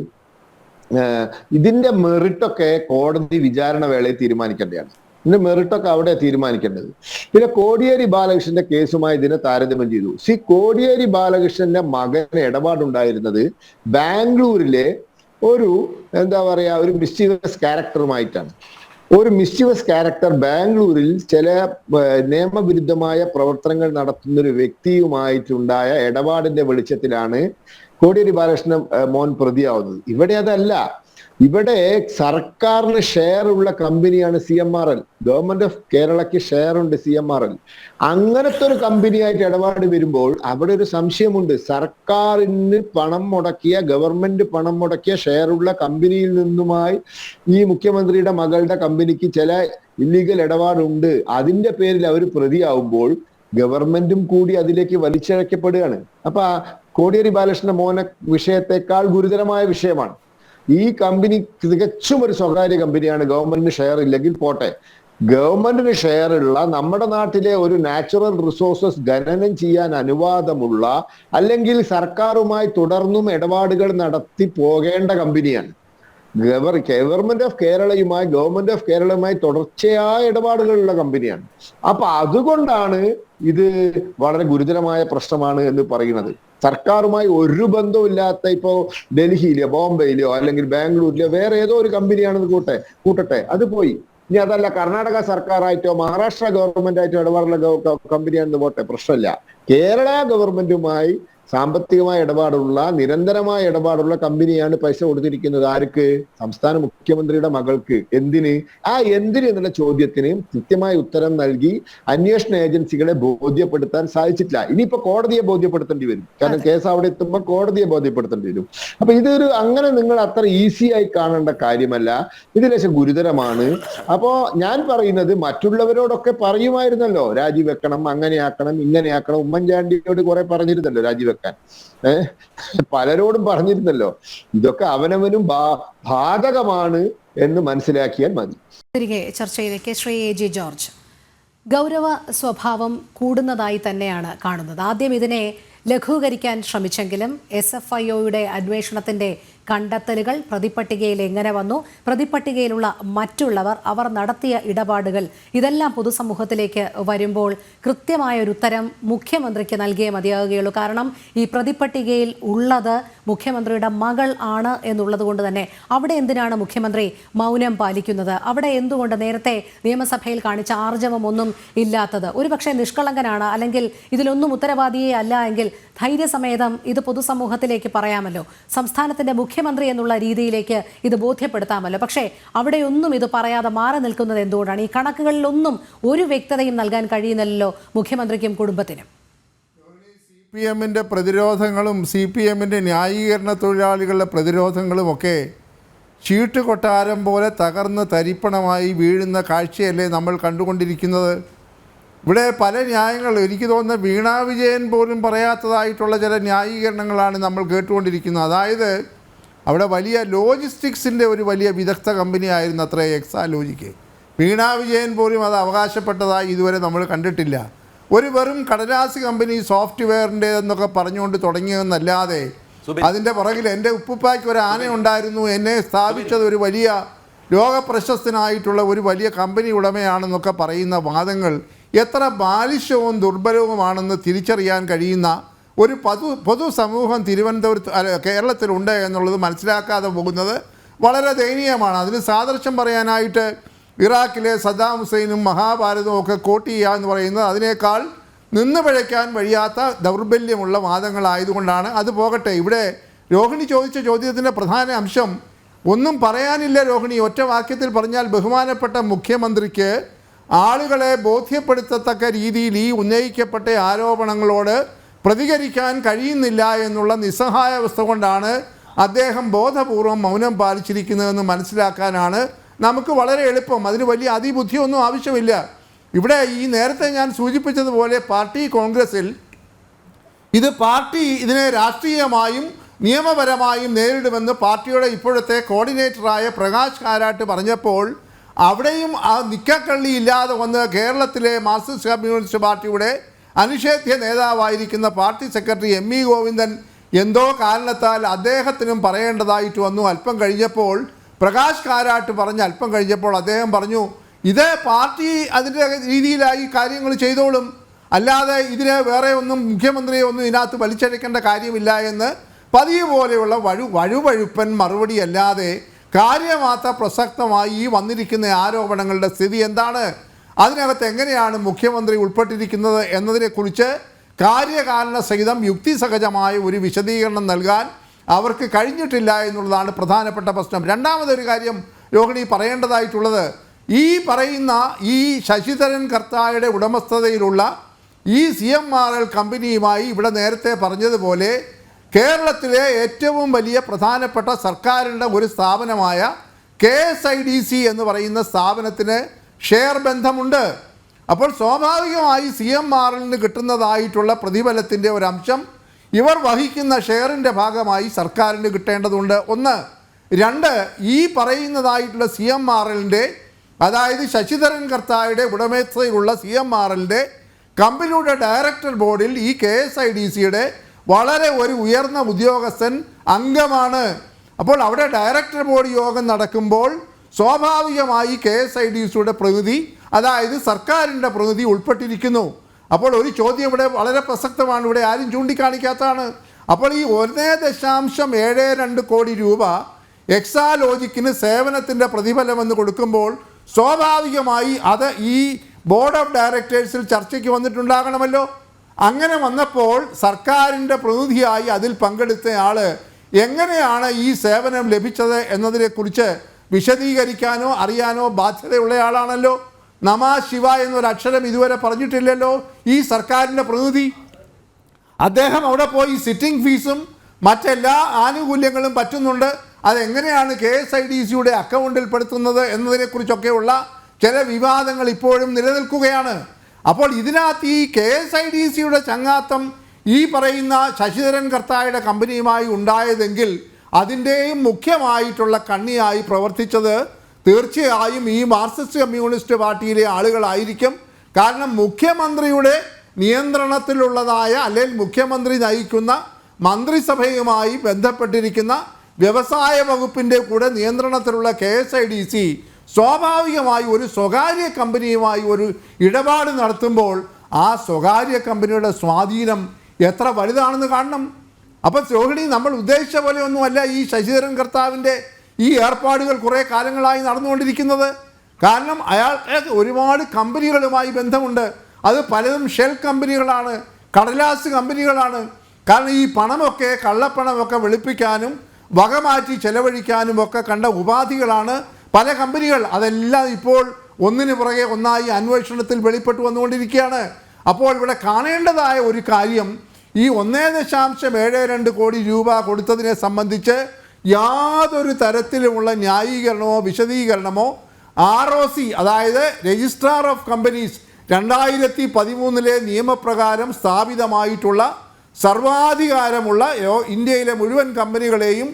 ഇതിന്റെ മെറിറ്റൊക്കെ കോടതി വിചാരണ വേളയിൽ തീരുമാനിക്കേണ്ടതാണ്. ഇതിന്റെ മെറിറ്റൊക്കെ അവിടെ തീരുമാനിക്കേണ്ടത്. പിന്നെ കോടിയേരി ബാലകൃഷ്ണന്റെ കേസുമായി ഇതിനെ താരതമ്യം ചെയ്തു. കോടിയേരി ബാലകൃഷ്ണന്റെ മകന് ഇടപാടുണ്ടായിരുന്നത് ബാംഗ്ലൂരിലെ ഒരു എന്താ പറയാ ഒരു മിസ്റ്റീരിയസ് ക്യാരക്ടറുമായിട്ടാണ്. ഒരു മിസ്റ്റീരിയസ് ക്യാരക്ടർ ബാംഗ്ലൂരിൽ ചില നിയമവിരുദ്ധമായ പ്രവർത്തനങ്ങൾ നടത്തുന്ന ഒരു വ്യക്തിയുമായിട്ടുണ്ടായ ഇടപാടിന്റെ വെളിച്ചത്തിലാണ് കോടിയേരി ബാലകൃഷ്ണൻ മോൻ പ്രതിയാവുന്നത്. ഇവിടെ അതല്ല. ഇവിടെ സർക്കാരിന് ഷെയർ ഉള്ള കമ്പനിയാണ് CMRL. ഗവൺമെന്റ് ഓഫ് കേരളയ്ക്ക് ഷെയർ ഉണ്ട് CMRL. അങ്ങനത്തെ ഒരു കമ്പനിയായിട്ട് ഇടപാട് വരുമ്പോൾ അവിടെ ഒരു സംശയമുണ്ട്. സർക്കാരിന് പണം മുടക്കിയ, ഗവൺമെന്റ് പണം മുടക്കിയ ഷെയർ ഉള്ള കമ്പനിയിൽ നിന്നുമായി ഈ മുഖ്യമന്ത്രിയുടെ മകളുടെ കമ്പനിക്ക് ചില ഇല്ലീഗൽ ഇടപാടുണ്ട്. അതിന്റെ പേരിൽ അവർ പ്രതിയാവുമ്പോൾ ഗവൺമെന്റും കൂടി അതിലേക്ക് വലിച്ചിഴക്കപ്പെടുകയാണ്. അപ്പൊ കോടിയേരി ബാലകൃഷ്ണന്റെ മോനെ വിഷയത്തെക്കാൾ ഗുരുതരമായ വിഷയമാണ്. ഈ കമ്പനി തികച്ചും ഒരു സ്വകാര്യ കമ്പനിയാണ്. ഗവൺമെന്റിന് ഷെയർ ഇല്ലെങ്കിൽ പോട്ടെ, ഗവൺമെന്റിന് ഷെയർ ഉള്ള നമ്മുടെ നാട്ടിലെ ഒരു നാച്ചുറൽ റിസോഴ്സസ് ഖനനം ചെയ്യാൻ അനുവാദമുള്ള, അല്ലെങ്കിൽ സർക്കാരുമായി തുടർന്നും ഇടപാടുകൾ നടത്തി പോകേണ്ട കമ്പനിയാണ്. ഗവൺമെന്റ് ഓഫ് കേരളയുമായി തുടർച്ചയായ ഇടപാടുകളുള്ള കമ്പനിയാണ്. അപ്പൊ അതുകൊണ്ടാണ് ഇത് വളരെ ഗുരുതരമായ പ്രശ്നമാണ് എന്ന് പറയുന്നത്. സർക്കാരുമായി ഒരു ബന്ധമില്ലാത്ത, ഇപ്പോ ഡൽഹിയിലോ ബോംബെയിലോ അല്ലെങ്കിൽ ബാംഗ്ലൂരിലോ വേറെ ഏതോ ഒരു കമ്പനിയാണെന്ന് കൂട്ടട്ടെ, അത് പോയി. ഇനി അതല്ല കർണാടക സർക്കാരായിട്ടോ മഹാരാഷ്ട്ര ഗവൺമെന്റ് ആയിട്ടോ ഇടപാടുള്ള കമ്പനിയാണെന്ന് പോട്ടെ, പ്രശ്നമില്ല. കേരള ഗവൺമെന്റുമായി സാമ്പത്തികമായ ഇടപാടുള്ള, നിരന്തരമായ ഇടപാടുള്ള കമ്പനിയാണ് പൈസ കൊടുത്തിരിക്കുന്നത്. ആർക്ക്? സംസ്ഥാന മുഖ്യമന്ത്രിയുടെ മകൾക്ക്. എന്തിന് എന്നുള്ള ചോദ്യത്തിന് കൃത്യമായ ഉത്തരം നൽകി അന്വേഷണ ഏജൻസികളെ ബോധ്യപ്പെടുത്താൻ സാധിച്ചിട്ടില്ല. ഇനിയിപ്പോ കോടതിയെ ബോധ്യപ്പെടുത്തേണ്ടി വരും. കാരണം കേസ് അവിടെ എത്തുമ്പോൾ കോടതിയെ ബോധ്യപ്പെടുത്തേണ്ടി വരും. അപ്പൊ ഇതൊരു അങ്ങനെ നിങ്ങൾ അത്ര ഈസി ആയി കാണേണ്ട കാര്യമല്ല, ഇത് ലേശം ഗുരുതരമാണ്. അപ്പോ ഞാൻ പറയുന്നത്, മറ്റുള്ളവരോടൊക്കെ പറയുമായിരുന്നല്ലോ രാജിവെക്കണം, അങ്ങനെയാക്കണം, ഇങ്ങനെയാക്കണം. ഉമ്മൻചാണ്ടിയോട് കുറെ പറഞ്ഞിരുന്നല്ലോ രാജിവെക്കണം, പലരോടും പറഞ്ഞിരുന്നല്ലോ. ഇതൊക്കെ അവനവനും ബാധകമാണ് എന്ന് മനസ്സിലാക്കിയാൽ മതി. തിരികെ ചർച്ചയിലേക്ക് ശ്രീ AG ജോർജ്, ഗൗരവ സ്വഭാവം കൂടുന്നതായി തന്നെയാണ് കാണുന്നത്. ആദ്യം ഇതിനെ ലഘൂകരിക്കാൻ ശ്രമിച്ചെങ്കിലും SFIOയുടെ അന്വേഷണത്തിന്റെ കണ്ടെത്തലുകൾ പ്രതിപ്പട്ടികയിൽ എങ്ങനെ വന്നു, പ്രതിപ്പട്ടികയിലുള്ള മറ്റുള്ളവർ, അവർ നടത്തിയ ഇടപാടുകൾ, ഇതെല്ലാം പൊതുസമൂഹത്തിലേക്ക് വരുമ്പോൾ കൃത്യമായ ഒരു ഉത്തരം മുഖ്യമന്ത്രിക്ക് നൽകിയേ മതിയാകുകയുള്ളൂ. കാരണം ഈ പ്രതിപ്പട്ടികയിൽ ഉള്ളത് മുഖ്യമന്ത്രിയുടെ മകൾ ആണ് എന്നുള്ളത് കൊണ്ട് തന്നെ അവിടെ എന്തിനാണ് മുഖ്യമന്ത്രി മൗനം പാലിക്കുന്നത്? അവിടെ എന്തുകൊണ്ട് നേരത്തെ നിയമസഭയിൽ കാണിച്ച ആർജവമൊന്നും ഇല്ലാത്തത്? ഒരുപക്ഷെ നിഷ്കളങ്കനാണ്, അല്ലെങ്കിൽ ഇതിലൊന്നും ഉത്തരവാദിയേ അല്ല എങ്കിൽ ധൈര്യസമേതം ഇത് പൊതുസമൂഹത്തിലേക്ക് പറയാമല്ലോ, സംസ്ഥാനത്തിന്റെ മുഖ്യമന്ത്രി എന്നുള്ള രീതിയിലേക്ക് ഇത് ബോധ്യപ്പെടുത്താമല്ലോ. പക്ഷേ അവിടെയൊന്നും ഇത് പറയാതെ മാറി നിൽക്കുന്നത് എന്തുകൊണ്ടാണ്? ഈ കണക്കുകളിലൊന്നും ഒരു വ്യക്തതയും നൽകാൻ കഴിയുന്നില്ലല്ലോ മുഖ്യമന്ത്രിക്കും കുടുംബത്തിനും. CPMന്റെ പ്രതിരോധങ്ങളും CPMന്റെ ന്യായീകരണ തൊഴിലാളികളുടെ പ്രതിരോധങ്ങളും ഒക്കെ ചീട്ട് കൊട്ടാരം പോലെ തകർന്ന് തരിപ്പണമായി വീഴുന്ന കാഴ്ചയല്ലേ നമ്മൾ കണ്ടുകൊണ്ടിരിക്കുന്നത്. ഇവിടെ പല ന്യായങ്ങൾ, എനിക്ക് തോന്നുന്ന വീണാ വിജയൻ പോലും പറയാത്തതായിട്ടുള്ള ചില ന്യായീകരണങ്ങളാണ് നമ്മൾ കേട്ടുകൊണ്ടിരിക്കുന്നത്. അതായത് അവിടെ വലിയ ലോജിസ്റ്റിക്സിൻ്റെ ഒരു വലിയ വിദഗ്ധ കമ്പനി ആയിരുന്നു അത്രേ എക്സാലോജിക്ക്. വീണാ വിജയൻ പോലും അത് അവകാശപ്പെട്ടതായി ഇതുവരെ നമ്മൾ കണ്ടിട്ടില്ല. ഒരു വെറും കടലാസ് കമ്പനി സോഫ്റ്റ്വെയറിൻ്റെതെന്നൊക്കെ പറഞ്ഞുകൊണ്ട് തുടങ്ങിയതെന്നല്ലാതെ അതിൻ്റെ പുറകിൽ എൻ്റെ ഉപ്പുപ്പായ്ക്ക് ഒരു ആന ഉണ്ടായിരുന്നു, എന്നെ സ്ഥാപിച്ചത് ഒരു വലിയ ലോകപ്രശസ്തനായിട്ടുള്ള ഒരു വലിയ കമ്പനി ഉടമയാണെന്നൊക്കെ പറയുന്ന വാദങ്ങൾ എത്ര ബാലിശവും ദുർബലവുമാണെന്ന് തിരിച്ചറിയാൻ കഴിയുന്ന ഒരു പൊതുസമൂഹം കേരളത്തിലുണ്ട് എന്നുള്ളത് മനസ്സിലാക്കാതെ പോകുന്നത് വളരെ ദയനീയമാണ്. അതിന് സാദൃശ്യം പറയാനായിട്ട് ഇറാഖിലെ സദ്ദാം ഹുസൈനും മഹാഭാരതവും ഒക്കെ കോട്ട് ചെയ്യുക എന്ന് പറയുന്നത് അതിനേക്കാൾ നിന്ന് പിഴയ്ക്കാൻ വഴിയാത്ത ദൗർബല്യമുള്ള വാദങ്ങളായതുകൊണ്ടാണ്. അത് പോകട്ടെ. ഇവിടെ രോഹിണി ചോദിച്ച ചോദ്യത്തിൻ്റെ പ്രധാന അംശം ഒന്നും പറയാനില്ല രോഹിണി. ഒറ്റ വാക്യത്തിൽ പറഞ്ഞാൽ, ബഹുമാനപ്പെട്ട മുഖ്യമന്ത്രിക്ക് ആളുകളെ ബോധ്യപ്പെടുത്തത്തക്ക രീതിയിൽ ഈ ഉന്നയിക്കപ്പെട്ട ആരോപണങ്ങളോട് പ്രതികരിക്കാൻ കഴിയുന്നില്ല എന്നുള്ള നിസ്സഹായാവസ്ഥ കൊണ്ടാണ് അദ്ദേഹം ബോധപൂർവം മൗനം പാലിച്ചിരിക്കുന്നതെന്ന് മനസ്സിലാക്കാനാണ് നമുക്ക് വളരെ എളുപ്പം. അതിന് വലിയ അതിബുദ്ധിയൊന്നും ആവശ്യമില്ല. ഇവിടെ ഈ നേരത്തെ ഞാൻ സൂചിപ്പിച്ചതുപോലെ പാർട്ടി കോൺഗ്രസിൽ പാർട്ടി ഇതിനെ രാഷ്ട്രീയമായും നിയമപരമായും നേരിടുമെന്ന് പാർട്ടിയുടെ ഇപ്പോഴത്തെ കോർഡിനേറ്ററായ പ്രകാശ് കാരാട്ട് പറഞ്ഞപ്പോൾ അവിടെയും ആ നിക്കക്കള്ളി ഇല്ലാതെ വന്ന് കേരളത്തിലെ മാർക്സിസ്റ്റ് കമ്മ്യൂണിസ്റ്റ് പാർട്ടിയുടെ അനിഷേധ്യ നേതാവായിരിക്കുന്ന പാർട്ടി സെക്രട്ടറി ME ഗോവിന്ദൻ എന്തോ കാരണത്താൽ അദ്ദേഹത്തിനും പറയേണ്ടതായിട്ട് വന്നു. അല്പം കഴിഞ്ഞപ്പോൾ പ്രകാശ് കാരാട്ട് പറഞ്ഞ് അല്പം കഴിഞ്ഞപ്പോൾ അദ്ദേഹം പറഞ്ഞു, ഇത് പാർട്ടി അതിൻ്റെ രീതിയിലായി കാര്യങ്ങൾ ചെയ്തോളും, അല്ലാതെ ഇതിന് വേറെ ഒന്നും മുഖ്യമന്ത്രിയെ ഒന്നും ഇതിനകത്ത് വലിച്ചഴക്കേണ്ട കാര്യമില്ല എന്ന് പതിവ് പോലെയുള്ള വഴുവഴുപ്പൻ മറുപടി അല്ലാതെ കാര്യമാത്ര പ്രസക്തമായി ഈ വന്നിരിക്കുന്ന ആരോപണങ്ങളുടെ സ്ഥിതി എന്താണ്, അതിനകത്ത് എങ്ങനെയാണ് മുഖ്യമന്ത്രി ഉൾപ്പെട്ടിരിക്കുന്നത് എന്നതിനെക്കുറിച്ച് കാര്യകാരണ സഹിതം യുക്തിസഹജമായ ഒരു വിശദീകരണം നൽകാൻ അവർക്ക് കഴിഞ്ഞിട്ടില്ല എന്നുള്ളതാണ് പ്രധാനപ്പെട്ട പ്രശ്നം. രണ്ടാമതൊരു കാര്യം രോഹിണി പറയേണ്ടതായിട്ടുള്ളത്, ഈ പറയുന്ന ഈ ശശിധരൻ കർത്തായുടെ ഉടമസ്ഥതയിലുള്ള ഈ CMRL കമ്പനിയുമായി ഇവിടെ നേരത്തെ പറഞ്ഞതുപോലെ കേരളത്തിലെ ഏറ്റവും വലിയ പ്രധാനപ്പെട്ട സർക്കാരിൻ്റെ ഒരു സ്ഥാപനമായ KSIDC എന്ന് പറയുന്ന സ്ഥാപനത്തിന് ഷെയർ ബന്ധമുണ്ട്. അപ്പോൾ സ്വാഭാവികമായി CMRLന് കിട്ടുന്നതായിട്ടുള്ള പ്രതിഫലത്തിൻ്റെ ഒരംശം ഇവർ വഹിക്കുന്ന ഷെയറിൻ്റെ ഭാഗമായി സർക്കാരിന് കിട്ടേണ്ടതുണ്ട്. ഒന്ന്. രണ്ട്, ഈ പറയുന്നതായിട്ടുള്ള CMRLൻ്റെ, അതായത് ശശിധരൻ കർത്തായുടെ ഉടമസ്ഥതയിലുള്ള CMRLൻ്റെ കമ്പനിയുടെ ഡയറക്ടർ ബോർഡിൽ ഈ KSIDCയുടെ വളരെ ഒരു ഉയർന്ന ഉദ്യോഗസ്ഥൻ അംഗമാണ്. അപ്പോൾ അവിടെ ഡയറക്ടർ ബോർഡ് യോഗം നടക്കുമ്പോൾ സ്വാഭാവികമായി KSIDCയുടെ പ്രതിനിധി, അതായത് സർക്കാരിൻ്റെ പ്രതിനിധി ഉൾപ്പെട്ടിരിക്കുന്നു. അപ്പോൾ ഒരു ചോദ്യം ഇവിടെ വളരെ പ്രസക്തമാണ്, ഇവിടെ ആരും ചൂണ്ടിക്കാണിക്കാത്തതാണ്. അപ്പോൾ ഈ 1.72 കോടി രൂപ എക്സാലോജിക്കിന് സേവനത്തിൻ്റെ പ്രതിഫലമെന്ന് കൊടുക്കുമ്പോൾ സ്വാഭാവികമായി അത് ഈ ബോർഡ് ഓഫ് ഡയറക്ടേഴ്സിൽ ചർച്ചയ്ക്ക് വന്നിട്ടുണ്ടാകണമല്ലോ. അങ്ങനെ വന്നപ്പോൾ സർക്കാരിൻ്റെ പ്രതിനിധിയായി അതിൽ പങ്കെടുത്തയാൾ എങ്ങനെയാണ് ഈ സേവനം ലഭിച്ചത് എന്നതിനെക്കുറിച്ച് വിശദീകരിക്കാനോ അറിയാനോ ബാധ്യതയുള്ളയാളാണല്ലോ. നമ ശിവ എന്നൊരക്ഷരം ഇതുവരെ പറഞ്ഞിട്ടില്ലല്ലോ ഈ സർക്കാരിൻ്റെ പ്രതിനിധി. അദ്ദേഹം അവിടെ പോയി സിറ്റിംഗ് ഫീസും മറ്റെല്ലാ ആനുകൂല്യങ്ങളും പറ്റുന്നുണ്ട്. അതെങ്ങനെയാണ് KSIDCയുടെ അക്കൗണ്ടിൽ പെടുത്തുന്നത് എന്നതിനെക്കുറിച്ചൊക്കെയുള്ള ചില വിവാദങ്ങൾ ഇപ്പോഴും നിലനിൽക്കുകയാണ്. അപ്പോൾ ഇതിനകത്ത് ഈ KSIDCയുടെ ചങ്ങാത്തം ഈ പറയുന്ന ശശിധരൻ കർത്തായുടെ കമ്പനിയുമായി ഉണ്ടായതെങ്കിൽ അതിൻ്റെയും മുഖ്യമായിട്ടുള്ള കണ്ണിയായി പ്രവർത്തിച്ചത് തീർച്ചയായും ഈ മാർക്സിസ്റ്റ് കമ്മ്യൂണിസ്റ്റ് പാർട്ടിയിലെ ആളുകളായിരിക്കും. കാരണം മുഖ്യമന്ത്രിയുടെ നിയന്ത്രണത്തിലുള്ളതായ, അല്ലെങ്കിൽ മുഖ്യമന്ത്രി നയിക്കുന്ന മന്ത്രിസഭയുമായി ബന്ധപ്പെട്ടിരിക്കുന്ന വ്യവസായ വകുപ്പിൻ്റെ കൂടെ നിയന്ത്രണത്തിലുള്ള KSIDC സ്വാഭാവികമായി ഒരു സ്വകാര്യ കമ്പനിയുമായി ഒരു ഇടപാട് നടത്തുമ്പോൾ ആ സ്വകാര്യ കമ്പനിയുടെ സ്വാധീനം എത്ര വലുതാണെന്ന് കാണണം. അപ്പം രോഹിണി, നമ്മൾ ഉദ്ദേശിച്ച പോലെ ഒന്നുമല്ല ഈ ശശിധരൻ കർത്താവിൻ്റെ ഈ ഏർപ്പാടുകൾ കുറേ കാലങ്ങളായി നടന്നുകൊണ്ടിരിക്കുന്നത്. കാരണം അയാൾക്ക് ഒരുപാട് കമ്പനികളുമായി ബന്ധമുണ്ട്. അത് പലതും ഷെൽ കമ്പനികളാണ്, കടലാസ് കമ്പനികളാണ്. കാരണം ഈ പണമൊക്കെ, കള്ളപ്പണമൊക്കെ വെളുപ്പിക്കാനും വകമാറ്റി ചെലവഴിക്കാനും ഒക്കെ കണ്ട ഉപാധികളാണ് പല കമ്പനികൾ. അതെല്ലാം ഇപ്പോൾ ഒന്നിനു പുറകെ ഒന്നായി അന്വേഷണത്തിൽ വെളിപ്പെട്ടു വന്നുകൊണ്ടിരിക്കുകയാണ്. അപ്പോൾ ഇവിടെ കാണേണ്ടതായ ഒരു കാര്യം, ഈ 1.72 കോടി രൂപ കൊടുത്തതിനെ സംബന്ധിച്ച് യാതൊരു തരത്തിലുമുള്ള ന്യായീകരണമോ വിശദീകരണമോ ROC, അതായത് രജിസ്ട്രാർ ഓഫ് കമ്പനീസ് 2013 നിയമപ്രകാരം സ്ഥാപിതമായിട്ടുള്ള സർവാധികാരമുള്ള ഇന്ത്യയിലെ മുഴുവൻ കമ്പനികളെയും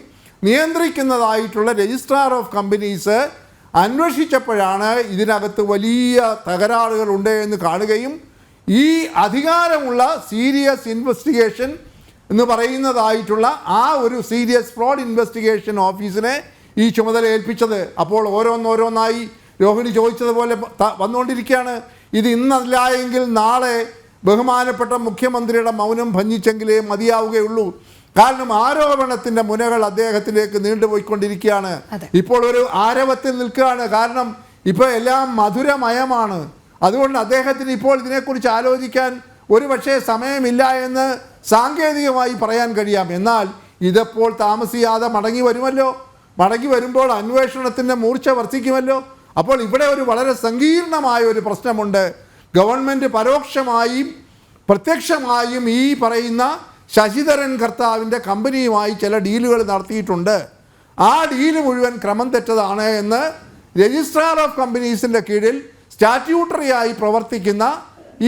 നിയന്ത്രിക്കുന്നതായിട്ടുള്ള രജിസ്ട്രാർ ഓഫ് കമ്പനീസ് അന്വേഷിച്ചപ്പോഴാണ് ഇതിനകത്ത് വലിയ തകരാറുകൾ ഉണ്ട് എന്ന് കാണുകയും ഈ അധികാരമുള്ള സീരിയസ് ഇൻവെസ്റ്റിഗേഷൻ എന്ന് പറയുന്നതായിട്ടുള്ള ആ ഒരു സീരിയസ് ഫ്രോഡ് ഇൻവെസ്റ്റിഗേഷൻ ഓഫീസിനെ ഈ ചുമതല ഏൽപ്പിച്ചത്. അപ്പോൾ ഓരോന്നോരോന്നായി രോഹിണി ചോദിച്ചതുപോലെ വന്നുകൊണ്ടിരിക്കുകയാണ്. ഇത് ഇന്നല്ല എങ്കിൽ നാളെ ബഹുമാനപ്പെട്ട മുഖ്യമന്ത്രിയുടെ മൗനം ഭഞ്ജിച്ചെങ്കിലേ മതിയാവുകയുള്ളൂ. കാരണം ആരോപണത്തിൻ്റെ മുനകൾ അദ്ദേഹത്തിലേക്ക് നീണ്ടുപോയിക്കൊണ്ടിരിക്കുകയാണ്. ഇപ്പോൾ ഒരു ആരവത്തിൽ നിൽക്കുകയാണ്. കാരണം ഇപ്പോൾ എല്ലാം മധുരമയമാണ്. അതുകൊണ്ട് അദ്ദേഹത്തിന് ഇപ്പോൾ ഇതിനെക്കുറിച്ച് ആലോചിക്കാൻ ഒരുപക്ഷെ സമയമില്ല എന്ന് സാങ്കേതികമായി പറയാൻ കഴിയാം. എന്നാൽ ഇതെപ്പോൾ താമസിയാതെ മടങ്ങി വരുമല്ലോ. മടങ്ങി വരുമ്പോൾ അന്വേഷണത്തിൻ്റെ മൂർച്ച വർദ്ധിക്കുമല്ലോ. അപ്പോൾ ഇവിടെ ഒരു വളരെ സങ്കീർണമായ ഒരു പ്രശ്നമുണ്ട്. ഗവൺമെൻറ് പരോക്ഷമായും പ്രത്യക്ഷമായും ഈ പറയുന്ന ശശിധരൻ കർത്താവിൻ്റെ കമ്പനിയുമായി ചില ഡീലുകൾ നടത്തിയിട്ടുണ്ട്. ആ ഡീല് മുഴുവൻ ക്രമം തെറ്റതാണ് എന്ന് രജിസ്ട്രാർ ഓഫ് കമ്പനീസിൻ്റെ കീഴിൽ സ്റ്റാറ്റ്യൂട്ടറിയായി പ്രവർത്തിക്കുന്ന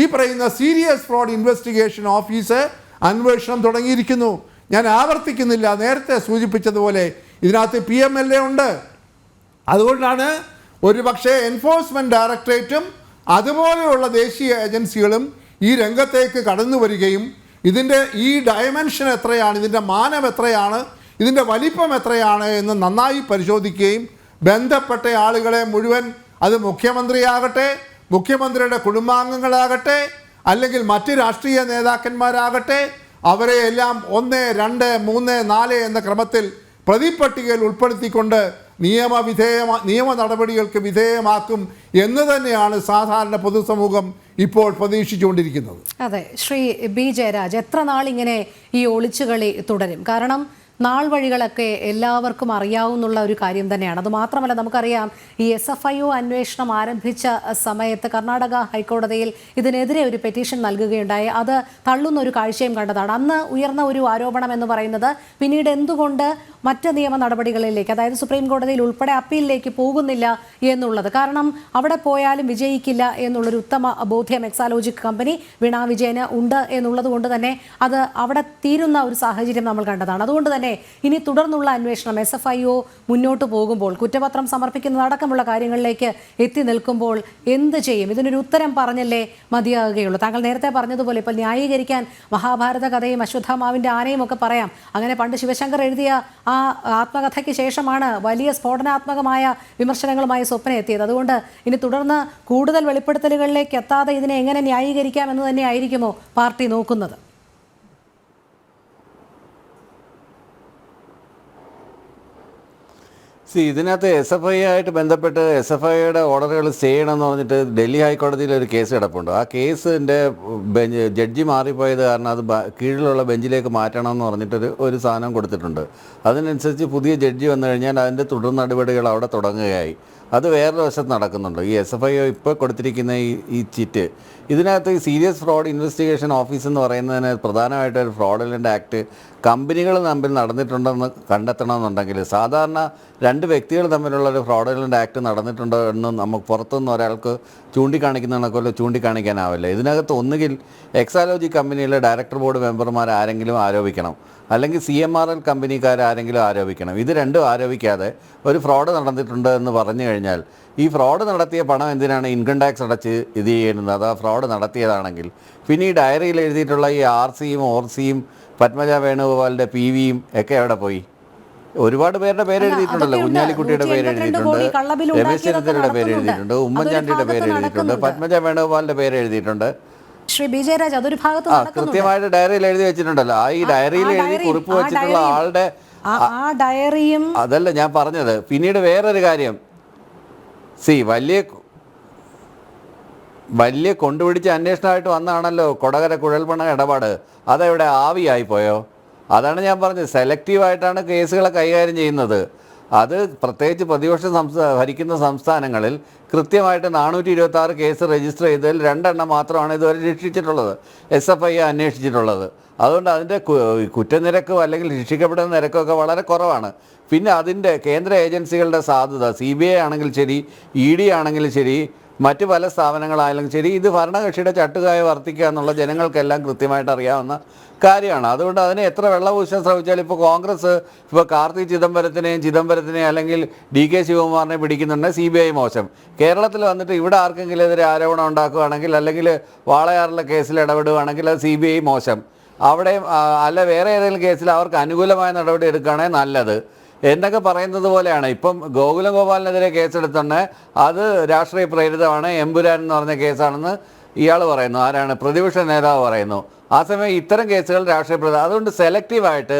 ഈ പറയുന്ന സീരിയസ് ഫ്രോഡ് ഇൻവെസ്റ്റിഗേഷൻ ഓഫീസ് അന്വേഷണം തുടങ്ങിയിരിക്കുന്നു. ഞാൻ ആവർത്തിക്കുന്നില്ല, നേരത്തെ സൂചിപ്പിച്ചതുപോലെ ഇതിനകത്ത് PMLA ഉണ്ട്. അതുകൊണ്ടാണ് ഒരു പക്ഷേ എൻഫോഴ്സ്മെൻറ്റ് ഡയറക്ടറേറ്റും അതുപോലെയുള്ള ദേശീയ ഏജൻസികളും ഈ രംഗത്തേക്ക് കടന്നു വരികയും ഇതിൻ്റെ ഈ ഡയമെൻഷൻ എത്രയാണ്, ഇതിൻ്റെ മാനം എത്രയാണ്, ഇതിൻ്റെ വലിപ്പം എത്രയാണ് എന്ന് നന്നായി പരിശോധിക്കുകയും ബന്ധപ്പെട്ട ആളുകളെ മുഴുവൻ, അത് മുഖ്യമന്ത്രിയാകട്ടെ, മുഖ്യമന്ത്രിയുടെ കുടുംബാംഗങ്ങളാകട്ടെ, അല്ലെങ്കിൽ മറ്റ് രാഷ്ട്രീയ നേതാക്കന്മാരാകട്ടെ, അവരെ എല്ലാം 1, 2, 3, 4 എന്ന ക്രമത്തിൽ പ്രതിപട്ടികയിൽ ഉൾപ്പെടുത്തിക്കൊണ്ട് നിയമ നടപടികൾക്ക് വിധേയമാക്കും എന്ന് തന്നെയാണ് സാധാരണ പൊതുസമൂഹം ഇപ്പോൾ പ്രതീക്ഷിച്ചുകൊണ്ടിരിക്കുന്നത്. അതെ, ശ്രീ B. ജയരാജ്, എത്ര നാളിങ്ങനെ ഈ ഒളിച്ചുകളി തുടരും? കാരണം നാൾ വഴികളൊക്കെ എല്ലാവർക്കും അറിയാവുന്ന ഒരു കാര്യം തന്നെയാണ്. അതുമാത്രമല്ല, നമുക്കറിയാം ഈ SFIO അന്വേഷണം ആരംഭിച്ച സമയത്ത് കർണാടക ഹൈക്കോടതിയിൽ ഇതിനെതിരെ ഒരു പെറ്റീഷൻ നൽകുകയുണ്ടായി. അത് തള്ളുന്ന ഒരു കാഴ്ചയും കണ്ടതാണ്. അന്ന് ഉയർന്ന ഒരു ആരോപണം എന്ന് പറയുന്നത് പിന്നീട് എന്തുകൊണ്ട് മറ്റ് നിയമ നടപടികളിലേക്ക്, അതായത് സുപ്രീം കോടതിയിൽ ഉൾപ്പെടെ അപ്പീലിലേക്ക് പോകുന്നില്ല എന്നുള്ളത്. കാരണം അവിടെ പോയാലും വിജയിക്കില്ല എന്നുള്ളൊരു ഉത്തമ ബോധ്യം എക്സാലോജിക് കമ്പനി വീണ വിജയന് ഉണ്ട് എന്നുള്ളത് കൊണ്ട് തന്നെ അത് അവിടെ തീരുന്ന ഒരു സാഹചര്യം നമ്മൾ കണ്ടതാണ്. അതുകൊണ്ട് തന്നെ ഇനി തുടർന്നുള്ള അന്വേഷണം SFIO മുന്നോട്ട് പോകുമ്പോൾ, കുറ്റപത്രം സമർപ്പിക്കുന്നതടക്കമുള്ള കാര്യങ്ങളിലേക്ക് എത്തി നിൽക്കുമ്പോൾ എന്ത് ചെയ്യും? ഇതിനൊരു ഉത്തരം പറഞ്ഞല്ലേ മതിയാകുകയുള്ളൂ. താങ്കൾ നേരത്തെ പറഞ്ഞതുപോലെ ഇപ്പോൾ ന്യായീകരിക്കാൻ മഹാഭാരത കഥയും അശ്വത്ഥാമാവിൻ്റെ ആനയും ഒക്കെ പറയാം. അങ്ങനെ പണ്ട് ശിവശങ്കർ എഴുതിയ ആ ആത്മകഥയ്ക്ക് ശേഷമാണ് വലിയ സ്ഫോടനാത്മകമായ വിമർശനങ്ങളുമായി സ്വപ്നം എത്തിയത്. അതുകൊണ്ട് ഇനി തുടർന്ന് കൂടുതൽ വെളിപ്പെടുത്തലുകളിലേക്ക് എത്താതെ ഇതിനെ എങ്ങനെ ന്യായീകരിക്കാം എന്ന് തന്നെ ആയിരിക്കുമോ പാർട്ടി നോക്കുന്നത്? ഇതിനകത്ത് SFI ആയിട്ട് ബന്ധപ്പെട്ട് SFIയുടെ ഓർഡറുകൾ സ്റ്റേ ചെയ്യണമെന്ന് പറഞ്ഞിട്ട് ഡൽഹി ഹൈക്കോടതിയിൽ ഒരു കേസ് കിടപ്പുണ്ട്. ആ കേസിൻ്റെ ജഡ്ജി മാറിപ്പോയത് കാരണം അത് കീഴിലുള്ള ബെഞ്ചിലേക്ക് മാറ്റണമെന്ന് പറഞ്ഞിട്ടൊരു സാധനം കൊടുത്തിട്ടുണ്ട്. അതിനനുസരിച്ച് പുതിയ ജഡ്ജി വന്നു കഴിഞ്ഞാൽ അതിൻ്റെ തുടർ നടപടികൾ അവിടെ തുടങ്ങുകയായി. അത് വേറൊരു വശത്ത് നടക്കുന്നുണ്ട്. ഈ SFIO ഇപ്പോൾ കൊടുത്തിരിക്കുന്ന ഈ ചിറ്റ്, ഇതിനകത്ത് ഈ സീരിയസ് ഫ്രോഡ് ഇൻവെസ്റ്റിഗേഷൻ ഓഫീസ് എന്ന് പറയുന്നതിന് പ്രധാനമായിട്ടൊരു ഫ്രോഡലൻ്റ് ആക്ട് കമ്പനികൾ തമ്മിൽ നടന്നിട്ടുണ്ടെന്ന് കണ്ടെത്തണമെന്നുണ്ടെങ്കിൽ, സാധാരണ രണ്ട് വ്യക്തികൾ തമ്മിലുള്ള ഒരു ഫ്രോഡലൻ്റ് ആക്ട് നടന്നിട്ടുണ്ടോ എന്ന് നമുക്ക് പുറത്തുനിന്ന് ഒരാൾക്ക് ചൂണ്ടിക്കാണിക്കുന്നതിനൊക്കെ ചൂണ്ടിക്കാണിക്കാനാവില്ല. ഇതിനകത്ത് ഒന്നുകിൽ എക്സാലോജി കമ്പനിയിലെ ഡയറക്ടർ ബോർഡ് മെമ്പർമാർ ആരെങ്കിലും ആരോപിക്കണം, അല്ലെങ്കിൽ CMRL കമ്പനിക്കാർ ആരെങ്കിലും ആരോപിക്കണം. ഇത് രണ്ടും ആരോപിക്കാതെ ഒരു ഫ്രോഡ് നടന്നിട്ടുണ്ട് എന്ന് പറഞ്ഞു കഴിഞ്ഞാൽ, ഈ ഫ്രോഡ് നടത്തിയ പണം എന്തിനാണ് ഇൻകം ടാക്സ് അടച്ച് ഇത് ചെയ്യുന്നത്? അത് ആ ഫ്രോഡ് നടത്തിയതാണെങ്കിൽ പിന്നെ ഈ ഡയറിയിൽ എഴുതിയിട്ടുള്ള ഈ RCയും ORCയും പത്മജ വേണുഗോപാലിൻ്റെ PVയും ഒക്കെ എവിടെ പോയി? ഒരുപാട് പേരുടെ പേര് എഴുതിയിട്ടുണ്ടല്ലോ. കുഞ്ഞാലിക്കുട്ടിയുടെ പേര് എഴുതിയിട്ടുണ്ട്, രമേശ് ചെന്നിത്തലയുടെ പേര് എഴുതിയിട്ടുണ്ട്, ഉമ്മൻചാണ്ടിയുടെ പേര് എഴുതിയിട്ടുണ്ട്, പത്മജ വേണുഗോപാലിൻ്റെ പേര് എഴുതിയിട്ടുണ്ട്. ശ്രീ ബി ജയരാജ്, അതൊരു ഭാഗത്ത് കൃത്യമായിട്ട് ഡയറിയിൽ എഴുതി വെച്ചിട്ടുണ്ടല്ലോ. ഈ ഡയറിയിൽ എഴുതി കുറിപ്പ് വെച്ചിട്ടുള്ള ആളുടെ ഡയറിയും അതല്ല ഞാൻ പറഞ്ഞത്. പിന്നീട് വേറൊരു കാര്യം, വലിയ കൊണ്ടുപിടിച്ച അന്വേഷണമായിട്ട് വന്നാണല്ലോ കൊടകര കുഴൽപ്പണ ഇടപാട്. അതെവിടെ ആവിയായിപ്പോയോ? അതാണ് ഞാൻ പറഞ്ഞത്. സെലക്റ്റീവായിട്ടാണ് കേസുകളെ കൈകാര്യം ചെയ്യുന്നത്. അത് പ്രത്യേകിച്ച് പ്രതിപക്ഷം ഭരിക്കുന്ന സംസ്ഥാനങ്ങളിൽ കൃത്യമായിട്ട് 426 കേസ് രജിസ്റ്റർ ചെയ്തതിൽ 2 മാത്രമാണ് ഇതുവരെ രക്ഷിച്ചിട്ടുള്ളത്, SFI അന്വേഷിച്ചിട്ടുള്ളത്. അതുകൊണ്ട് അതിൻ്റെ കുറ്റനിരക്കും അല്ലെങ്കിൽ ശിക്ഷിക്കപ്പെടുന്ന നിരക്കൊക്കെ വളരെ കുറവാണ്. പിന്നെ അതിൻ്റെ കേന്ദ്ര ഏജൻസികളുടെ സാധുത, CBI ആണെങ്കിലും ശരി, ED ആണെങ്കിലും ശരി, മറ്റ് പല സ്ഥാപനങ്ങളായാലും ശരി, ഇത് ഭരണകക്ഷിയുടെ ചട്ടുകായ വർത്തിക്കുക എന്നുള്ള ജനങ്ങൾക്കെല്ലാം കൃത്യമായിട്ട് അറിയാവുന്ന കാര്യമാണ്. അതുകൊണ്ട് അതിനെ എത്ര വെള്ളപൂശാൻ ശ്രമിച്ചാലും, ഇപ്പോൾ കോൺഗ്രസ് ഇപ്പോൾ കാർത്തി ചിദംബരത്തിനെയും അല്ലെങ്കിൽ DK ശിവകുമാറിനെ പിടിക്കുന്നുണ്ട്, CBI മോശം. കേരളത്തിൽ വന്നിട്ട് ഇവിടെ ആർക്കെങ്കിലും എതിരെ ആരോപണം ഉണ്ടാക്കുകയാണെങ്കിൽ അല്ലെങ്കിൽ വാളയാറിലെ കേസിൽ ഇടപെടുകയാണെങ്കിൽ അത് CBI മോശം. അവിടെ അല്ല വേറെ ഏതെങ്കിലും കേസിൽ അവർക്ക് അനുകൂലമായ നടപടി എടുക്കുകയാണെങ്കിൽ നല്ലത് എന്നൊക്കെ പറയുന്നത് പോലെയാണ്. ഇപ്പം ഗോകുലം ഗോപാലിനെതിരെ കേസെടുത്തുണ്ട്, അത് രാഷ്ട്രീയ പ്രേരിതമാണ്, എമ്പുരാൻ എന്ന് പറഞ്ഞ കേസാണെന്ന് ഇയാൾ പറയുന്നു. ആരാണ്? പ്രതിപക്ഷ നേതാവ് പറയുന്നു. ആ സമയം ഇത്തരം കേസുകൾ രാഷ്ട്രീയ പ്രേരിത. അതുകൊണ്ട് സെലക്റ്റീവായിട്ട്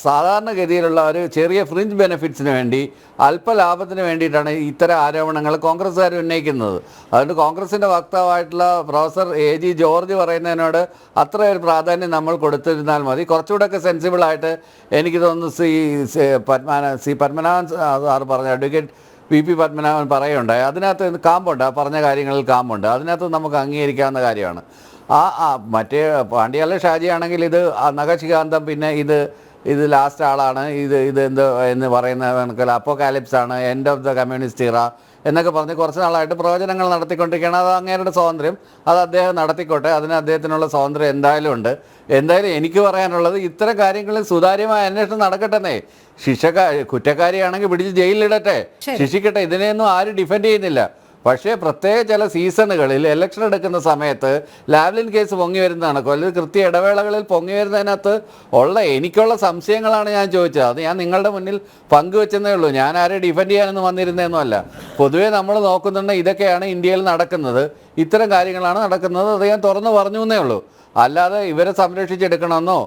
സാധാരണഗതിയിലുള്ള ഒരു ചെറിയ ഫ്രിഞ്ച് ബെനിഫിറ്റ്സിന് വേണ്ടി, അല്പലാഭത്തിന് വേണ്ടിയിട്ടാണ് ഇത്തരം ആരോപണങ്ങൾ കോൺഗ്രസ്സുകാർ ഉന്നയിക്കുന്നത്. അതുകൊണ്ട് കോൺഗ്രസിൻ്റെ വക്താവായിട്ടുള്ള പ്രൊഫസർ AG ജോർജ് പറയുന്നതിനോട് അത്ര ഒരു പ്രാധാന്യം നമ്മൾ കൊടുത്തിരുന്നാൽ മതി. കുറച്ചുകൂടെയൊക്കെ സെൻസിബിളായിട്ട് എനിക്ക് തോന്നുന്നു പത്മനാഭൻ സാർ പറഞ്ഞ അഡ്വക്കേറ്റ് VP പത്മനാഭൻ പറയുണ്ടായി. അതിനകത്ത് കാമ്പുണ്ട്, ആ പറഞ്ഞ കാര്യങ്ങളിൽ കാമ്പുണ്ട്. അതിനകത്ത് നമുക്ക് അംഗീകരിക്കാവുന്ന കാര്യമാണ്. മറ്റേ പാണ്ഡ്യാല ഷാജി ആണെങ്കിൽ ഇത് നഖശികാന്തം, പിന്നെ ഇത് ലാസ്റ്റ് ആളാണ്, ഇത് എന്ത് എന്ന് പറയുന്ന കണക്കിൽ അപ്പോകാലിപ്സാണ്, എൻഡ് ഓഫ് ദ കമ്മ്യൂണിസ്റ്റ് ഇറ എന്നൊക്കെ പറഞ്ഞ് കുറച്ച് നാളായിട്ട് പ്രവചനങ്ങൾ നടത്തിക്കൊണ്ടിരിക്കുകയാണ്. അത് അങ്ങേരുടെ സ്വാതന്ത്ര്യം, അത് അദ്ദേഹം നടത്തിക്കോട്ടെ, അതിന് അദ്ദേഹത്തിനുള്ള സ്വാതന്ത്ര്യം എന്തായാലും ഉണ്ട്. എന്തായാലും എനിക്ക് പറയാനുള്ളത്, ഇത്തരം കാര്യങ്ങളിൽ സുതാര്യമായ അന്വേഷണം നടക്കട്ടെന്നേ. കുറ്റക്കാരിയാണെങ്കിൽ പിടിച്ച് ജയിലിലിടട്ടെ, ശിക്ഷിക്കട്ടെ. ഇതിനെയൊന്നും ആരും ഡിഫെൻഡ് ചെയ്യുന്നില്ല. പക്ഷേ പ്രത്യേക ചില സീസണുകളിൽ ഇലക്ഷൻ എടുക്കുന്ന സമയത്ത് ലാവ്ലിൻ കേസ് പൊങ്ങി വരുന്നതാണ്, അല്ലെങ്കിൽ കൃത്യ ഇടവേളകളിൽ പൊങ്ങി വരുന്നതിനകത്ത് എനിക്കുള്ള സംശയങ്ങളാണ് ഞാൻ ചോദിച്ചത്. അത് ഞാൻ നിങ്ങളുടെ മുന്നിൽ പങ്കുവെച്ചെന്നേ ഉള്ളൂ. ഞാൻ ആരെ ഡിഫെൻഡ് ചെയ്യാനൊന്നും വന്നിരുന്നതെന്നുമല്ല. പൊതുവേ നമ്മൾ നോക്കുന്നുണ്ട് ഇതൊക്കെയാണ് ഇന്ത്യയിൽ നടക്കുന്നത്, ഇത്തരം കാര്യങ്ങളാണ് നടക്കുന്നത്, അത് ഞാൻ തുറന്നു പറഞ്ഞു എന്നേ ഉള്ളൂ. അല്ലാതെ ഇവരെ സംരക്ഷിച്ചെടുക്കണമെന്നോ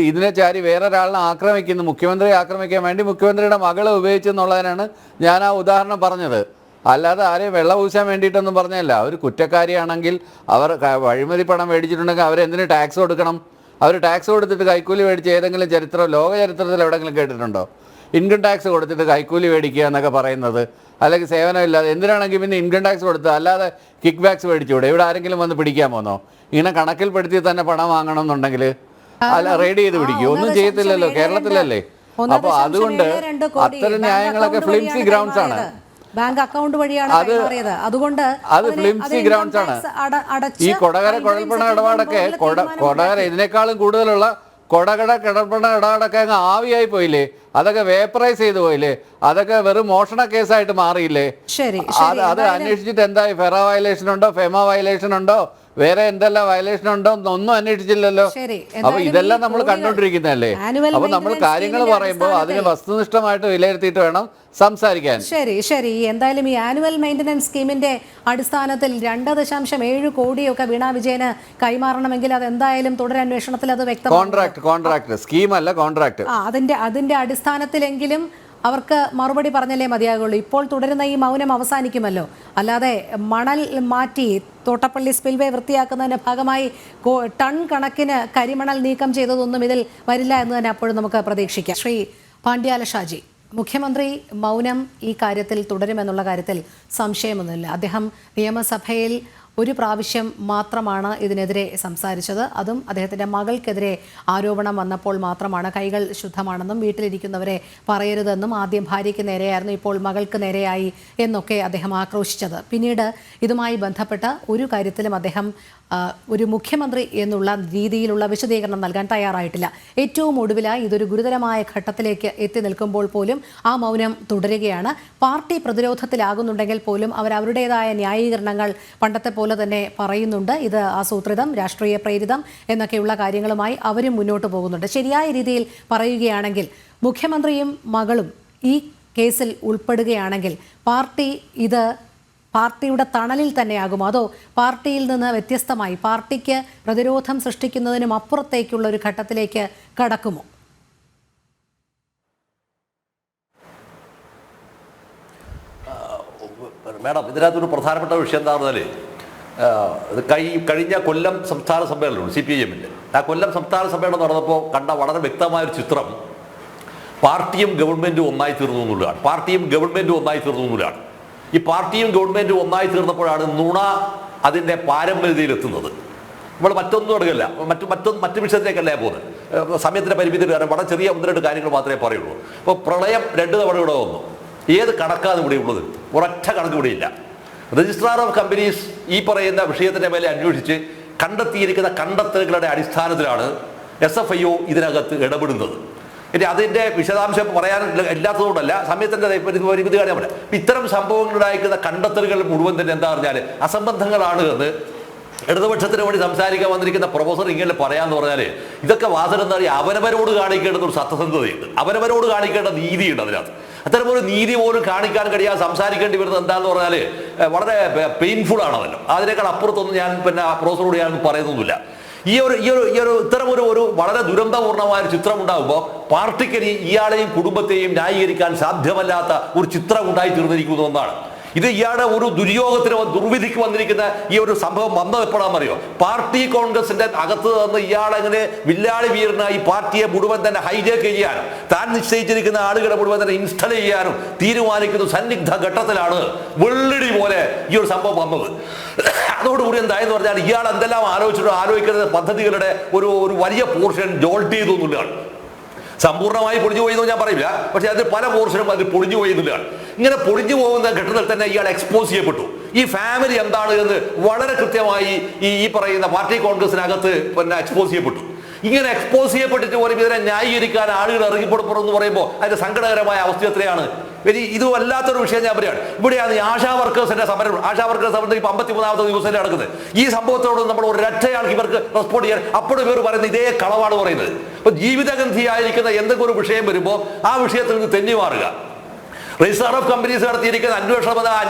ഇതിനെ ചാരി വേറൊരാളിനെ ആക്രമിക്കുന്നു, മുഖ്യമന്ത്രിയെ ആക്രമിക്കാൻ വേണ്ടി മുഖ്യമന്ത്രിയുടെ മകളെ ഉപയോഗിച്ചെന്നുള്ളതിനാണ് ഞാൻ ആ ഉദാഹരണം പറഞ്ഞത്. അല്ലാതെ ആരെയും വെള്ളപൂശാൻ വേണ്ടിയിട്ടൊന്നും പറഞ്ഞല്ല. ഒരു കുറ്റക്കാരിയാണെങ്കിൽ അവർ അഴിമതി പണം മേടിച്ചിട്ടുണ്ടെങ്കിൽ അവരെന്തിന് ടാക്സ് കൊടുക്കണം? അവർ ടാക്സ് കൊടുത്തിട്ട് കൈക്കൂലി മേടിച്ച് ഏതെങ്കിലും ലോക ചരിത്രത്തിൽ എവിടെയെങ്കിലും കേട്ടിട്ടുണ്ടോ? ഇൻകം ടാക്സ് കൊടുത്തിട്ട് കൈക്കൂലി മേടിക്കുക എന്നൊക്കെ പറയുന്നത്, അല്ലെങ്കിൽ സേവനമില്ലാതെ എന്തിനാണെങ്കിൽ പിന്നെ ഇൻകം ടാക്സ് കൊടുത്ത് അല്ലാതെ കിക്ക് ബാക്സ് മേടിച്ചുകൂടെ? ഇവിടെ ആരെങ്കിലും വന്ന് പിടിക്കാൻ പോന്നോ? ഇങ്ങനെ കണക്കിൽപ്പെടുത്തി തന്നെ പണം വാങ്ങണം എന്നുണ്ടെങ്കിൽ അല്ല റെയ്ഡ് ചെയ്ത് പിടിക്കും, ഒന്നും ചെയ്യത്തില്ലല്ലോ, കേരളത്തിലല്ലേ. അപ്പോൾ അതുകൊണ്ട് അത്തരം ന്യായങ്ങളൊക്കെ ഫ്ലിംസി ഗ്രൗണ്ട്സ് ആണ്. ബാങ്ക് അക്കൗണ്ട് വഴിയാണ് കൈമാറിയത്. അതുകൊണ്ട് അത് ഫ്ലിംസി ഗ്രൗണ്ട്സ് ആണ്. ഈ കൊടകര കുഴൽപ്പണ ഇടപാടൊക്കെ കൊടകര ഇതിനേക്കാളും കൂടുതലുള്ള കൊടകര കിടപ്പണ ഇടപാടൊക്കെ അങ്ങ് ആവിയായി പോയില്ലേ? അതൊക്കെ വേപ്പറൈസ് ചെയ്തു പോയില്ലേ? അതൊക്കെ വെറും മോഷണ കേസായിട്ട് മാറിയില്ലേ? അത് അന്വേഷിച്ചിട്ട് എന്തായി? ഫെറ വയലേഷൻ ഉണ്ടോ, ഫെമ വയലേഷൻ ഉണ്ടോ, വേറെ എന്തെല്ലാം വയലേഷൻ ഉണ്ടോ ഒന്നും അന്വേഷിച്ചില്ലല്ലോ. അപ്പൊ ഇതെല്ലാം നമ്മൾ കണ്ടോണ്ടിരിക്കുന്നതല്ലേ. അപ്പൊ നമ്മൾ കാര്യങ്ങൾ പറയുമ്പോൾ അതിന് വസ്തുനിഷ്ഠമായിട്ട് വിലയിരുത്തിയിട്ട് വേണം സംസാരിക്കാൻ. ശരി. എന്തായാലും ഈ ആനുവൽ മെയിൻ്റനൻസ് സ്കീമിന്റെ അടിസ്ഥാനത്തിൽ 2.7 കോടിയൊക്കെ വീണ വിജയന് കൈമാറണമെങ്കിൽ അത് എന്തായാലും തുടരന്വേഷണത്തിൽ അത് വ്യക്തമാണ്. കോൺട്രാക്ട് സ്കീമല്ല, കോൺട്രാക്ട്. അതിന്റെ അടിസ്ഥാനത്തിലെങ്കിലും അവർക്ക് മറുപടി പറഞ്ഞല്ലേ മതിയാകുള്ളൂ. ഇപ്പോൾ തുടരുന്ന ഈ മൗനം അവസാനിക്കുമല്ലോ. അല്ലാതെ മണൽ മാറ്റി തോട്ടപ്പള്ളി സ്പിൽവേ വൃത്തിയാക്കുന്നതിൻ്റെ ഭാഗമായി ടൺ കണക്കിന് കരിമണൽ നീക്കം ചെയ്തതൊന്നും ഇതിൽ വരില്ല എന്ന് തന്നെ അപ്പോഴും നമുക്ക് പ്രതീക്ഷിക്കാം. ശ്രീ പാണ്ഡ്യാല ഷാജി, മുഖ്യമന്ത്രി മൗനം ഈ കാര്യത്തിൽ തുടരുമെന്നുള്ള കാര്യത്തിൽ സംശയമൊന്നുമില്ല. അദ്ദേഹം നിയമസഭയിൽ ഒരു പ്രാവശ്യം മാത്രമാണ് ഇതിനെതിരെ സംസാരിച്ചത്. അതും അദ്ദേഹത്തിൻ്റെ മകൾക്കെതിരെ ആരോപണം വന്നപ്പോൾ മാത്രമാണ്. കൈകൾ ശുദ്ധമാണെന്നും വീട്ടിലിരിക്കുന്നവരെ പറയരുതെന്നും ആദ്യം ഭാര്യയ്ക്ക് നേരെയായിരുന്നു, ഇപ്പോൾ മകൾക്ക് നേരെയായി എന്നൊക്കെ അദ്ദേഹം ആക്രോശിച്ചത്. പിന്നീട് ഇതുമായി ബന്ധപ്പെട്ട ഒരു കാര്യത്തിലും അദ്ദേഹം ഒരു മുഖ്യമന്ത്രി എന്നുള്ള രീതിയിലുള്ള വിശദീകരണം നൽകാൻ തയ്യാറായിട്ടില്ല. ഏറ്റവും ഒടുവിലായി ഇതൊരു ഗുരുതരമായ ഘട്ടത്തിലേക്ക് എത്തി നിൽക്കുമ്പോൾ പോലും ആ മൗനം തുടരുകയാണ്. പാർട്ടി പ്രതിരോധത്തിലാകുന്നുണ്ടെങ്കിൽ പോലും അവരുടേതായ ന്യായീകരണങ്ങൾ പണ്ടത്തെ പോലെ തന്നെ പറയുന്നുണ്ട്. ഇത് ആസൂത്രിതം, രാഷ്ട്രീയ പ്രേരിതം എന്നൊക്കെയുള്ള കാര്യങ്ങളുമായി അവരും മുന്നോട്ട് പോകുന്നുണ്ട്. ശരിയായ രീതിയിൽ പറയുകയാണെങ്കിൽ മുഖ്യമന്ത്രിയും മകളും ഈ കേസിൽ ഉൾപ്പെടുകയാണെങ്കിൽ പാർട്ടിയുടെ തണലിൽ തന്നെയാകുമോ, അതോ പാർട്ടിയിൽ നിന്ന് വ്യത്യസ്തമായി പാർട്ടിക്ക് പ്രതിരോധം സൃഷ്ടിക്കുന്നതിനും അപ്പുറത്തേക്കുള്ള ഒരു ഘട്ടത്തിലേക്ക് കടക്കുമോ? മാഡം, ഇതിനകത്തൊരു പ്രധാനപ്പെട്ട വിഷയം എന്താ പറഞ്ഞാൽ കഴിഞ്ഞ കൊല്ലം സംസ്ഥാന സമ്മേളനമുണ്ട് CPIM-ൻ്റെ. ആ കൊല്ലം സംസ്ഥാന സമ്മേളനം നടന്നപ്പോൾ കണ്ട വളരെ വ്യക്തമായൊരു ചിത്രം പാർട്ടിയും ഗവൺമെൻറ്റും ഒന്നായി തീർന്നു എന്നുള്ളതാണ്. ഈ പാർട്ടിയും ഗവൺമെൻറ്റും ഒന്നായി തീർന്നപ്പോഴാണ് നുണ അതിൻ്റെ പാരമ്പര്യതയിലെത്തുന്നത്. നമ്മൾ മറ്റൊന്നും എടുക്കില്ല, മറ്റു വിഷയത്തിലേക്കല്ല പോകുന്നത്. സമയത്തിൻ്റെ പരിമിതി കാരണം വളരെ ചെറിയ 1-2 കാര്യങ്ങൾ മാത്രമേ പറയുള്ളൂ. അപ്പോൾ പ്രളയം 2 തവണ ഇവിടെ വന്നു. ഏത് കണക്കാണ് ഇവിടെ ഉള്ളത്? ഒരൊറ്റ കണക്ക് ഇവിടെ ഇല്ല. രജിസ്ട്രാർ ഓഫ് കമ്പനീസ് ഈ പറയുന്ന വിഷയത്തിൻ്റെ മേലെ അന്വേഷിച്ച് കണ്ടെത്തിയിരിക്കുന്ന കണ്ടെത്തലുകളുടെ അടിസ്ഥാനത്തിലാണ് SFIO ഇതിനകത്ത് ഇടപെടുന്നത്. ഇനി അതിൻ്റെ വിശദാംശം പറയാൻ ഇല്ലാത്തതുകൊണ്ടല്ല, സമയത്തിൻ്റെ പരിമിതി കാര്യം പറയാം. ഇത്തരം സംഭവങ്ങളുണ്ടായിരിക്കുന്ന കണ്ടെത്തലുകൾ മുഴുവൻ തന്നെ എന്താ പറഞ്ഞാൽ അസംബന്ധങ്ങളാണ് എന്ന് ഇടതുപക്ഷത്തിന് വേണ്ടി സംസാരിക്കാൻ വന്നിരിക്കുന്ന പ്രൊഫസർ ഇങ്ങനെ പറയാന്ന് പറഞ്ഞാൽ ഇതൊക്കെ വാസന എന്താ പറയുക, അവനവരോട് കാണിക്കേണ്ടുന്ന ഒരു സത്യസന്ധതയുണ്ട്, അവനവരോട് കാണിക്കേണ്ട നീതിയുണ്ട്. അതിനകത്ത് അത്തരമൊരു നീതി പോലും കാണിക്കാൻ കഴിയാതെ സംസാരിക്കേണ്ടി വരുന്നത് എന്താണെന്ന് പറഞ്ഞാൽ വളരെ പെയിൻഫുൾ ആണല്ലോ. അതിനേക്കാൾ അപ്പുറത്തൊന്നും ഞാൻ പ്രൊഫസറോട് ഞാൻ പറയുന്നൊന്നുമില്ല. ഈ ഒരു ഇത്തരം ഒരു വളരെ ദുരന്തപൂർണമായ ഒരു ചിത്രം ഉണ്ടാകുമ്പോൾ പാർട്ടിക്ക് ഇയാളെയും കുടുംബത്തെയും ന്യായീകരിക്കാൻ സാധ്യമല്ലാത്ത ഒരു ചിത്രം ഉണ്ടായി തീർന്നിരിക്കുന്ന ഒന്നാണ്. ഇത് ഇയാളുടെ ഒരു ദുർവിധിക്ക് വന്നിരിക്കുന്ന ഈ ഒരു സംഭവം വന്നത് എപ്പോഴാണെന്നറിയോ? പാർട്ടി കോൺഗ്രസിന്റെ അകത്ത് നിന്ന് ഇയാളെങ്ങനെ വില്ലാളി വീരന ഈ പാർട്ടിയെ മുഴുവൻ തന്നെ ഹൈജാക്ക് ചെയ്യാനും താൻ നിശ്ചയിച്ചിരിക്കുന്ന ആളുകളെ മുഴുവൻ തന്നെ ഇൻസ്റ്റൾ ചെയ്യാനും തീരുമാനിക്കുന്ന സന്നിഗ്ധ ഘട്ടത്തിലാണ് വെള്ളിടി പോലെ ഈ ഒരു സംഭവം വന്നത്. അതോടുകൂടി എന്തായെന്ന് പറഞ്ഞാൽ ഇയാൾ എന്തെല്ലാം ആലോചിക്കുന്ന പദ്ധതികളുടെ ഒരു വലിയ പോർഷൻ ജോൾട്ട് ചെയ്തു എന്നുള്ളതാണ്. സമ്പൂർണ്ണമായി പൊളിഞ്ഞു പോയി എന്ന് ഞാൻ പറയില്ല, പക്ഷെ അതിൽ പല പോർഷനും അതിൽ പൊളിഞ്ഞു പോയി എന്നുള്ളതാണ്. ഇങ്ങനെ പൊളിഞ്ഞു പോകുന്ന ഘട്ടത്തിൽ തന്നെ ഇയാൾ എക്സ്പോസ് ചെയ്യപ്പെട്ടു. ഈ ഫാമിലി എന്താണ് എന്ന് വളരെ കൃത്യമായി ഈ പറയുന്ന പാർട്ടി കോൺഗ്രസിനകത്ത് എക്സ്പോസ് ചെയ്യപ്പെട്ടു. ഇങ്ങനെ എക്സ്പോസ് ചെയ്യപ്പെട്ടിട്ട് പോലും ഇതിനെ ന്യായീകരിക്കാൻ ആളുകൾ ഇറങ്ങിപ്പെടുന്നു എന്ന് പറയുമ്പോൾ അതിന്റെ സങ്കടകരമായ അവസ്ഥ എത്രയാണ്. ഇത് വല്ലാത്തൊരു വിഷയം ഞാൻ പറയുകയാണ്. ഇവിടെയാണ് ഈ ആശാ വർക്കേഴ്സിന്റെ സമരം. ആശാ വർക്കേഴ്സ് സമരത്തിൽ 53ാമത്തെ ദിവസത്തിൽ നടക്കുന്നത്. ഈ സംഭവത്തോട് നമ്മൾ ഒരൊറ്റയാൾക്ക് ഇവർക്ക് റെസ്പോണ്ട് ചെയ്യാൻ അപ്പോഴും ഇവർ പറയുന്നത് ഇതേ കളവാണ് പറയുന്നത്. അപ്പൊ ജീവിതഗന്ധിയായിരിക്കുന്ന എന്തെങ്കിലും ഒരു വിഷയം വരുമ്പോൾ ആ വിഷയത്തിൽ നിന്ന് തെന്നി മാറുക. രജിസ്ട്രാർ ഓഫ് കമ്പനീസ് നടത്തിയിരിക്കുന്ന അന്വേഷണം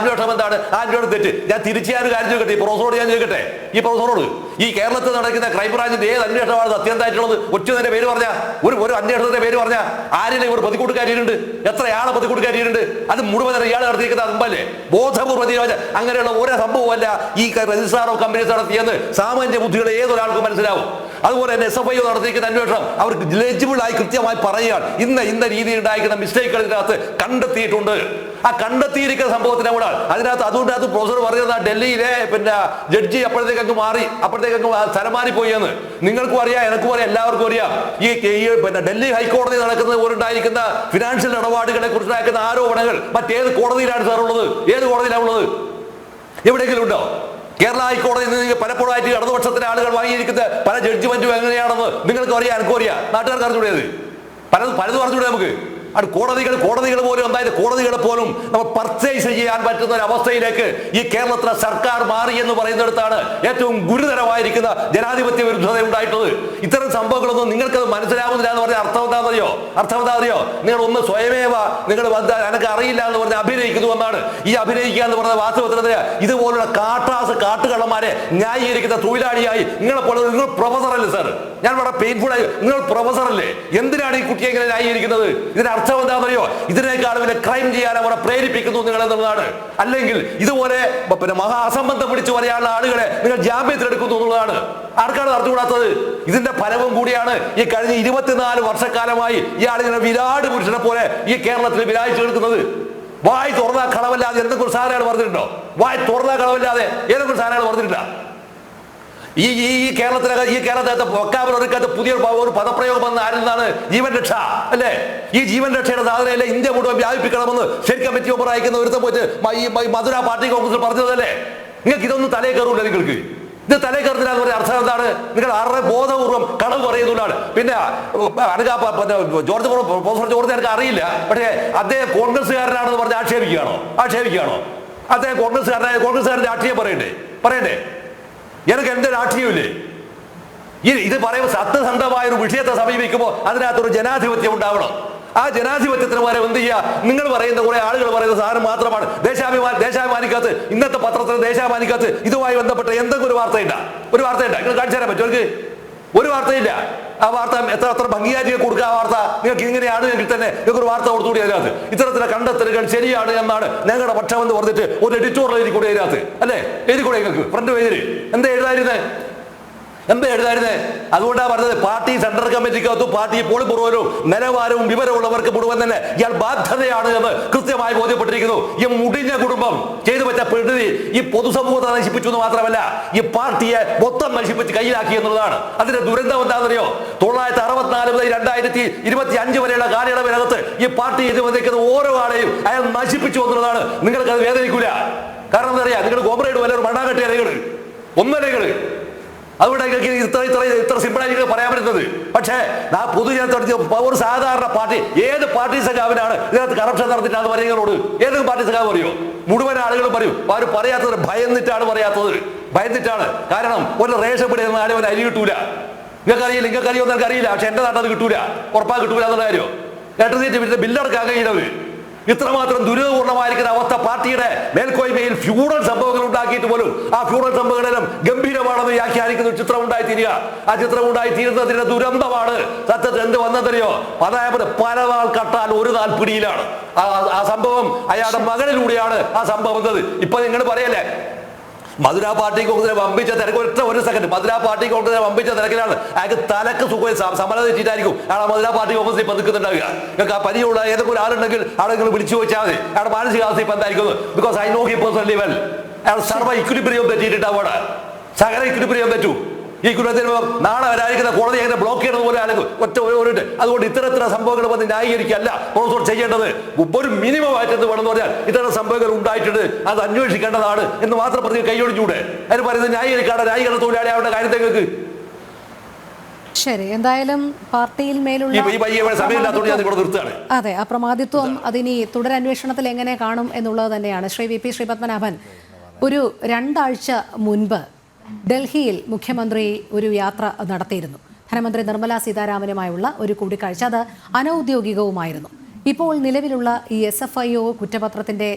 എന്താണ്? ആ അന്വേഷണം തെറ്റ്. ഞാൻ തിരിച്ചു കാര്യം ചോദിക്കട്ടെ, ഈ പ്രൊഫസറോട് ഞാൻ ചോദിക്കട്ടെ, ഈ പ്രൊഫസറോട് ഈ കേരളത്തിൽ നടക്കുന്ന ക്രൈംബ്രാഞ്ചിന്റെ ഏത് അന്വേഷണമാണ് സത്യമായിട്ടുള്ളത്? ഒറ്റ തന്നെ പേര് പറഞ്ഞ ഒരു അന്വേഷണത്തിന്റെ പേര് പറഞ്ഞ ആരെങ്കിലും ഇവർ പ്രതിക്കൂട്ടുകാരിയുണ്ട്? എത്രയാളെ പ്രതിക്കൂട്ടുകാരിയുണ്ട്? അത് മുഴുവൻ ഇയാൾ നടത്തിയിരിക്കുന്ന അതുമ്പല്ലേ ബോധപൂർവ്വം തീരുമാനം. അങ്ങനെയുള്ള ഓരോ സംഭവമല്ല ഈ രജിസ്ട്രാർ ഓഫ് കമ്പനീസ് നടത്തിയെന്ന് സാമാന്യ ബുദ്ധിയുടെ ഏതൊരാൾക്കും മനസ്സിലാവും. അതുപോലെ തന്നെ SFIO നടത്തിയിരിക്കുന്ന അന്വേഷണം അവർക്ക് ലെജിബിൾ ആയി കൃത്യമായി പറയുകയാണ് ഇന്ന രീതിയിൽ ഉണ്ടായിരിക്കുന്ന മിസ്റ്റേക്കുകൾ ഇതിനകത്ത് കണ്ടെത്തിയിട്ടുണ്ട്. ആ കണ്ടെത്തിയിരിക്കുന്ന സംഭവത്തിനെ കൂടെ അതിനകത്ത് അതുകൊണ്ട് പ്രൊഫസർ പറയുന്നത് ഡൽഹിയിലെ ജഡ്ജി അപ്പോഴത്തേക്ക് മാറി, അപ്പോഴത്തേക്ക് സ്ഥലം മാറിപ്പോയി എന്ന് നിങ്ങൾക്കും അറിയാം, എനക്കും അറിയാം, എല്ലാവർക്കും അറിയാം. ഈ ഡൽഹി ഹൈക്കോടതി നടക്കുന്നത് പോലുണ്ടായിരിക്കുന്ന ഫിനാൻഷ്യൽ ഇടപാടുകളെ കുറിച്ചുണ്ടായിരിക്കുന്ന ആരോപണങ്ങൾ മറ്റേത് കോടതിയിലാണ് സാർ ഉള്ളത്? ഏത് കോടതിയിലാണ് ഉള്ളത്? എവിടെയെങ്കിലും ഉണ്ടോ? കേരള ഹൈക്കോടതിയിൽ നിന്ന് പലപ്പോഴായിട്ട് ഇടതുപക്ഷത്തിലെ ആളുകൾ വാങ്ങിയിരിക്കുന്ന പല ജഡ്ജ്മെന്റും എങ്ങനെയാണെന്ന് നിങ്ങൾക്ക് അറിയാം, എനിക്കും അറിയാം, നാട്ടുകാർക്ക് അറിഞ്ഞൂടേത് പലതും അറിഞ്ഞൂടെ നമുക്ക്. അത് കോടതികൾ പോലും എന്തായാലും കോടതികളെ പോലും നമ്മൾ പർച്ചേസ് ചെയ്യാൻ പറ്റുന്ന ഒരു അവസ്ഥയിലേക്ക് ഈ കേരളത്തിലെ സർക്കാർ മാറി എന്ന് പറയുന്നിടത്താണ് ഏറ്റവും ഗുരുതരമായിരിക്കുന്ന ജനാധിപത്യ വിരുദ്ധത ഉണ്ടായിട്ടുള്ളത്. ഇത്തരം സംഭവങ്ങളൊന്നും നിങ്ങൾക്കത് മനസ്സിലാവുന്നില്ല എന്ന് പറഞ്ഞാൽ അർത്ഥം എന്താ അറിയോ? നിങ്ങൾ ഒന്ന് സ്വയമേവ നിങ്ങൾ എനിക്ക് അറിയില്ല എന്ന് പറഞ്ഞ് അഭിനയിക്കുന്നു എന്നാണ്. ഈ അഭിനയിക്കുക എന്ന് പറഞ്ഞ വാസ്തവത്തിൽ ഇതുപോലുള്ള കാട്ടുകള്ളന്മാരെ ന്യായീകരിക്കുന്ന തൊഴിലാളിയായി നിങ്ങൾ പ്രൊഫസർ അല്ലേ സാർ? ഞാൻ വളരെ പെയിൻഫുൾ ആയി, നിങ്ങൾ പ്രൊഫസർ അല്ലേ? എന്തിനാണ് ഈ കുട്ടിയെ ഇങ്ങനെ ന്യായീകരിക്കുന്നത്? ഇതിന് അർത്ഥം എന്താണെന്നറിയോ? ഇതിനേക്കാൾ വലിയ ക്രൈം ചെയ്യാൻ അവരെ പ്രേരിപ്പിക്കുന്നു നിങ്ങൾ എന്നുള്ളതാണ്. അല്ലെങ്കിൽ ഇതുപോലെ മഹാ അസംബന്ധം പിടിച്ചു പറയാനുള്ള ആളുകളെ നിങ്ങൾ ജാമ്യത്തിലെടുക്കുന്നു എന്നുള്ളതാണ്. ആർക്കാണ് അറിഞ്ഞുകൂടാത്തത്? ഇതിന്റെ ഫലവും കൂടിയാണ് ഈ കഴിഞ്ഞ 24 വർഷക്കാലമായി ഇയാളിങ്ങനെ വിരാട് പുരുഷനെ പോലെ ഈ കേരളത്തിൽ വിരാജിച്ചു നിൽക്കുന്നത്. വായി തുറന്ന കളവല്ലാതെ എന്തെങ്കിലും സാധനങ്ങൾ പറഞ്ഞിട്ടുണ്ടോ? വായി തുറന്ന കളവല്ലാതെ ഏതെങ്കിലും സാധനങ്ങൾ പറഞ്ഞിട്ടില്ല. ഈ കേരളത്തിനകത്ത് വൊക്കാബുലറിക്കകത്ത് പുതിയ ഒരു പദപ്രയോഗം വന്ന ആരിൽ നിന്നാണ്? ജീവൻ രക്ഷ അല്ലേ? ഈ ജീവൻ രക്ഷയുടെ സാധനയല്ലേ ഇന്ത്യ മുഴുവൻ വ്യാപിപ്പിക്കണമെന്ന് സ്റ്റേറ്റ് കമ്മിറ്റി മെമ്പർ അയക്കുന്ന ഒരുത്തം പോയിട്ട് ഈ മധുര പാർട്ടി കോൺഗ്രസിൽ പറഞ്ഞതല്ലേ? നിങ്ങൾക്ക് ഇതൊന്നും തലേ കയറൂല. നിങ്ങൾക്ക് ഇത് തലേ കയറുന്നില്ല എന്ന് പറഞ്ഞ അർത്ഥം എന്താണ്? നിങ്ങൾ ആരുടെ ബോധപൂർവ്വം കളവ് പറയുന്നതാണ്. പിന്നെ പ്രൊഫസർ ജോർജ് എനിക്ക് അറിയില്ല, പക്ഷേ അദ്ദേഹം കോൺഗ്രസ്സുകാരനാണെന്ന് പറഞ്ഞ് ആക്ഷേപിക്കുകയാണോ? അദ്ദേഹം കോൺഗ്രസ്സുകാരന്റെ രാഷ്ട്രീയം പറയണ്ടേ? എനിക്ക് എന്റെ രാഷ്ട്രീയമില്ലേ? ഇത് പറയുമ്പോൾ സത്യസന്ധമായ ഒരു വിഷയത്തെ സമീപിക്കുമ്പോൾ അതിനകത്തൊരു ജനാധിപത്യം ഉണ്ടാവണം. ആ ജനാധിപത്യത്തിന് പകരം എന്ത് ചെയ്യുക? നിങ്ങൾ പറയുന്ന കുറെ ആളുകൾ പറയുന്ന സാധനം മാത്രമാണ്. ദേശാഭിമാനിക്കകത്ത് ഇന്നത്തെ പത്രത്തിൽ ദേശാഭിമാനിക്കകത്ത് ഇതുമായി ബന്ധപ്പെട്ട എന്തെങ്കിലും ഒരു വാർത്തയുണ്ട? നിങ്ങൾ കാണിച്ചു തരാൻ പറ്റുമോ? ഒരു വാർത്തയില്ല. ആ വാർത്ത എത്ര ഭംഗിയായിട്ട് കൊടുക്കുക. ആ വാർത്ത നിങ്ങൾക്ക് ഇങ്ങനെയാണ് എങ്കിൽ തന്നെ നിങ്ങൾക്ക് ഒരു വാർത്ത കൊടുത്തുകൂടി അതിനകത്ത് ഇത്തരത്തിലെ കണ്ടെത്തലുകൾ ശരിയാണ് എന്നാണ് ഞങ്ങളുടെ പക്ഷം എന്ന് പറഞ്ഞിട്ട് ഒരു എഡിറ്റോറിയൽ എഴുതി കൂടെ അതിനകത്ത് അല്ലേ? എഴുതി കൂടെ നിങ്ങൾക്ക് ഫ്രണ്ട് പേജിൽ എന്താ എഴുതായിരുന്നേ? അതുകൊണ്ടാണ് പറഞ്ഞത് പാർട്ടി സെൻട്രൽ കമ്മിറ്റിക്കകത്തും പാർട്ടി പോളിറ്റ് ബ്യൂറോയിലും നിലവാരവും വിവരമുള്ളവർക്ക് മുഴുവൻ തന്നെ ഇയാൾ ബാധ്യതയാണ് എന്ന് കൃത്യമായി ബോധ്യപ്പെട്ടിരിക്കുന്നു. ഈ മുടിഞ്ഞ കുടുംബം ചെയ്തു വെച്ച പ്രകൃതി ഈ പൊതുസമൂഹത്തെ നശിപ്പിച്ചു എന്ന് മാത്രമല്ല ഈ പാർട്ടിയെ മൊത്തം നശിപ്പിച്ച് കയ്യിലാക്കി എന്നുള്ളതാണ്. അതിന്റെ ദുരന്തം എന്താണെന്നറിയോ? 964 മുതൽ 2025 വരെയുള്ള കാലയളവിനകത്ത് ഈ പാർട്ടി ചെയ്തു വന്നിരിക്കുന്ന ഓരോ ആളെയും അയാൾ നശിപ്പിച്ചു എന്നുള്ളതാണ്. നിങ്ങൾക്ക് അത് വേദനിക്കൂല. കാരണം എന്താ പറയാ? നിങ്ങൾ കോമ്രേഡ് വല്ല ഒരു മണ്ണാകെട്ടിയ ഒന്നരകള് അതുകൊണ്ട് ഇത്ര സിമ്പിളായി പറയാൻ പറ്റുന്നത്. പക്ഷേ ഒരു സാധാരണ പാർട്ടി ഏത് പാർട്ടി സഖാവിനാണ് ഇതിനകത്ത് കറപ്ഷൻ നടത്തിയിട്ടാണ് പറയുന്നവരോട് ഏതെങ്കിലും പാർട്ടി സഖാവ് പറയോ? മുഴുവൻ ആളുകളും പറയും. അവർ പറയാത്തത് ഭയന്നിട്ടാണ്. കാരണം ഒരു റേഷൻ പിടിക്കുന്ന ആരും ഒരു അരി കിട്ടൂല. നിങ്ങൾക്കറിയോ എനിക്കറിയില്ല, പക്ഷെ എന്റെ നാട്ടിൽ അത് കിട്ടൂല, ഉറപ്പാ കിട്ടൂല എന്നുള്ള കാര്യം. ഇലക്ട്രിസിറ്റി ബില്ലടക്കാൻ കഴിയുന്നവർ ഇത്രമാത്രം ദുരിതപൂർണമായിരിക്കുന്ന അവസ്ഥ പാർട്ടിയുടെ മേൽക്കോയ്മയിൽ ഫ്യൂഡൽ സംഭവങ്ങൾ ഉണ്ടാക്കിയിട്ട് പോലും ആ ഫ്യൂഡൽ സംഭവങ്ങളെല്ലാം ഗംഭീരമാണെന്ന് വ്യാഖ്യാനിക്കുന്ന ഒരു ചിത്രം ഉണ്ടായിത്തീരുക. ആ ചിത്രം ഉണ്ടായിത്തീരുന്നതിന്റെ ദുരന്തമാണ് സത്യത്തിൽ എന്ത് വന്നതറിയോ? പല നാൾ കട്ടാൽ ഒരു നാൾ പിടിയിലാണ്. ആ സംഭവം അയാളുടെ മകനിലൂടെയാണ് ആ സംഭവം വന്നത്. ഇപ്പൊ നിങ്ങൾ പറയല്ലേ മധുര പാർട്ടി കോൺഗ്രസിനെ വമ്പിച്ച തിരക്ക്? ഒരു സെക്കൻഡ്. മധുര പാർട്ടി കോൺഗ്രസിനെ വമ്പിച്ച തിരക്കിലാണ്. അയാൾക്ക് തലക്ക് സുഖം സമരം തെറ്റിട്ടായിരിക്കും അയാൾ മധുര പാർട്ടി കോൺഗ്രസിൽ ഇപ്പൊ നിൽക്കുന്നുണ്ടാവുക. നിങ്ങൾക്ക് ആ പരിചയമുള്ള ഏതൊക്കെ ആളുണ്ടെങ്കിൽ ആളുകൾ വിളിച്ചു ചോദിച്ചാൽ മതി അയാളുടെ മാനസികാവസ്ഥ ഇപ്പൊ എന്തായിരിക്കും? Because I know him personally well. അയാൾ സർവ്വ ഇക്വിലിബ്രിയം തെറ്റിയിട്ടുണ്ടാവുക. സകല ഇക്വിലിബ്രിയം തെറ്റു. ഈ കുലത്തിന് നാളെ വരാതിരിക്കുന്ന കോടതി അങ്ങനെ ബ്ലോക്ക് ചെയ്യുന്നത് പോലെ ഒറ്റ. അതുകൊണ്ട് ഇത്തരത്തിലുള്ള സംഭവങ്ങൾ വന്ന് ന്യായീകരിക്കല്ല പ്രൊഫസർ ചെയ്യേണ്ടത്. ഒരു മിനിമം ആയിട്ട് എന്ത് വേണമെന്ന് പറഞ്ഞാൽ ഇത്തരം സംഭവങ്ങൾ ഉണ്ടായിട്ടുണ്ട്, അത് അന്വേഷിക്കേണ്ടതാണ് എന്ന് മാത്രം പറഞ്ഞ് കൈയൊഴിഞ്ഞൂടെ? അതിന് പറയുന്നത് ന്യായീകരിക്കാതെ ന്യായീകരണ തൊഴിലാളി അവരുടെ കാര്യത്തേക്ക്. ശരി, എന്തായാലും പാർട്ടിയിൽ മേലുള്ള അതെ അപ്രമാദിത്വം അതിനി തുടരന്വേഷണത്തിൽ എങ്ങനെ കാണും എന്നുള്ളത് തന്നെയാണ്. ശ്രീ വി പി ശ്രീപത്മനാഭൻ, ഒരു 2 ആഴ്ച മുൻപ് ഡൽഹിയിൽ മുഖ്യമന്ത്രി ഒരു യാത്ര നടത്തിയിരുന്നു. ധനമന്ത്രി നിർമ്മല സീതാരാമനുമായുള്ള ഒരു കൂടിക്കാഴ്ച. അത് അനൗദ്യോഗികവുമായിരുന്നു. ഇപ്പോൾ നിലവിലുള്ള ഈ SFIO കുറ്റപത്രത്തിൻ്റെ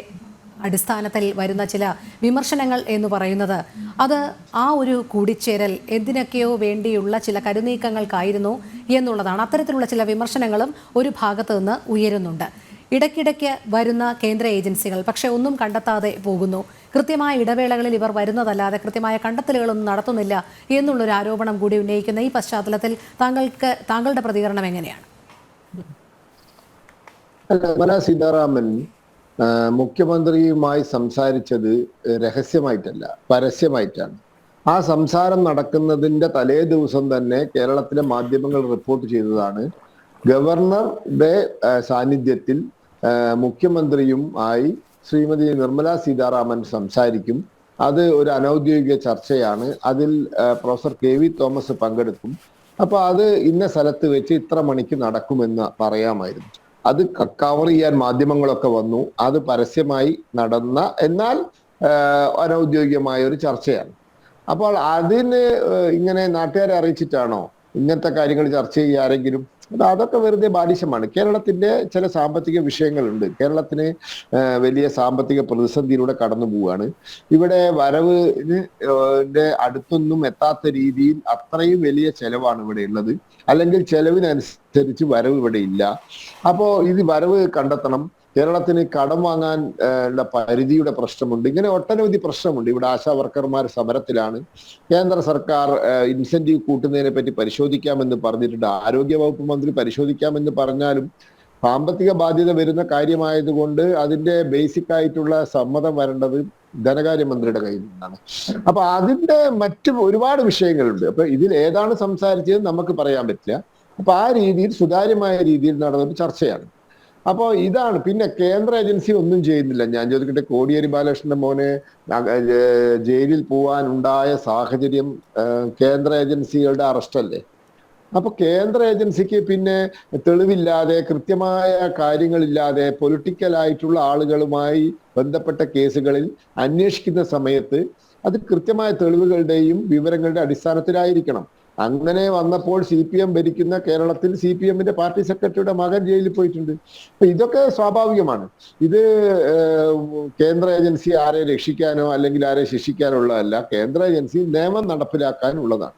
അടിസ്ഥാനത്തിൽ വരുന്ന ചില വിമർശനങ്ങൾ എന്ന് പറയുന്നത് അത് ആ ഒരു കൂടിച്ചേരൽ എന്തിനൊക്കെയോ വേണ്ടിയുള്ള ചില കരുനീക്കങ്ങൾക്കായിരുന്നു എന്നുള്ളതാണ്. അത്തരത്തിലുള്ള ചില വിമർശനങ്ങളും ഒരു ഭാഗത്തു നിന്ന് ഉയരുന്നുണ്ട്. ഇടയ്ക്കിടയ്ക്ക് വരുന്ന കേന്ദ്ര ഏജൻസികൾ പക്ഷേ ഒന്നും കണ്ടെത്താതെ പോകുന്നു. കൃത്യമായ ഇടവേളകളിൽ ഇവർ വരുന്നതല്ലാതെ കൃത്യമായ കണ്ടെത്തലുകളൊന്നും നടത്തുന്നില്ല എന്നുള്ളൊരു ആരോപണം കൂടി ഉന്നയിക്കുന്ന ഈ പശ്ചാത്തലത്തിൽ താങ്കളുടെ പ്രതികരണം എങ്ങനെയാണ്? നിർമ്മലാ സീതാരാമൻ മുഖ്യമന്ത്രിയുമായി സംസാരിച്ചത് രഹസ്യമായിട്ടല്ല, പരസ്യമായിട്ടാണ്. ആ സംസാരം നടക്കുന്നതിന്റെ തലേ ദിവസം തന്നെ കേരളത്തിലെ മാധ്യമങ്ങൾ റിപ്പോർട്ട് ചെയ്തതാണ് ഗവർണറുടെ സാന്നിധ്യത്തിൽ മുഖ്യമന്ത്രിയും ആയി ശ്രീമതി നിർമ്മലാ സീതാരാമൻ സംസാരിക്കും. അത് ഒരു അനൗദ്യോഗിക ചർച്ചയാണ്. അതിൽ പ്രൊഫസർ KV തോമസ് പങ്കെടുക്കും. അപ്പൊ അത് ഇന്ന സ്ഥലത്ത് വെച്ച് ഇത്ര മണിക്ക് നടക്കുമെന്ന് പറയാമായിരുന്നു. അത് കവർ ചെയ്യാൻ മാധ്യമങ്ങളൊക്കെ വന്നു. അത് പരസ്യമായി നടന്ന എന്നാൽ അനൗദ്യോഗികമായ ഒരു ചർച്ചയാണ്. അപ്പോൾ അതിന് ഇങ്ങനെ നാട്ടുകാരെ അറിയിച്ചിട്ടാണോ ഇങ്ങനത്തെ കാര്യങ്ങൾ ചർച്ച ചെയ്യുക ആരെങ്കിലും? അതൊക്കെ വെറുതെ ബാലിശമാണ്. കേരളത്തിന്റെ ചില സാമ്പത്തിക വിഷയങ്ങളുണ്ട്. കേരളത്തിന് വലിയ സാമ്പത്തിക പ്രതിസന്ധിയിലൂടെ കടന്നു പോവുകയാണ്. ഇവിടെ വരവിന് അടുത്തൊന്നും എത്താത്ത രീതിയിൽ അത്രയും വലിയ ചെലവാണ് ഇവിടെ ഉള്ളത്. അല്ലെങ്കിൽ ചെലവിനനുസരിച്ച് വരവ് ഇവിടെ ഇല്ല. അപ്പോ ഇത് വരവ് കണ്ടെത്തണം. കേരളത്തിന് കടം വാങ്ങാൻ ഉള്ള പരിധിയുടെ പ്രശ്നമുണ്ട്. ഇങ്ങനെ ഒട്ടനവധി പ്രശ്നമുണ്ട്. ഇവിടെ ആശാ വർക്കർമാർ സമരത്തിലാണ്. കേന്ദ്ര സർക്കാർ ഇൻസെന്റീവ് കൂട്ടുന്നതിനെ പറ്റി പരിശോധിക്കാമെന്ന് പറഞ്ഞിട്ടുണ്ട്. ആരോഗ്യവകുപ്പ് മന്ത്രി പരിശോധിക്കാമെന്ന് പറഞ്ഞാലും സാമ്പത്തിക ബാധ്യത വരുന്ന കാര്യമായതുകൊണ്ട് അതിന്റെ ബേസിക് ആയിട്ടുള്ള സമ്മതം വരേണ്ടത് ധനകാര്യമന്ത്രിയുടെ കയ്യിൽ നിന്നാണ്. അപ്പൊ അതിന്റെ മറ്റു ഒരുപാട് വിഷയങ്ങളുണ്ട്. അപ്പൊ ഇതിൽ ഏതാണ് സംസാരിച്ചത് നമുക്ക് പറയാൻ പറ്റില്ല. അപ്പൊ ആ രീതിയിൽ സുതാര്യമായ രീതിയിൽ നടന്നൊരു ചർച്ചയാണ്. അപ്പോൾ ഇതാണ്. പിന്നെ കേന്ദ്ര ഏജൻസി ഒന്നും ചെയ്യുന്നില്ല. ഞാൻ ചോദിക്കട്ടെ, കോടിയേരി ബാലകൃഷ്ണന്റെ മോനെ ജയിലിൽ പോവാൻ ഉണ്ടായ സാഹചര്യം കേന്ദ്ര ഏജൻസികളുടെ അറസ്റ്റല്ലേ? അപ്പൊ കേന്ദ്ര ഏജൻസിക്ക് പിന്നെ തെളിവില്ലാതെ കൃത്യമായ കാര്യങ്ങളില്ലാതെ പൊളിറ്റിക്കൽ ആയിട്ടുള്ള ആളുകളുമായി ബന്ധപ്പെട്ട കേസുകളിൽ അന്വേഷിക്കുന്ന സമയത്ത് അത് കൃത്യമായ തെളിവുകളുടെയും വിവരങ്ങളുടെ അടിസ്ഥാനത്തിലായിരിക്കണം. അങ്ങനെ വന്നപ്പോൾ CPM ഭരിക്കുന്ന കേരളത്തിൽ CPMന്റെ പാർട്ടി സെക്രട്ടറിയുടെ മകൻ ജയിലിൽ പോയിട്ടുണ്ട്. അപ്പൊ ഇതൊക്കെ സ്വാഭാവികമാണ്. ഇത് കേന്ദ്ര ഏജൻസി ആരെ രക്ഷിക്കാനോ അല്ലെങ്കിൽ ആരെ ശിക്ഷിക്കാനോ ഉള്ളതല്ല. കേന്ദ്ര ഏജൻസി നിയമം നടപ്പിലാക്കാനുള്ളതാണ്.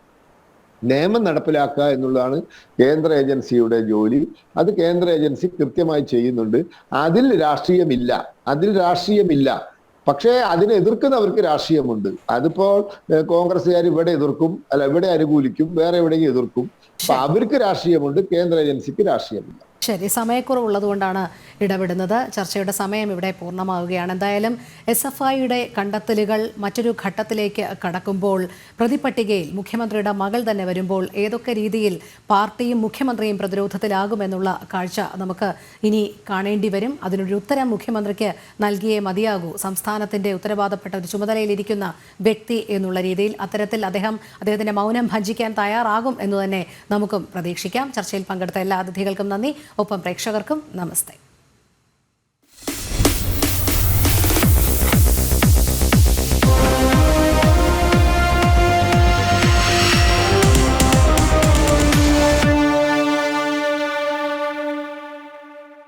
നിയമം നടപ്പിലാക്കുക എന്നുള്ളതാണ് കേന്ദ്ര ഏജൻസിയുടെ ജോലി. അത് കേന്ദ്ര ഏജൻസി കൃത്യമായി ചെയ്യുന്നുണ്ട്. അതിൽ രാഷ്ട്രീയമില്ല. പക്ഷേ അതിനെ എതിർക്കുന്നവർക്ക് രാഷ്ട്രീയമുണ്ട്. അതിപ്പോൾ കോൺഗ്രസ്സുകാർ ഇവിടെ എതിർക്കും, അല്ല ഇവിടെ അനുകൂലിക്കും, വേറെ എവിടെയെങ്കിലും എതിർക്കും. അപ്പൊ അവർക്ക് രാഷ്ട്രീയമുണ്ട്, കേന്ദ്ര ഏജൻസിക്ക് രാഷ്ട്രീയമില്ല. ശരി, സമയക്കുറവുള്ളതുകൊണ്ടാണ് ഇടപെടുന്നത്. ചർച്ചയുടെ സമയം ഇവിടെ പൂർണ്ണമാവുകയാണ്. എന്തായാലും SFIയുടെ കണ്ടെത്തലുകൾ മറ്റൊരു ഘട്ടത്തിലേക്ക് കടക്കുമ്പോൾ, പ്രതിപട്ടികയിൽ മുഖ്യമന്ത്രിയുടെ മകൾ തന്നെ വരുമ്പോൾ ഏതൊക്കെ രീതിയിൽ പാർട്ടിയും മുഖ്യമന്ത്രിയും പ്രതിരോധത്തിലാകുമെന്നുള്ള കാഴ്ച നമുക്ക് ഇനി കാണേണ്ടി വരും. അതിനൊരു ഉത്തരം മുഖ്യമന്ത്രിക്ക് നൽകിയേ മതിയാകൂ. സംസ്ഥാനത്തിൻ്റെ ഉത്തരവാദപ്പെട്ട ഒരു ചുമതലയിലിരിക്കുന്ന വ്യക്തി എന്നുള്ള രീതിയിൽ അത്തരത്തിൽ അദ്ദേഹത്തിൻ്റെ മൗനം ഭഞ്ജിക്കാൻ തയ്യാറാകും എന്ന് തന്നെ നമുക്കും പ്രതീക്ഷിക്കാം. ചർച്ചയിൽ പങ്കെടുത്ത എല്ലാ അതിഥികൾക്കും നന്ദി. ഒപ്പം പ്രേക്ഷകർക്കും നമസ്തേ.